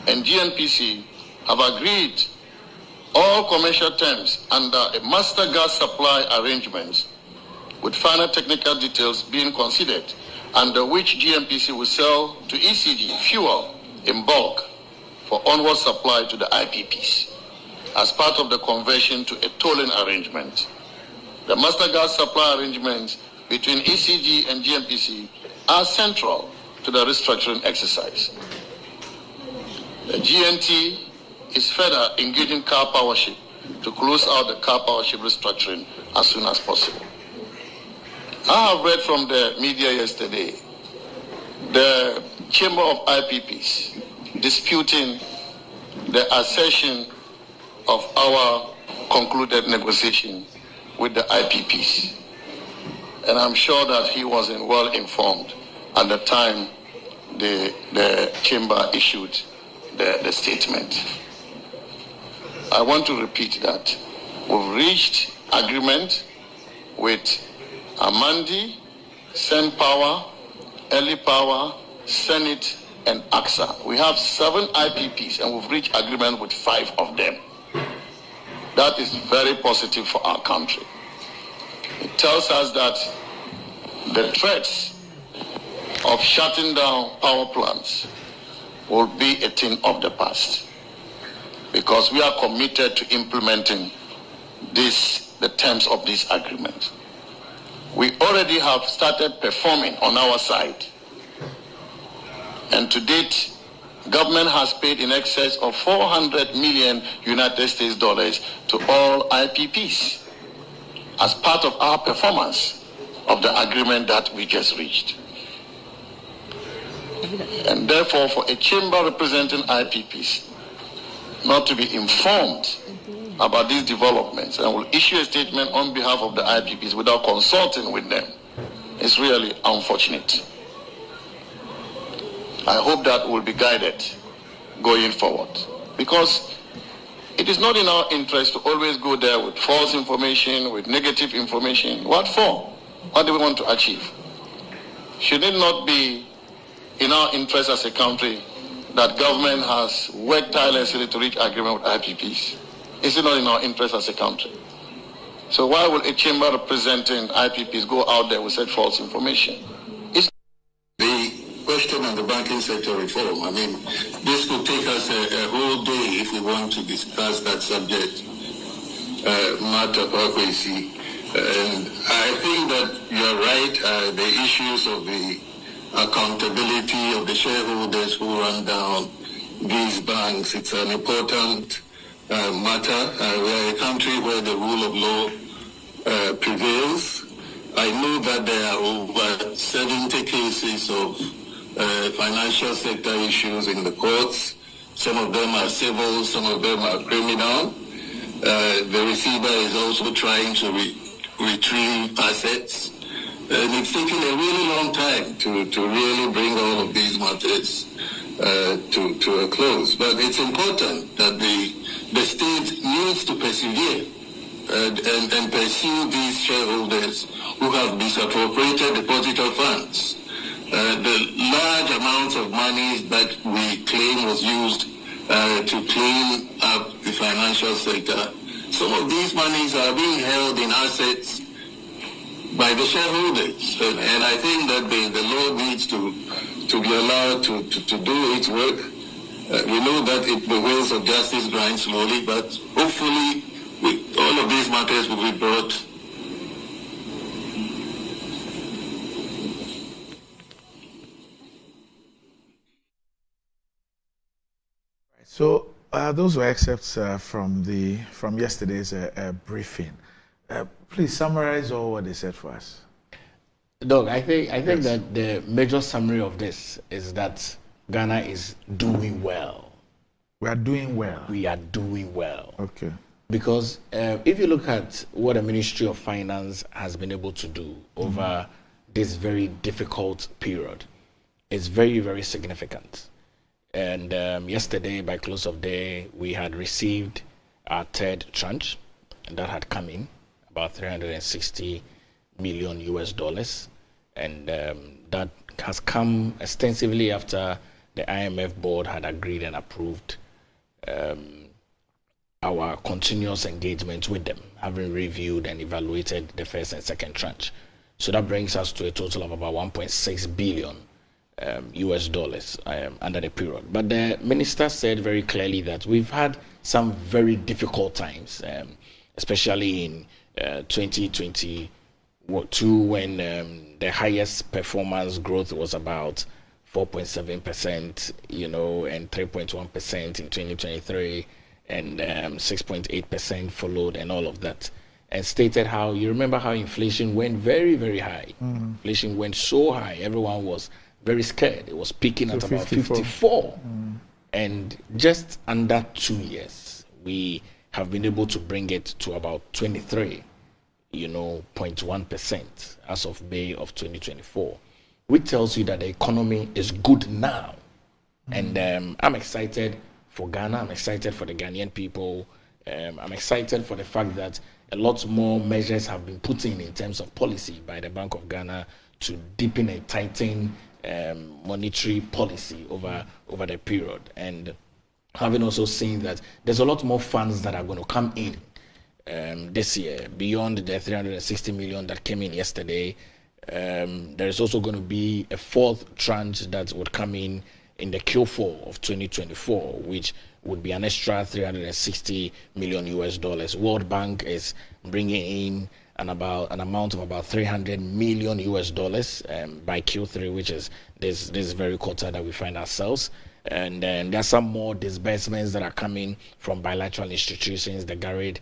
and GNPC have agreed all commercial terms under a master gas supply arrangement, with final technical details being considered, under which GMPC will sell to ECG fuel in bulk for onward supply to the IPPs as part of the conversion to a tolling arrangement. The master gas supply arrangements between ECG and GMPC are central to the restructuring exercise. The GNT is further engaging car powership to close out the car powership restructuring as soon as possible. I have read from the media yesterday the Chamber of IPPs disputing the assertion of our concluded negotiation with the IPPs. And I'm sure that he wasn't well informed at the time the chamber issued the statement. I want to repeat that we've reached agreement with Amandi, Sen Power, Early Power, Senate, and AXA. We have 7 IPPs and we've reached agreement with 5 of them. That is very positive for our country. It tells us that the threats of shutting down power plants will be a thing of the past, because we are committed to implementing the terms of this agreement. We already have started performing on our side, and to date, government has paid in excess of $400 million United States dollars to all IPPs as part of our performance of the agreement that we just reached. And therefore, for a chamber representing IPPs not to be informed about these developments and will issue a statement on behalf of the IPPs without consulting with them is really unfortunate. I hope that will be guided going forward, because it is not in our interest to always go there with false information, with negative information. What for? What do we want to achieve? Should it not be in our interest as a country that government has worked tirelessly to reach agreement with IPPs? Is it not in our interest as a country? So why would a chamber representing IPPs go out there with such false information? The question on the banking sector reform, I mean, this could take us a whole day if we want to discuss that subject matter properly. And I think that you're right, the issues of the accountability of the shareholders who run down these banks, it's an important matter. We're a country where the rule of law prevails. I know that there are over 70 cases of financial sector issues in the courts. Some of them are civil, some of them are criminal. The receiver is also trying to retrieve assets. And it's taken a really long time to really bring all of these matters to a close. But it's important that the state needs to persevere and pursue these shareholders who have misappropriated depositor funds. The large amounts of money that we claim was used to clean up the financial sector, some of these monies are being held in assets by the shareholders. And I think that the law needs to be allowed to do its work. We know that the wheels of justice grind slowly, but hopefully all of these matters will be brought. So those were excerpts from yesterday's briefing. Please summarize all what they said for us. Doug, I think that the major summary of this is that Ghana is doing well. We are doing well. We are doing well. Okay. Because if you look at what the Ministry of Finance has been able to do over this very difficult period, it's very, very significant. And yesterday, by close of day, we had received our third tranche, and that had come in about $360 million US, and that has come extensively after the IMF board had agreed and approved our continuous engagement with them, having reviewed and evaluated the first and second tranche. So that brings us to a total of about 1.6 billion US dollars under the period. But the minister said very clearly that we've had some very difficult times, especially in 2022 when the highest performance growth was about 4.7%, and 3.1% in 2023, and 6.8% followed, and all of that. And stated how, you remember how inflation went very, very high. Inflation went so high, everyone was very scared. It was peaking at about 54. And just under 2 years, we have been able to bring it to about 23.1% as of May of 2024, which tells you that the economy is good now. And I'm excited for Ghana. I'm excited for the Ghanaian people. I'm excited for the fact that a lot more measures have been put in terms of policy by the Bank of Ghana to deepen and tighten monetary policy over the period. And having also seen that there's a lot more funds that are going to come in this year beyond the 360 million that came in yesterday. There is also going to be a fourth tranche that would come in the Q4 of 2024, which would be an extra 360 million US dollars. World Bank is bringing in an amount of about 300 million US dollars by Q3, which is this very quarter that we find ourselves. And then there are some more disbursements that are coming from bilateral institutions, the Garrett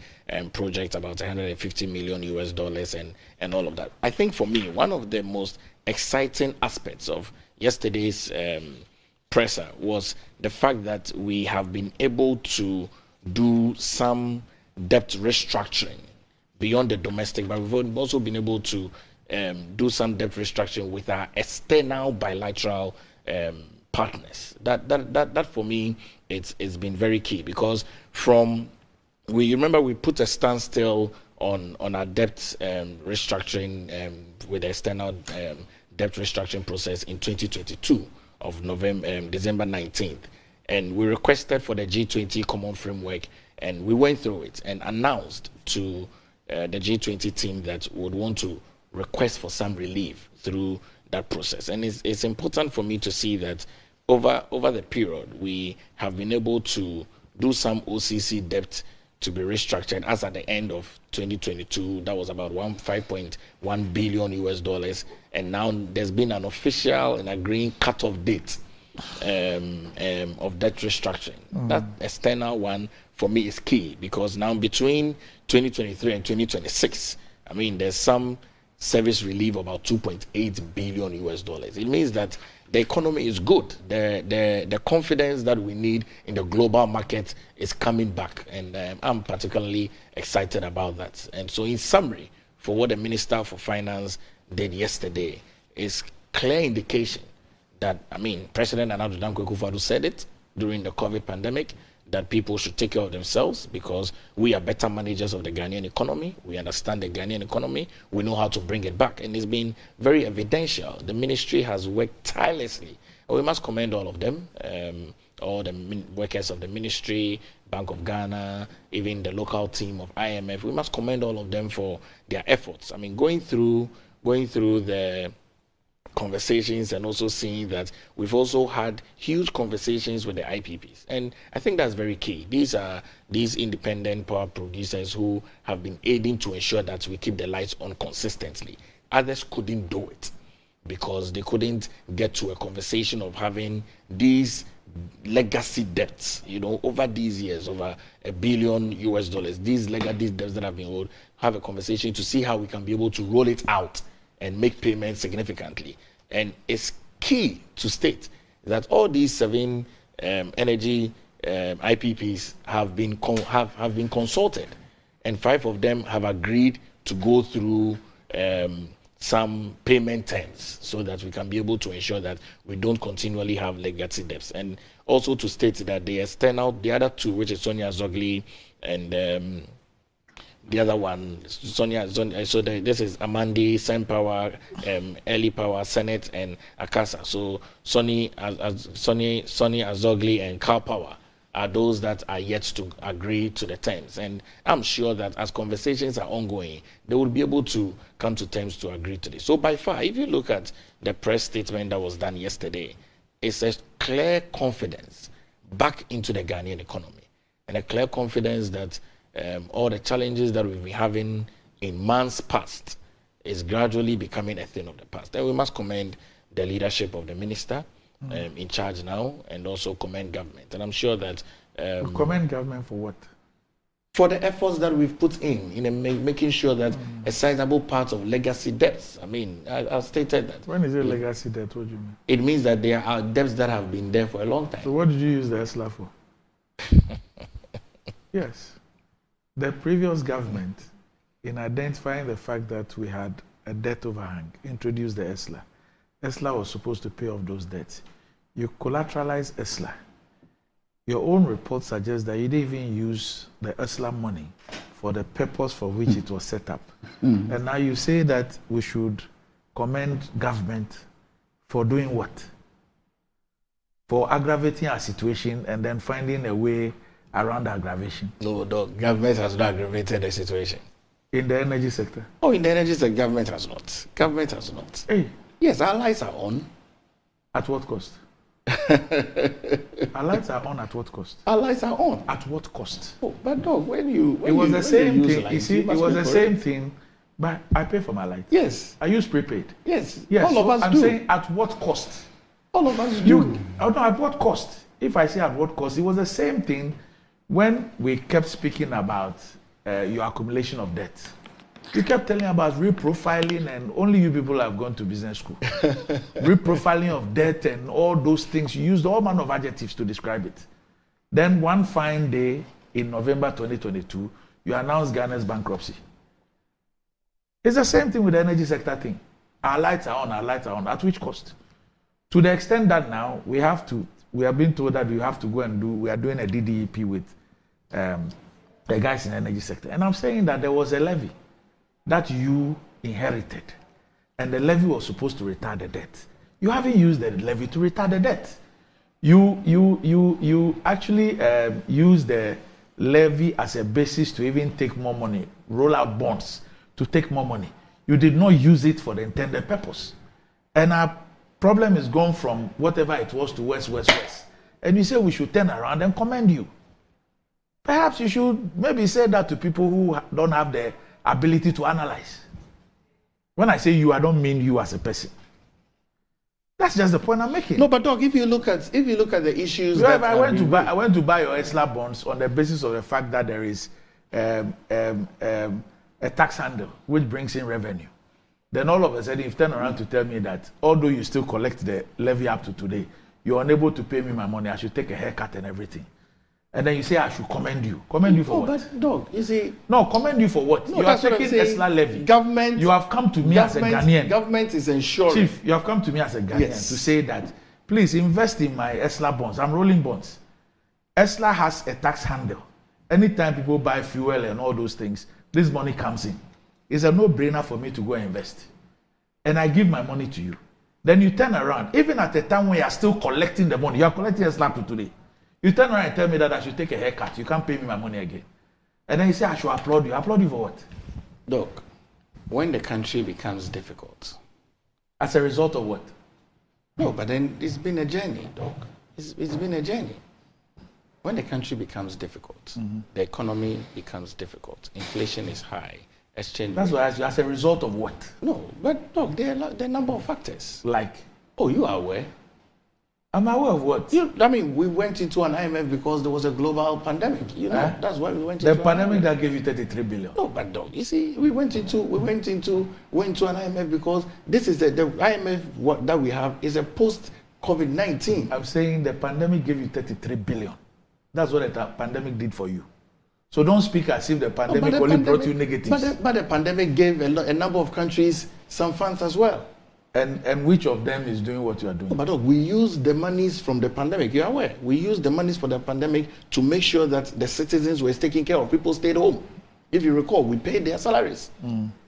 project, about 150 million US dollars, and all of that. I think for me, one of the most exciting aspects of yesterday's presser was the fact that we have been able to do some debt restructuring beyond the domestic, but we've also been able to do some debt restructuring with our external bilateral partners. That for me, it's been very key, because we put a standstill on our debt restructuring with the external debt restructuring process in 2022 of December 19th, and we requested for the G20 common framework, and we went through it and announced to the G20 team that would want to request for some relief through that process. And it's important for me to see that over the period we have been able to do some OCC debt to be restructured. As at the end of 2022, that was about 5.1 billion US dollars, and now there's been an official and agreeing cut-off date of debt restructuring. That external one for me is key, because now between 2023 and 2026, there's some service relief about 2.8 billion US dollars. It means that the economy is good. The confidence that we need in the global market is coming back, and I'm particularly excited about that. And so, in summary, for what the Minister for Finance did yesterday is clear indication that, President Nana Addo Dankwa Akufo-Addo said it during the COVID pandemic, that people should take care of themselves, because we are better managers of the Ghanaian economy. We understand the Ghanaian economy. We know how to bring it back. And it's been very evidential. The ministry has worked tirelessly. And we must commend all of them, all the workers of the ministry, Bank of Ghana, even the local team of IMF. We must commend all of them for their efforts. Going through the conversations, and also seeing that we've also had huge conversations with the IPPs, and I think that's very key. These are independent power producers who have been aiding to ensure that we keep the lights on consistently. Others couldn't do it because they couldn't get to a conversation of having these legacy debts, over these years, over $1 billion US dollars, these legacy debts that have been owed, have a conversation to see how we can be able to roll it out and make payments significantly. And it's key to state that all these 7 energy IPPs have been consulted, and 5 of them have agreed to go through some payment terms so that we can be able to ensure that we don't continually have legacy debts. And also to state that the other 2, which is Sonia Zogli and the other one, Sonia. So this is Amandi, Senpower, Early Power, Senate, and Akasa. So Sonny Azogli and Cal Power are those that are yet to agree to the terms. And I'm sure that as conversations are ongoing, they will be able to come to terms to agree to this. So by far, if you look at the press statement that was done yesterday, it's a clear confidence back into the Ghanaian economy, and a clear confidence that all the challenges that we've been having in months past is gradually becoming a thing of the past. And we must commend the leadership of the minister in charge now, and also commend government. And I'm sure that... commend government for what? For the efforts that we've put in making sure that a sizable part of legacy debts, I mean, I stated that. When is it legacy debt? What do you mean? It means that there are debts that have been there for a long time. So what did you use the ESLA for? Yes. The previous government, in identifying the fact that we had a debt overhang, introduced the ESLA. ESLA was supposed to pay off those debts. You collateralize ESLA. Your own report suggests that you didn't even use the ESLA money for the purpose for which it was set up. And now you say that we should commend government for doing what? For aggravating our situation and then finding a way around the aggravation. No, government has not aggravated the situation. In the energy sector? Oh, in the energy sector, government has not. Government has not. Hey. Yes, our lights are on. At what cost? Our lights are on at what cost? Our lights are on. At what cost? Oh, but dog, it was the same thing. You see, it was the same thing, but I pay for my light. Yes. I use prepaid. Yes. Yes. All of us do. I'm saying at what cost? All of us do. Oh no, at what cost? If I say at what cost, it was the same thing when we kept speaking about your accumulation of debt. You kept telling about reprofiling, and only you people have gone to business school. Reprofiling of debt and all those things. You used all manner of adjectives to describe it. Then one fine day in November 2022, you announced Ghana's bankruptcy. It's the same thing with the energy sector thing. Our lights are on, our lights are on. At which cost? To the extent that now we have been told that we have to go and we are doing a DDEP with the guys in the energy sector. And I'm saying that there was a levy that you inherited, and the levy was supposed to retire the debt. You haven't used the levy to retire the debt. You actually use the levy as a basis to even take more money, roll out bonds to take more money. You did not use it for the intended purpose. And our problem is gone from whatever it was to west. And you say we should turn around and commend you. Perhaps you should maybe say that to people who don't have the ability to analyze. When I say you, I don't mean you as a person. That's just the point I'm making. No, but Doc, if you look at the issues, I went to buy your ESLA bonds on the basis of the fact that there is a tax handle which brings in revenue. Then all of a sudden, you've turned around to tell me that although you still collect the levy up to today, you're unable to pay me my money. I should take a haircut and everything. And then you say I should commend you. Commend you for what? But Doc, you see... No, commend you for what? No, you are taking ESLA levy. Government... You have come to me as a Ghanaian. Government is ensuring... Chief, you have come to me as a Ghanaian to say that, please invest in my ESLA bonds. I'm rolling bonds. ESLA has a tax handle. Anytime people buy fuel and all those things, this money comes in. It's a no-brainer for me to go and invest. And I give my money to you. Then you turn around, even at the time when you are still collecting the money, you are collecting ESLA to today. You turn around and tell me that I should take a haircut. You can't pay me my money again. And then you say I should applaud you. Applaud you for what? Look, when the country becomes difficult. As a result of what? No, but then it's been a journey, Doc. It's been a journey. When the country becomes difficult, the economy becomes difficult. Inflation is high. Exchange That's why I asked you, as a result of what? No, but Doc, there are a number of factors. Like? Oh, you are aware. I'm aware of what? We went into an IMF because there was a global pandemic. That's why we went into the pandemic that gave you 33 billion. No, but Doc, you see, we went into an IMF because this is the IMF that we have is a post-COVID-19. I'm saying the pandemic gave you 33 billion. That's what the pandemic did for you. So don't speak as if the pandemic only brought you negatives. But the pandemic gave a number of countries some funds as well. And which of them is doing what you are doing? But look, we use the monies from the pandemic. You are aware. We used the monies for the pandemic to make sure that the citizens were taken care of. People stayed home. If you recall, we paid their salaries.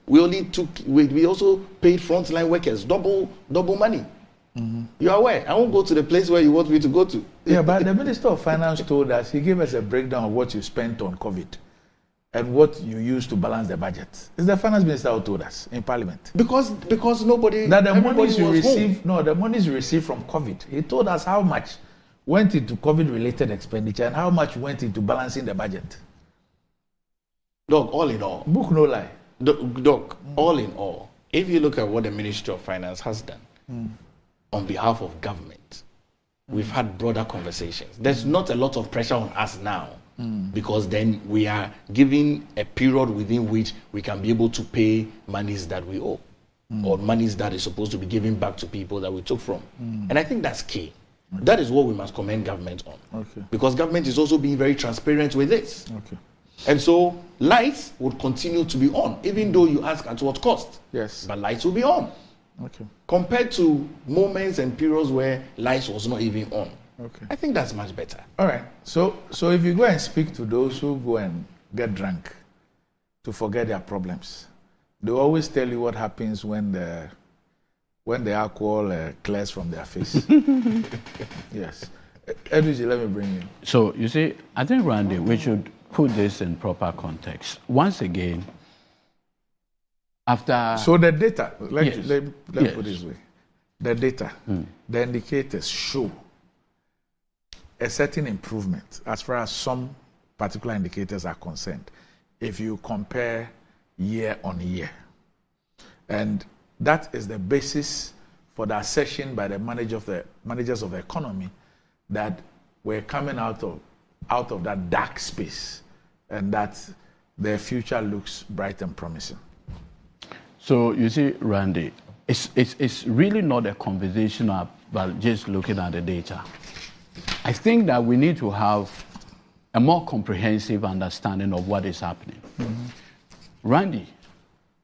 We also paid frontline workers double money. You are aware. I won't go to the place where you want me to go to. Yeah, but the Minister of Finance told us, he gave us a breakdown of what you spent on COVID and what you used to balance the budget. It's the Finance Minister who told us in Parliament. Because nobody... That the monies you receive, the monies you receive from COVID, he told us how much went into COVID-related expenditure and how much went into balancing the budget. Doc, all in all... Book no lie. Doc, all in all, if you look at what the Ministry of Finance has done on behalf of government, we've had broader conversations. There's not a lot of pressure on us now because then we are given a period within which we can be able to pay monies that we owe or monies that is supposed to be given back to people that we took from. And I think that's key. That is what we must commend government on. Because government is also being very transparent with this. And so lights would continue to be on, even though you ask at what cost. Yes. But lights will be on. Compared to moments and periods where lights was not even on. I think that's much better. All right. So if you go and speak to those who go and get drunk to forget their problems, they always tell you what happens when the alcohol clears from their face. Yes. Edwige, let me bring you. So you see, I think, Randy, we should put this in proper context. Once again, after... So the data, let me put it this way. The data, the indicators show a certain improvement as far as some particular indicators are concerned if you compare year on year. And that is the basis for the assertion by the managers of the economy that we're coming out of that dark space and that their future looks bright and promising. So you see, Randy, it's really not a conversation about just looking at the data. I think that we need to have a more comprehensive understanding of what is happening. Randy,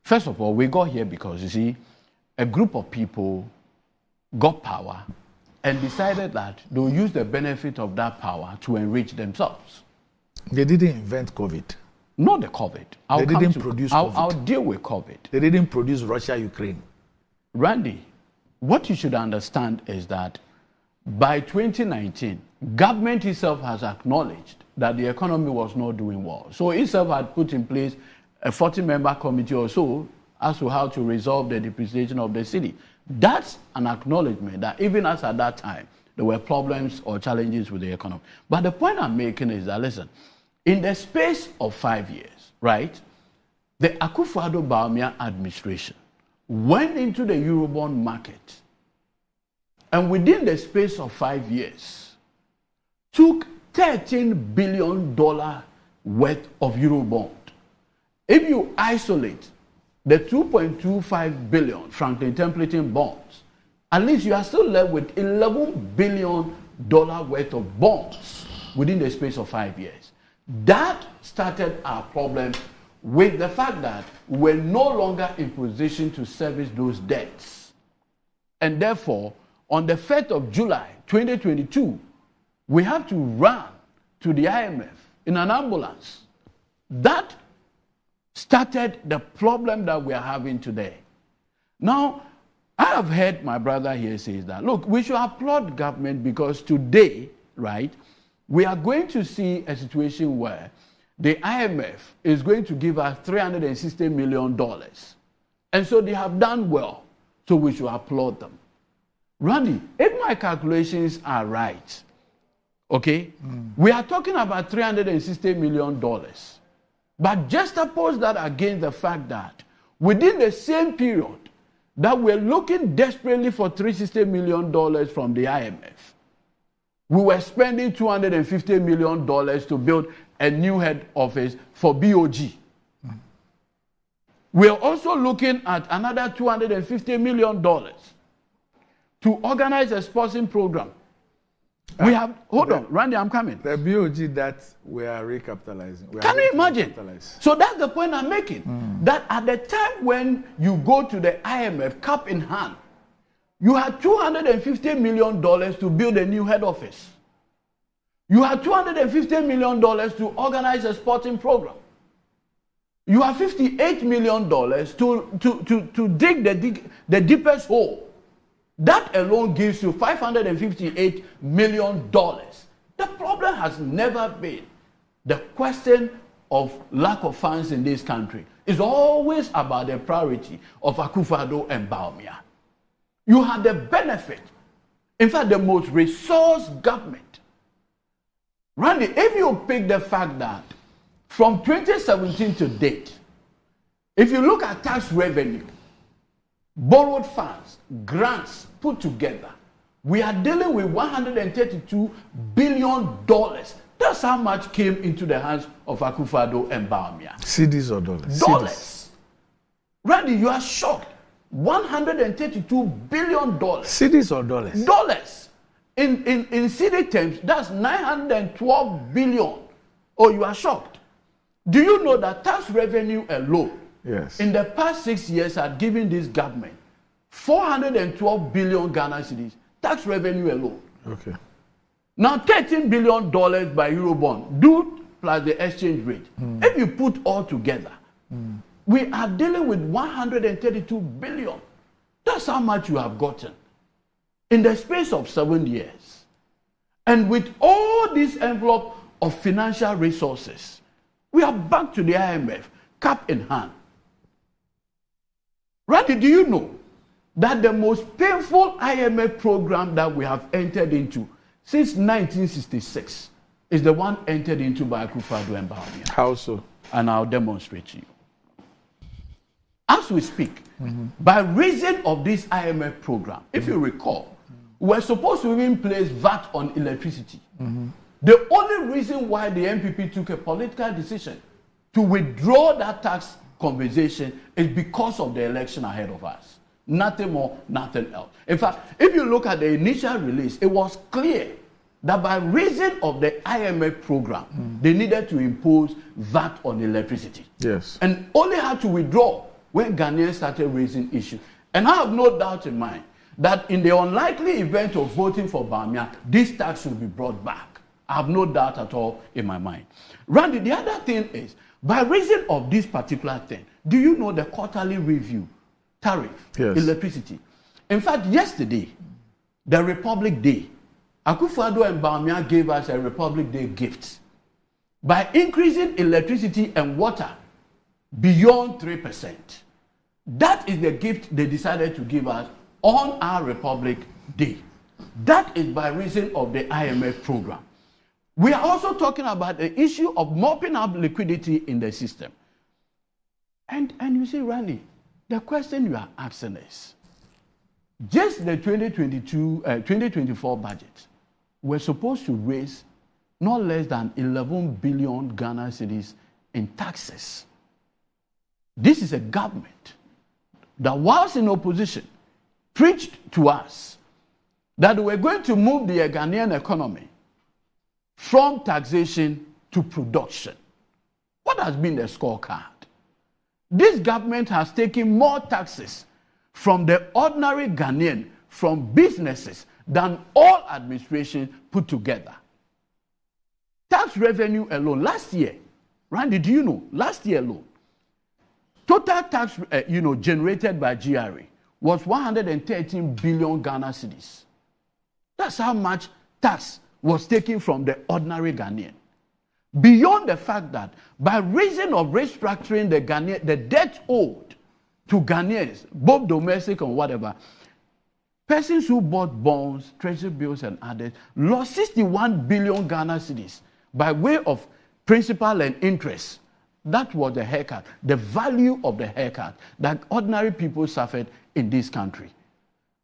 first of all, we got here because, you see, a group of people got power and decided that they'll use the benefit of that power to enrich themselves. They didn't invent COVID. Not the COVID. They didn't produce COVID. I'll deal with COVID. They didn't produce Russia, Ukraine. Randy, what you should understand is that by 2019, government itself has acknowledged that the economy was not doing well. So itself had put in place a 40-member committee or so as to how to resolve the depreciation of the city. That's an acknowledgement that even as at that time, there were problems or challenges with the economy. But the point I'm making is that, listen, in the space of 5 years, right, the Akufo-Addo administration went into the Eurobond market and within the space of 5 years took $13 billion worth of Eurobond. If you isolate the 2.25 billion Franklin Templeton bonds, at least you are still left with $11 billion worth of bonds within the space of 5 years. That started our problem with the fact that we're no longer in position to service those debts. And therefore, on the 1st of July, 2022, we have to run to the IMF in an ambulance. That started the problem that we are having today. Now, I have heard my brother here say that, look, we should applaud government because today, right, we are going to see a situation where the IMF is going to give us $360 million. And so they have done well, so we should applaud them. Randy, if my calculations are right, okay, we are talking about $360 million. But just oppose that against the fact that within the same period that we're looking desperately for $360 million from the IMF, we were spending $250 million to build a new head office for BOG. We're also looking at another $250 million to organize a sponsoring program. We have, hold on, Randy, I'm coming. The BOG that we are recapitalizing. Can you imagine? So that's the point I'm making. That at the time when you go to the IMF, cap in hand, you had $250 million to build a new head office. You had $250 million to organize a sporting program. You have $58 million to dig the deepest hole That alone gives you $558 million. The problem has never been the question of lack of funds in this country. It's always about the priority of Akufo-Addo and Bawumia. You had the benefit, in fact, the most resourced government. Randy, if you pick the fact that from 2017 to date, if you look at tax revenue, borrowed funds, grants put together, we are dealing with $132 billion. That's how much came into the hands of Akufo-Addo and Bawumia. Cedis or dollars? Dollars. Randy, you are shocked. $132 billion. Cedis or dollars? Dollars. In cedi terms, that's $912 billion. Oh, you are shocked. Do you know that tax revenue alone, in the past 6 years, had given this government 412 billion Ghana cedis, tax revenue alone. Okay. Now, $13 billion by Eurobond, due plus the exchange rate. If you put all together, we are dealing with 132 billion. That's how much you have gotten in the space of 7 years. And with all this envelope of financial resources, we are back to the IMF, cap in hand. Randy, do you know that the most painful IMF program that we have entered into since 1966 is the one entered into by Akufo-Addo and Bawumia? How so? And I'll demonstrate to you. As we speak, by reason of this IMF program, if you recall, we're supposed to even place VAT on electricity. The only reason why the MPP took a political decision to withdraw that tax conversation is because of the election ahead of us. Nothing more, nothing else. In fact, if you look at the initial release, it was clear that by reason of the IMF program, they needed to impose VAT on electricity. Yes. And only had to withdraw when Ghanaians started raising issues. And I have no doubt in mind that in the unlikely event of voting for Bawumia, this tax will be brought back. I have no doubt at all in my mind. Randy, the other thing is, by reason of this particular thing, do you know the quarterly review tariff, electricity? In fact, yesterday, the Republic Day, Akufo-Addo and Bawumia gave us a Republic Day gift by increasing electricity and water beyond 3%. That is the gift they decided to give us on our Republic Day. That is by reason of the IMF program. We are also talking about the issue of mopping up liquidity in the system. And you see, Randy, the question you are asking is, just the 2024 budget, we're supposed to raise not less than 11 billion Ghana cedis in taxes. This is a government that, whilst in opposition, preached to us that we're going to move the Ghanaian economy from taxation to production. What has been the scorecard? This government has taken more taxes from the ordinary Ghanaian, from businesses, than all administration put together. Tax revenue alone, last year, Randy, do you know, last year alone, total tax generated by GRA was 113 billion Ghana cedis. That's how much tax was taken from the ordinary Ghanaian. Beyond the fact that by reason of restructuring the debt owed to Ghanaians, both domestic and whatever, persons who bought bonds, treasury bills and others lost 61 billion Ghana cedis by way of principal and interest. That was the haircut, the value of the haircut that ordinary people suffered in this country.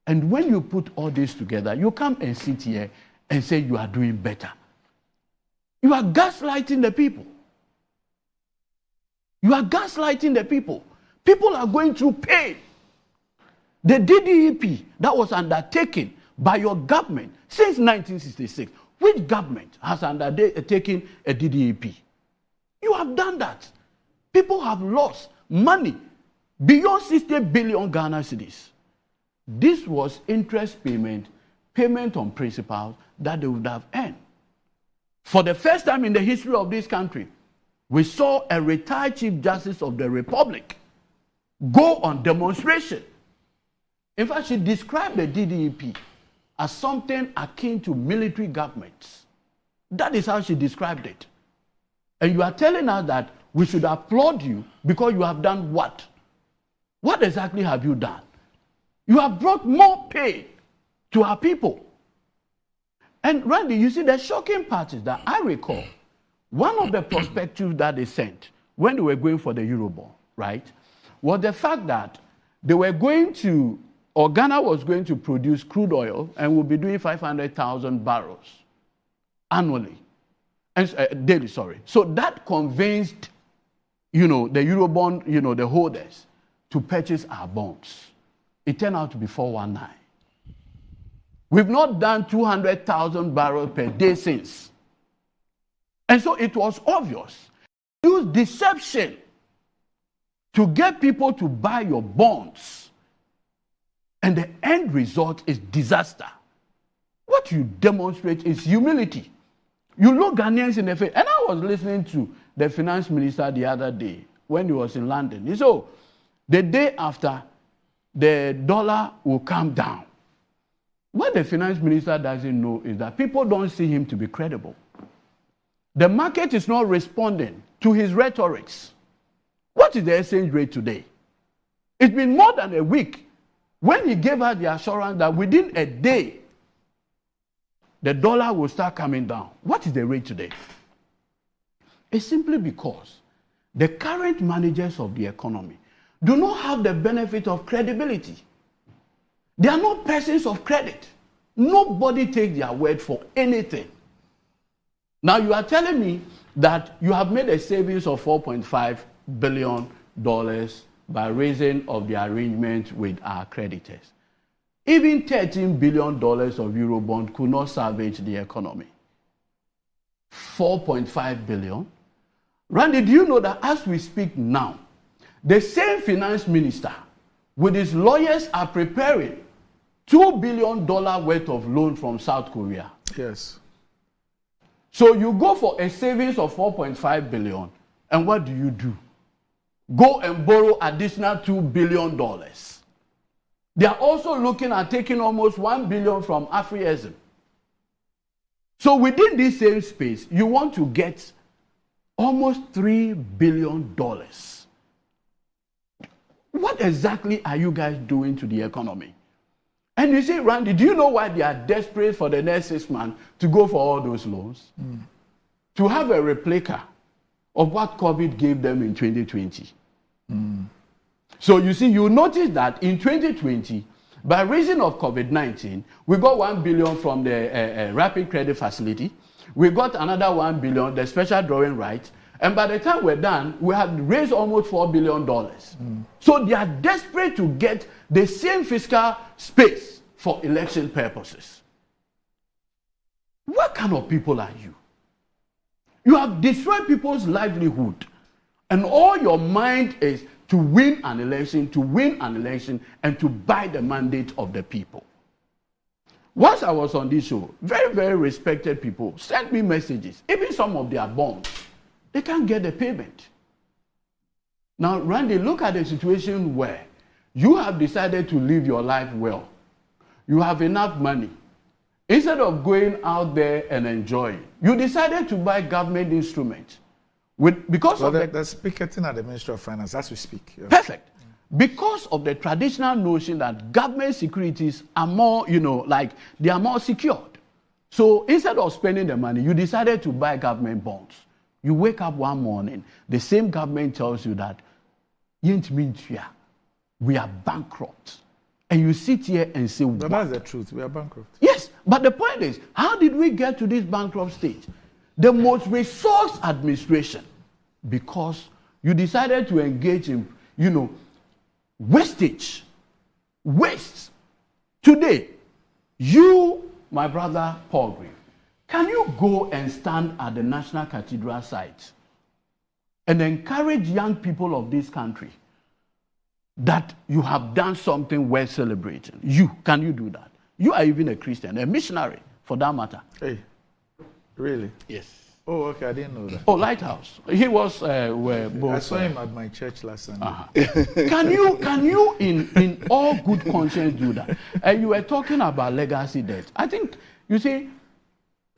And when you put all this together, you come and sit here and say you are doing better. You are gaslighting the people. You are gaslighting the people. People are going through pain. The DDEP that was undertaken by your government since 1966, which government has undertaken a DDEP? You have done that. People have lost money beyond 60 billion Ghana cedis. This was interest payment on principal that they would have earned. For the first time in the history of this country, we saw a retired Chief Justice of the Republic go on demonstration In fact, she described the DDEP as something akin to military governments. That is how she described it. And you are telling us that we should applaud you because you have done what? What exactly have you done? You have brought more pain to our people. And Randy, you see, the shocking part is that I recall one of the prospectus that they sent when they were going for the Eurobond, right, was the fact that they were going to, or Ghana was going to produce crude oil and will be doing 500,000 barrels annually, and daily, sorry. So that convinced, the Eurobond, the holders to purchase our bonds. It turned out to be 419. We've not done 200,000 barrels per day since. And so it was obvious. Use deception to get people to buy your bonds. And the end result is disaster. What you demonstrate is humility. You look Ghanaians in the face. And I was listening to the finance minister the other day when he was in London. He said, oh, the day after, the dollar will come down. What the finance minister doesn't know is that people don't see him to be credible. The market is not responding to his rhetorics. What is the exchange rate today? It's been more than a week when he gave us the assurance that within a day, the dollar will start coming down. What is the rate today? It's simply because the current managers of the economy do not have the benefit of credibility. They are not persons of credit. Nobody takes their word for anything. Now you are telling me that you have made a savings of $4.5 billion by raising of the arrangement with our creditors. Even $13 billion of Eurobond could not salvage the economy. 4.5 billion. Randy, do you know that as we speak now, the same finance minister with his lawyers are preparing $2 billion worth of loan from South Korea? Yes. So you go for a savings of 4.5 billion, and what do? Go and borrow additional $2 billion. They are also looking at taking almost $1 billion from Afriism. So within this same space, you want to get almost $3 billion. What exactly are you guys doing to the economy? And you see, Randy, do you know why they are desperate for the next 6 months to go for all those loans? To have a replica of what COVID gave them in 2020. So you see, you notice that in 2020, by reason of COVID-19, we got $1 billion from the rapid credit facility. We got another $1 billion, the special drawing rights. And by the time we're done, we had raised almost $4 billion. So they are desperate to get the same fiscal space for election purposes. What kind of people are you? You have destroyed people's livelihood. And all your mind is to win an election, and to buy the mandate of the people. Once I was on this show, very, very respected people sent me messages, even some of their bonds. They can't get the payment. Now, Randy, look at the situation where you have decided to live your life well. You have enough money. Instead of going out there and enjoying, you decided to buy government instruments. There's picketing at the Ministry of Finance as we speak. Yeah. Perfect. Because of the traditional notion that government securities are more, they are more secured. So instead of spending the money, you decided to buy government bonds. You wake up one morning, the same government tells you that we are bankrupt. And you sit here and say, but that's the truth. We are bankrupt. Yes, but the point is, how did we get to this bankrupt stage? The most resource administration, because you decided to engage in, wastage, waste. Today, you, my brother Paul Green, can you go and stand at the National Cathedral site and encourage young people of this country that you have done something worth celebrating? Can you do that? You are even a Christian, a missionary for that matter. Hey, really? Yes. Oh, okay, I didn't know that. Oh, Lighthouse. He was where both. I saw him at my church last Sunday. Can you in All good conscience do that. And you were talking about legacy debt. I think, you see,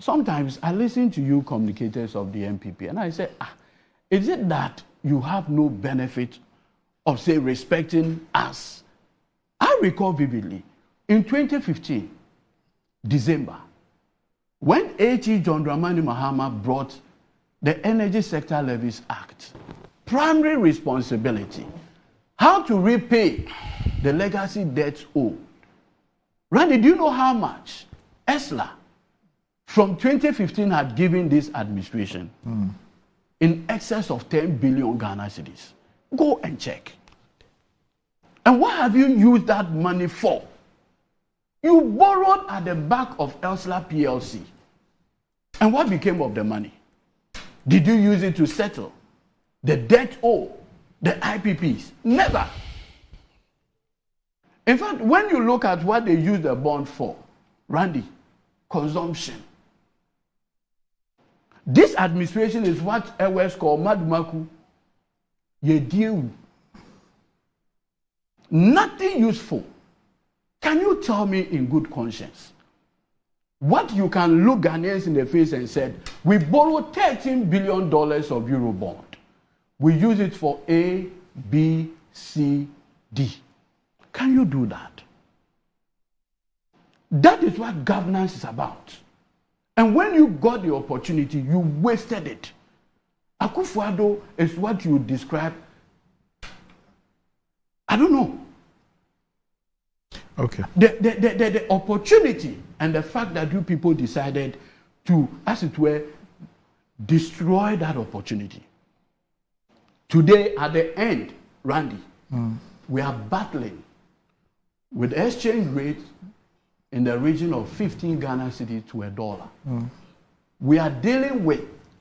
sometimes I listen to you communicators of the MPP and I say, is it that you have no benefit of, say, respecting us? I recall vividly, in 2015, December, when H.E. John Dramani Mahama brought the Energy Sector Levies Act, primary responsibility, how to repay the legacy debts owed. Randy, do you know how much ESLA from 2015 had given this administration? In excess of 10 billion Ghana cedis. Go and check. And what have you used that money for? You borrowed at the back of ESLA PLC. And what became of the money? Did you use it to settle the debt owed, the IPPs? Never. In fact, when you look at what they used the bond for, Randy, consumption. This administration is what Ewes called Madumaku. Yediu. Nothing useful. Can you tell me in good conscience what you can look Ghanaians in the face and said, we borrowed $13 billion of Eurobond. We use it for A, B, C, D. Can you do that? That is what governance is about. And when you got the opportunity, you wasted it. Akufo-Addo is what you describe. I don't know. Okay. The opportunity and the fact that you people decided to, as it were, destroy that opportunity. Today, at the end, Randy, we are battling with exchange rates in the region of 15 Ghana cedis to $1. We are dealing with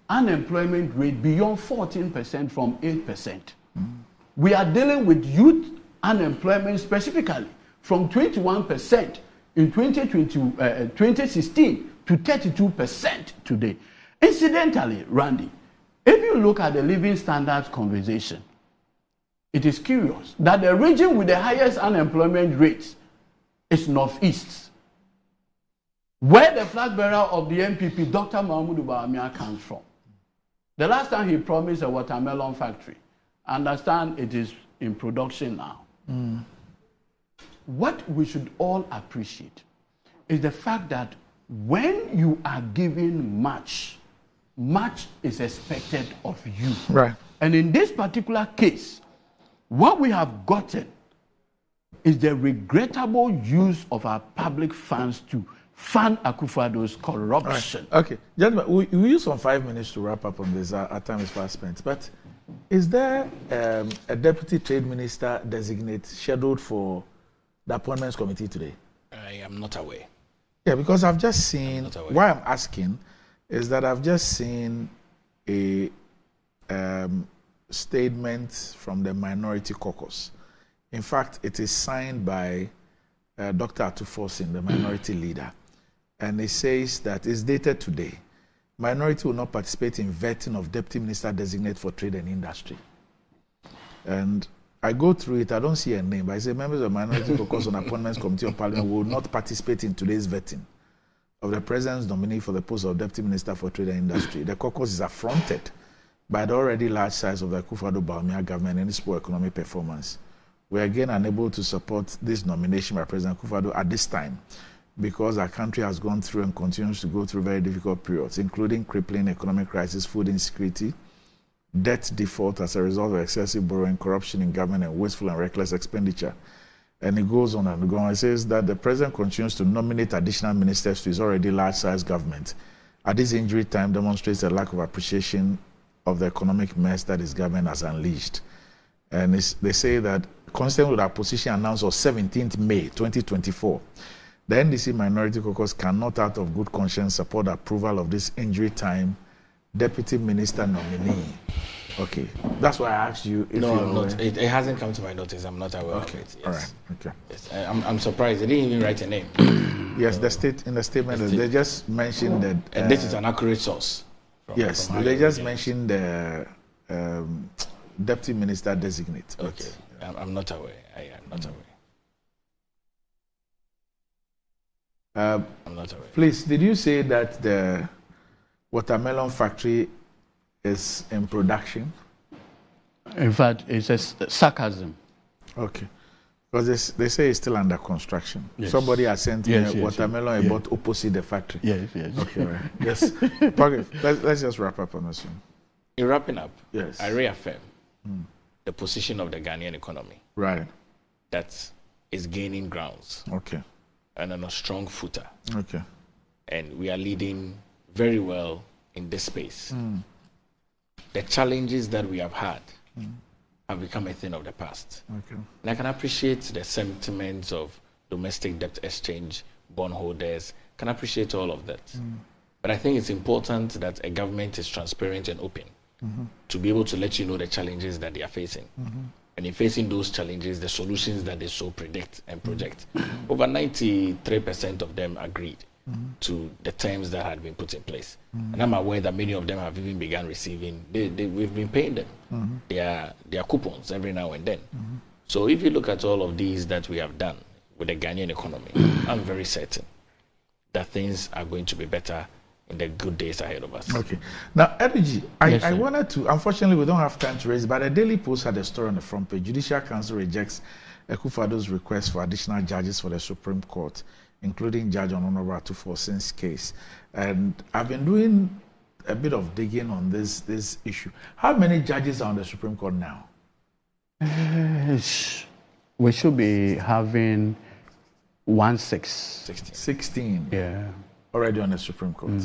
unemployment rate beyond 14% from 8%. We are dealing with youth unemployment specifically from 21% in 2016 to 32% today. Incidentally, Randy, if you look at the living standards conversation, it is curious that the region with the highest unemployment rates is Northeast, where the flag bearer of the MPP, Dr. Mahmoud Bawumia, comes from. The last time he promised a watermelon factory, I understand it is in production now. What we should all appreciate is the fact that when you are given much, much is expected of you. Right. And in this particular case, what we have gotten is the regrettable use of our public funds to fund Akufo-Addo's corruption. Right. Okay, gentlemen, we use some 5 minutes to wrap up on this. Our time is fast spent. But is there a deputy trade minister designate scheduled for the appointments committee today? I am not aware. Yeah, because I've just seen, why I'm asking is that I've just seen a statement from the Minority Caucus. In fact, it is signed by Dr. Atufosin, the minority leader. And it says that it's dated today. Minority will not participate in vetting of Deputy Minister Designate for Trade and Industry. And I go through it, I don't see a name, but I say members of Minority Caucus on Appointments Committee of Parliament will not participate in today's vetting of the President's nominee for the post of Deputy Minister for Trade and Industry. The caucus is affronted by the already large size of the Akufo-Addo Bawumia government and its poor economic performance. We are again unable to support this nomination by President Akufo-Addo at this time because our country has gone through and continues to go through very difficult periods, including crippling economic crisis, food insecurity, debt default as a result of excessive borrowing, corruption in government, and wasteful and reckless expenditure. And it goes on and on. It says that the President continues to nominate additional ministers to his already large-sized government. At this injury time demonstrates a lack of appreciation of the economic mess that his government has unleashed. And they say that consistent with our position announced on 17th May 2024, the NDC Minority Caucus cannot out of good conscience support approval of this injury time Deputy Minister nominee. Okay, that's why I asked you if no, you I'm not. It hasn't come to my notice. I'm not aware of it. Yes. All right. Okay. Yes. I'm surprised. They didn't even write a name. Yes, in the statement they just mentioned that. And this is an accurate source. Yes, they just mentioned the Deputy Minister designate. Okay, I'm not aware. I am not aware. I'm not aware. Please, did you say that the watermelon factory is in production? In fact, it's a sarcasm. Okay. Because they say it's still under construction. Yes. Somebody has sent me a watermelon about opposite the factory. Yes. Okay, right. Yes. Okay. Let's just wrap up on this one. In wrapping up, yes, I reaffirm the position of the Ghanaian economy. Right. That is gaining grounds. Okay. And on a strong footer. Okay. And we are leading very well in this space. The challenges that we have had have become a thing of the past. Okay. And I can appreciate the sentiments of domestic debt exchange, bondholders, can appreciate all of that. But I think it's important that a government is transparent and open to be able to let you know the challenges that they are facing. And in facing those challenges, the solutions that they so predict and project. Over 93% of them agreed to the terms that had been put in place. And I'm aware that many of them have even begun receiving, we've been paying them their coupons every now and then. So if you look at all of these that we have done with the Ghanaian economy, I'm very certain that things are going to be better in the good days ahead of us. Okay. Now, Edwiji, I wanted to, unfortunately, we don't have time to raise, but the Daily Post had a story on the front page. Judicial Council rejects Akufo-Addo's request for additional judges for the Supreme Court, including Judge Honorable Atuforsen's case. And I've been doing a bit of digging on this issue. How many judges are on the Supreme Court now? We should be having 16. Yeah. Already on the Supreme Court.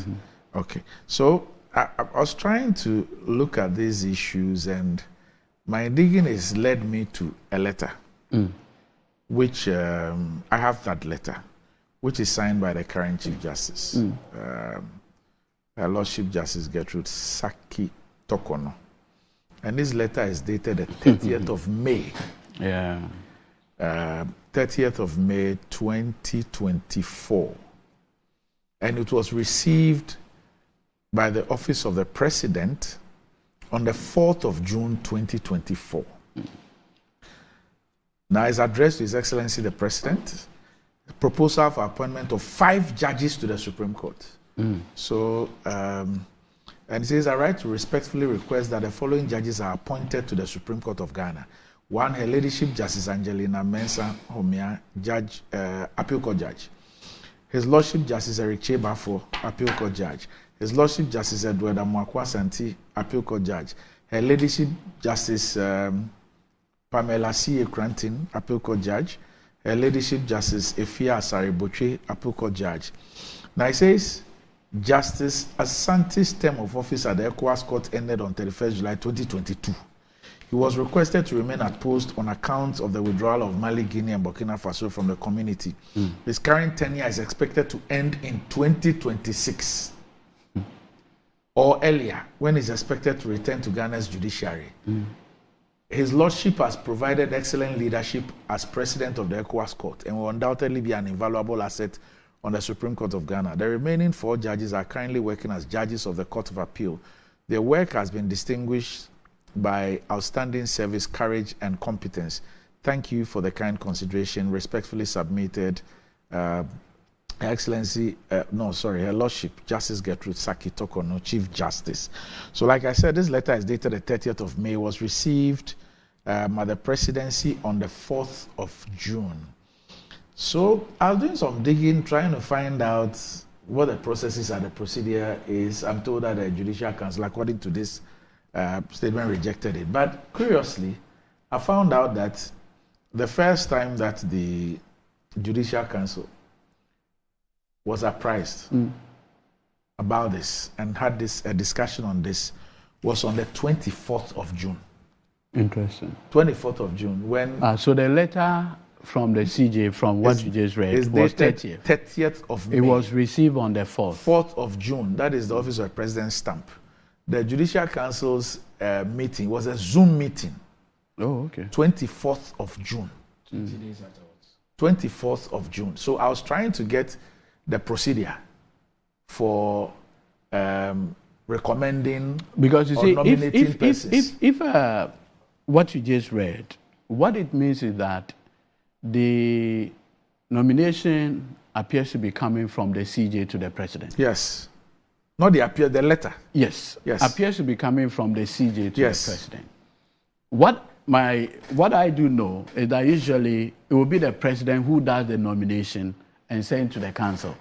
Okay. So I was trying to look at these issues, and my digging has led me to a letter, which I have that letter, which is signed by the current Chief Justice, Her Lordship Justice Gertrude Saki Tokono. And this letter is dated the 30th of May. 30th of May 2024. And it was received by the Office of the President on the 4th of June 2024. Now it's addressed to His Excellency the President, a proposal for appointment of 5 judges to the Supreme Court. So, and it says, I write to respectfully request that the following judges are appointed to the Supreme Court of Ghana. 1, Her Ladyship Justice Angelina Mensah Homia, Judge, Appeal Court Judge. His Lordship Justice Eric Chebafo, Appeal Court Judge. His Lordship Justice Edward Amwakwa Santi, Appeal Court Judge. Her Ladyship Justice Pamela C. Cranton, Appeal Court Judge. Her Ladyship Justice Efia Asare Botwe, Appeal Court Judge. Now it says, Justice Asante's term of office at the ECOWAS Court ended on 31st July 2022. He was requested to remain at post on account of the withdrawal of Mali, Guinea, and Burkina Faso from the community. His current tenure is expected to end in 2026 or earlier, when he's expected to return to Ghana's judiciary. His Lordship has provided excellent leadership as President of the ECOWAS Court and will undoubtedly be an invaluable asset on the Supreme Court of Ghana. The remaining 4 judges are currently working as judges of the Court of Appeal. Their work has been distinguished by outstanding service, courage, and competence. Thank you for the kind consideration. Respectfully submitted, Her Lordship Justice Gertrude Saki Tokono, Chief Justice. So, like I said, this letter is dated the 30th of May. Was received by the Presidency on the 4th of June. So, I was doing some digging, trying to find out what the processes and the procedure is. I'm told that the Judicial Council, according to this statement, rejected it. But curiously, I found out that the first time that the Judicial Council was apprised about this and had a discussion on this was on the 24th of June. Interesting. 24th of June, when... so the letter from the CJ, from what you just read, was 30th. 30th of May. It was received on the 4th. 4th of June. That is the Office of the President's stamp. The Judicial Council's meeting was a Zoom meeting. Oh, okay. 24th of June. 20 days afterwards. 24th of June. So I was trying to get the procedure for recommending, because you see, nominating persons. If what you just read, what it means is that the nomination appears to be coming from the CJ to the president. Yes. Not the letter. Yes. Yes. Appears to be coming from the CJ to the president. What I do know is that usually it will be the president who does the nomination and send to the council.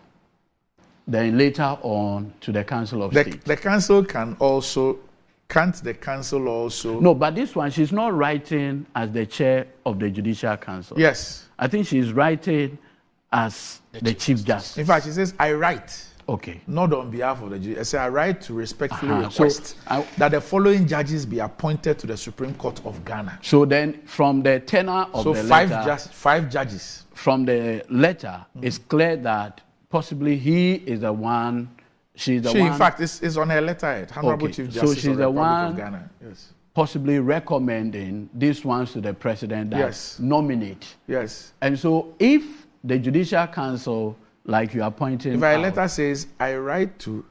Then later on to the council of state. The council can't the council also? No, but this one, she's not writing as the chair of the Judicial Council. Yes. I think she's writing as the Chief Justice. In fact, she says, I write. Okay. Not on behalf of the judge. I say, I write to respectfully request that the following judges be appointed to the Supreme Court of Ghana. So then, from the tenor of the letter... So 5 judges. From the letter, it's clear that possibly he is the one... She, in fact, is on her letterhead. Honorable Chief Justice so she's the one of Ghana. Yes. Possibly recommending these ones to the president that nominate. Yes. And so if the Judicial Council, like you are pointing if our letter says, I write to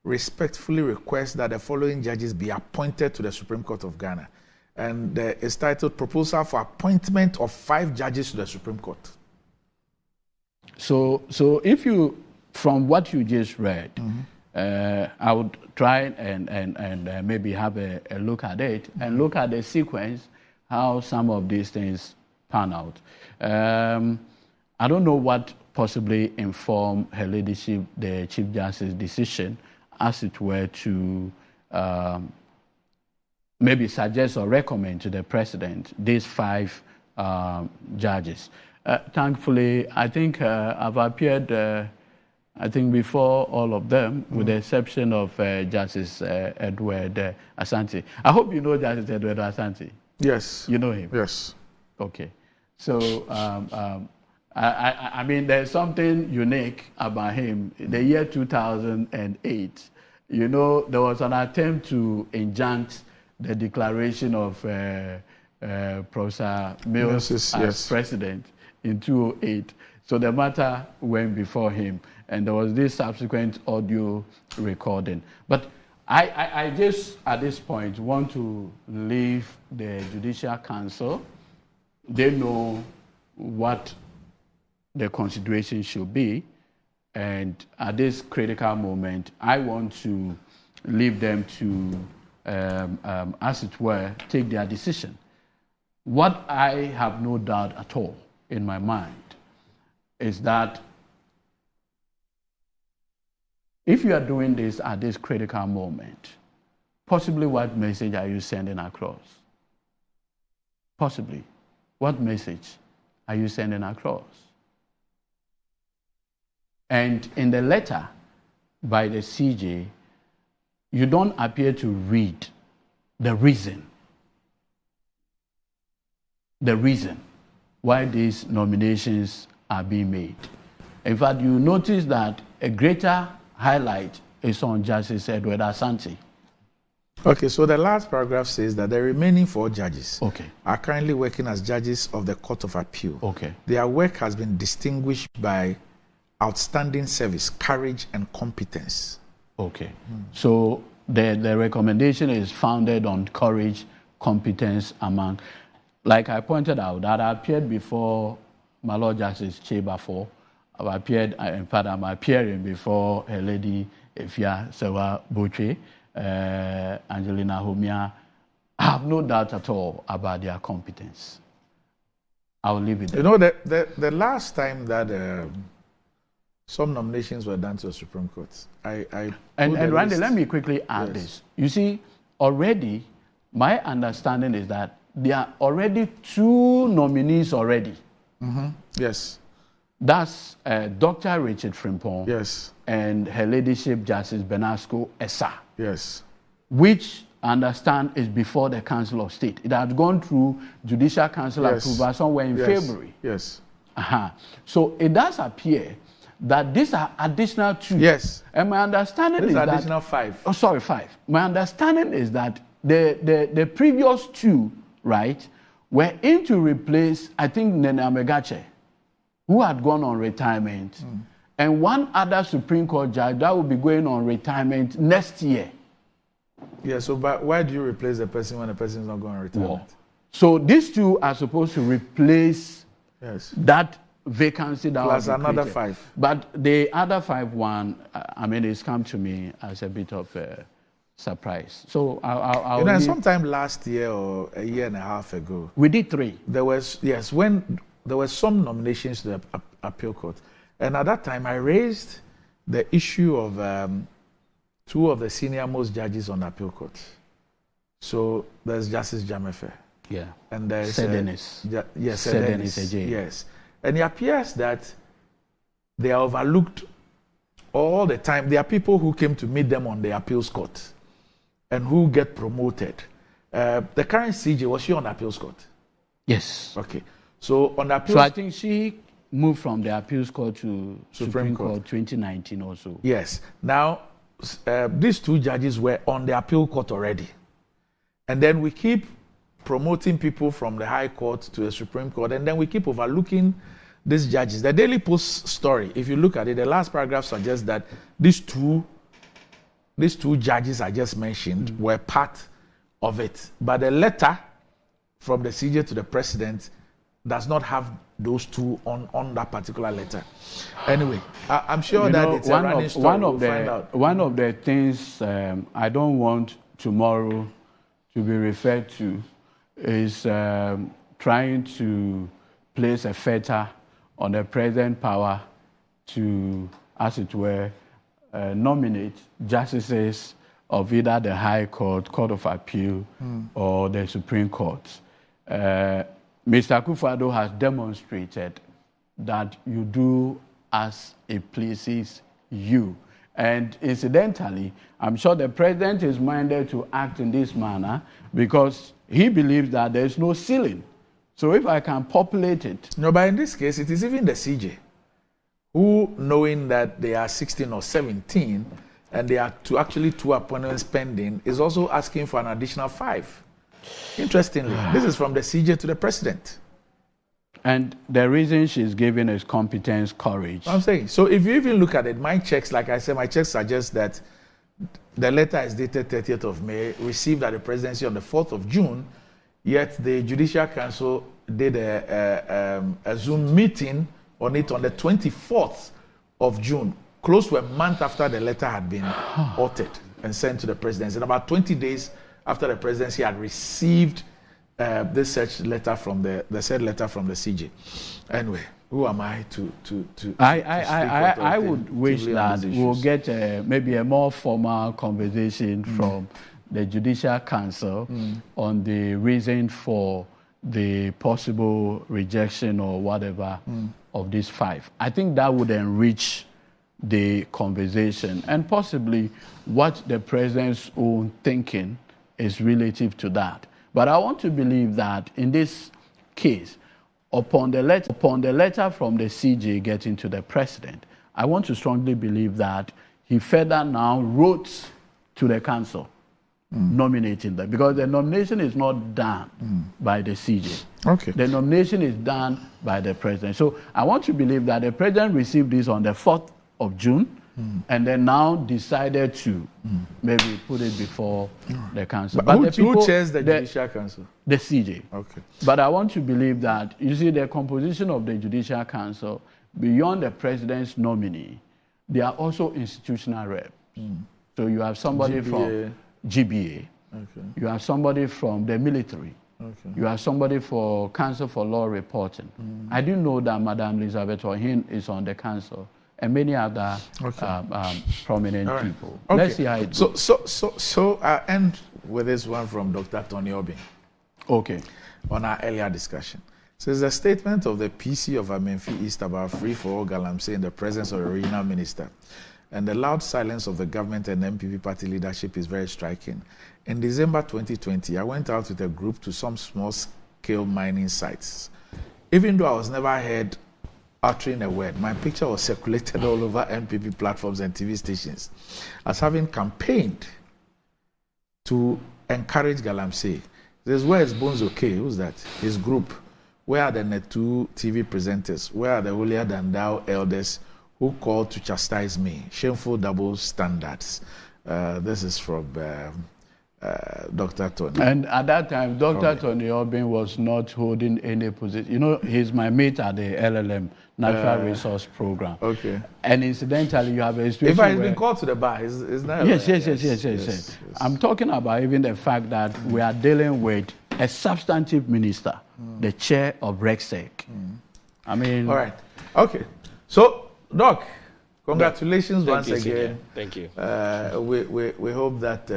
respectfully request that the following judges be appointed to the Supreme Court of Ghana, and it's titled Proposal for Appointment of 5 Judges to the Supreme Court. So if you, from what you just read, I would try and maybe have a look at it and look at the sequence, how some of these things pan out. I don't know what possibly informed her ladyship, the Chief Justice's decision, as it were, to maybe suggest or recommend to the president these 5 judges. Thankfully, I think I've appeared, I think, before all of them, with the exception of Justice Edward Asante. I hope you know Justice Edward Asante. Yes. You know him? Yes. Okay. So, I mean, there's something unique about him. The year 2008, you know, there was an attempt to injunct the declaration of Professor Mills as president in 2008. So the matter went before him, and there was this subsequent audio recording. But I just, at this point, want to leave the Judicial Council. They know what the consideration should be, and at this critical moment, I want to leave them to, as it were, take their decision. What I have no doubt at all in my mind is that if you are doing this at this critical moment, possibly what message are you sending across? Possibly. What message are you sending across? And in the letter by the CJ, you don't appear to read the reason why these nominations are being made. In fact, you notice that a greater highlight is on Justice Edward Asante. Okay, so the last paragraph says that the remaining 4 judges are currently working as judges of the Court of Appeal. Okay. Their work has been distinguished by outstanding service, courage, and competence. Okay. So the recommendation is founded on courage, competence among, like I pointed out, that I appeared before my Lord Justice Chebafo. I've appeared, in fact, I'm appearing before her lady Efia Sewa Boche, Angelina Homia. I have no doubt at all about their competence. I will leave it there. You know, the last time that some nominations were done to the Supreme Court, and Randy, let me quickly add this. You see, already, my understanding is that there are already 2 nominees already. Yes. That's Dr. Richard Frimpong. Yes. And Her Ladyship Justice Benasco Essa. Yes. Which I understand is before the Council of State. It had gone through Judicial Council approval somewhere in February. Yes. So it does appear that these are additional 2. Yes. And my understanding is that... additional 5. Oh, sorry, 5. My understanding is that the previous 2, right, were in to replace, I think, Nene Amegache, who had gone on retirement, and 1 other Supreme Court judge that will be going on retirement next year. Yeah, so but why do you replace the person when the person is not going on retirement? So these 2 are supposed to replace that vacancy that plus was another created. 5. But the other 5 one, I mean, it's come to me as a bit of a surprise. So I'll you know, sometime last year or a year and a half ago, we did 3. There was when there were some nominations to the appeal court, and at that time I raised the issue of 2 of the senior most judges on the appeal court. So there's Justice Jamefe. Yeah. And there's Dennis. Yes, Dennis. Yes. And it appears that they are overlooked all the time. There are people who came to meet them on the appeals court and who get promoted. The current CJ, was she on the appeals court? Yes. Okay. So on the appeals, so I think she moved from the appeals court to Supreme Court 2019 also. Yes. Now, these 2 judges were on the appeal court already. And then we keep promoting people from the High Court to the Supreme Court, and then we keep overlooking these judges. The Daily Post story, if you look at it, the last paragraph suggests that these two judges I just mentioned were part of it. But the letter from the CJ to the president does not have those 2 on that particular letter. Anyway, I'm sure that it's a running story. One of the things I don't want tomorrow to be referred to is trying to place a fetter on the present power to, as it were, nominate justices of either the High Court, Court of Appeal, or the Supreme Court. Mr. Akufo-Addo has demonstrated that you do as it pleases you. And incidentally, I'm sure the president is minded to act in this manner because he believes that there's no ceiling. So if I can populate it. No, but in this case, it is even the CJ who, knowing that they are 16 or 17 and they are actually 2 appointments pending, is also asking for an additional 5. Interestingly, this is from the CJ to the president. And the reason she's giving is competence, courage. I'm saying, so if you even look at it, my checks, like I said, my checks suggest that the letter is dated 30th of May, received at the presidency on the 4th of June, yet the Judicial Council did a Zoom meeting on it on the 24th of June, close to a month after the letter had been authored and sent to the presidency. And about 20 days after the presidency had received this such letter from the said letter from the CJ. Anyway, who am I to I would wish that we'll get maybe a more formal conversation from the Judicial Council on the reason for the possible rejection or whatever of these 5. I think that would enrich the conversation and possibly what the president's own thinking is relative to that. But I want to believe that in this case, upon the letter from the CJ getting to the president, I want to strongly believe that he further now wrote to the council nominating them, because the nomination is not done by the CJ. Okay. The nomination is done by the president. So I want to believe that the president received this on the 4th of June, and then now decided to maybe put it before the council. But who chairs the Judicial Council? The CJ. Okay. But I want to believe that, you see, the composition of the Judicial Council, beyond the president's nominee, they are also institutional reps. So you have somebody from GBA. Okay. You have somebody from the military. Okay. You have somebody for Council for Law Reporting. I didn't know that Madam Elizabeth Ohin is on the council, and many other prominent people. Okay. Let's see how it goes. So I end with this one from Dr. Tony Obin. Okay. On our earlier discussion. Says the statement of the PC of Amenfi East about free-for-all galamsey in the presence of the regional minister and the loud silence of the government and MPP party leadership is very striking. In December 2020, I went out with a group to some small-scale mining sites. Even though I was never heard uttering a word, my picture was circulated all over MPP platforms and TV stations as having campaigned to encourage galamsey. This is where is Bonzo K? Who's that? His group. Where are the Netu TV presenters? Where are the holier than thou elders who called to chastise me? Shameful double standards. This is from Dr. Tony. And at that time, Dr. Tony Obin was not holding any position. You know, he's my mate at the LLM, Natural Resource Program. Okay. And incidentally, you have a situation if I've been called to the bar, is that yes. I'm talking about even the fact that we are dealing with a substantive minister, the chair of RegSec. I mean... All right. Okay. So, Doc, congratulations once again. Thank you. We hope that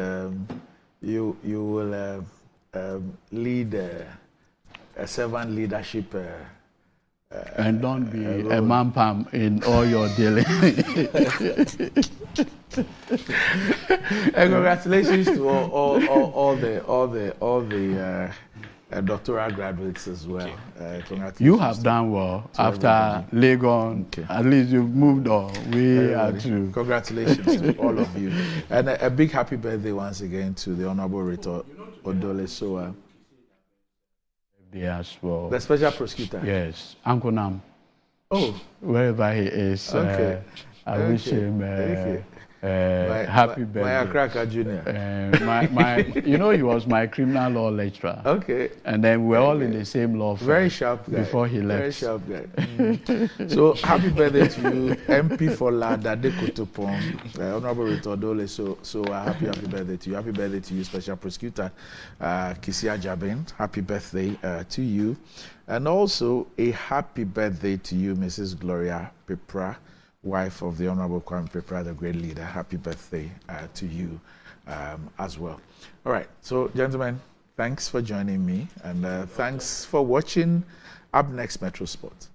you will lead a servant leadership and don't be a man-pam in all your dealing. And congratulations to all the doctoral graduates as well. Congratulations. You have done well after Legon. Okay. At least you've moved on. We are too. Congratulations to all of you. And a big happy birthday once again to the Honorable Rito Odole Soa. As well. The special prosecutor? Yes. Uncle Nam. Oh. Wherever he is. Okay. I wish him happy birthday. My Cracker Junior. You know, he was my criminal law lecturer. Okay. And then we're all in the same law firm. Very sharp guy. Before he left. Very sharp guy. So, happy birthday to you, MP for Ladade Kotopon, Honorable Rito Odole. So happy birthday to you. Happy birthday to you, Special Prosecutor Kisia Jabin. Happy birthday to you. And also, a happy birthday to you, Mrs. Gloria Pepra, wife of the Honorable Kwame Pepra, the great leader. Happy birthday to you as well. All right. So, gentlemen, thanks for joining me. And thanks for watching Up Next Metro Sports.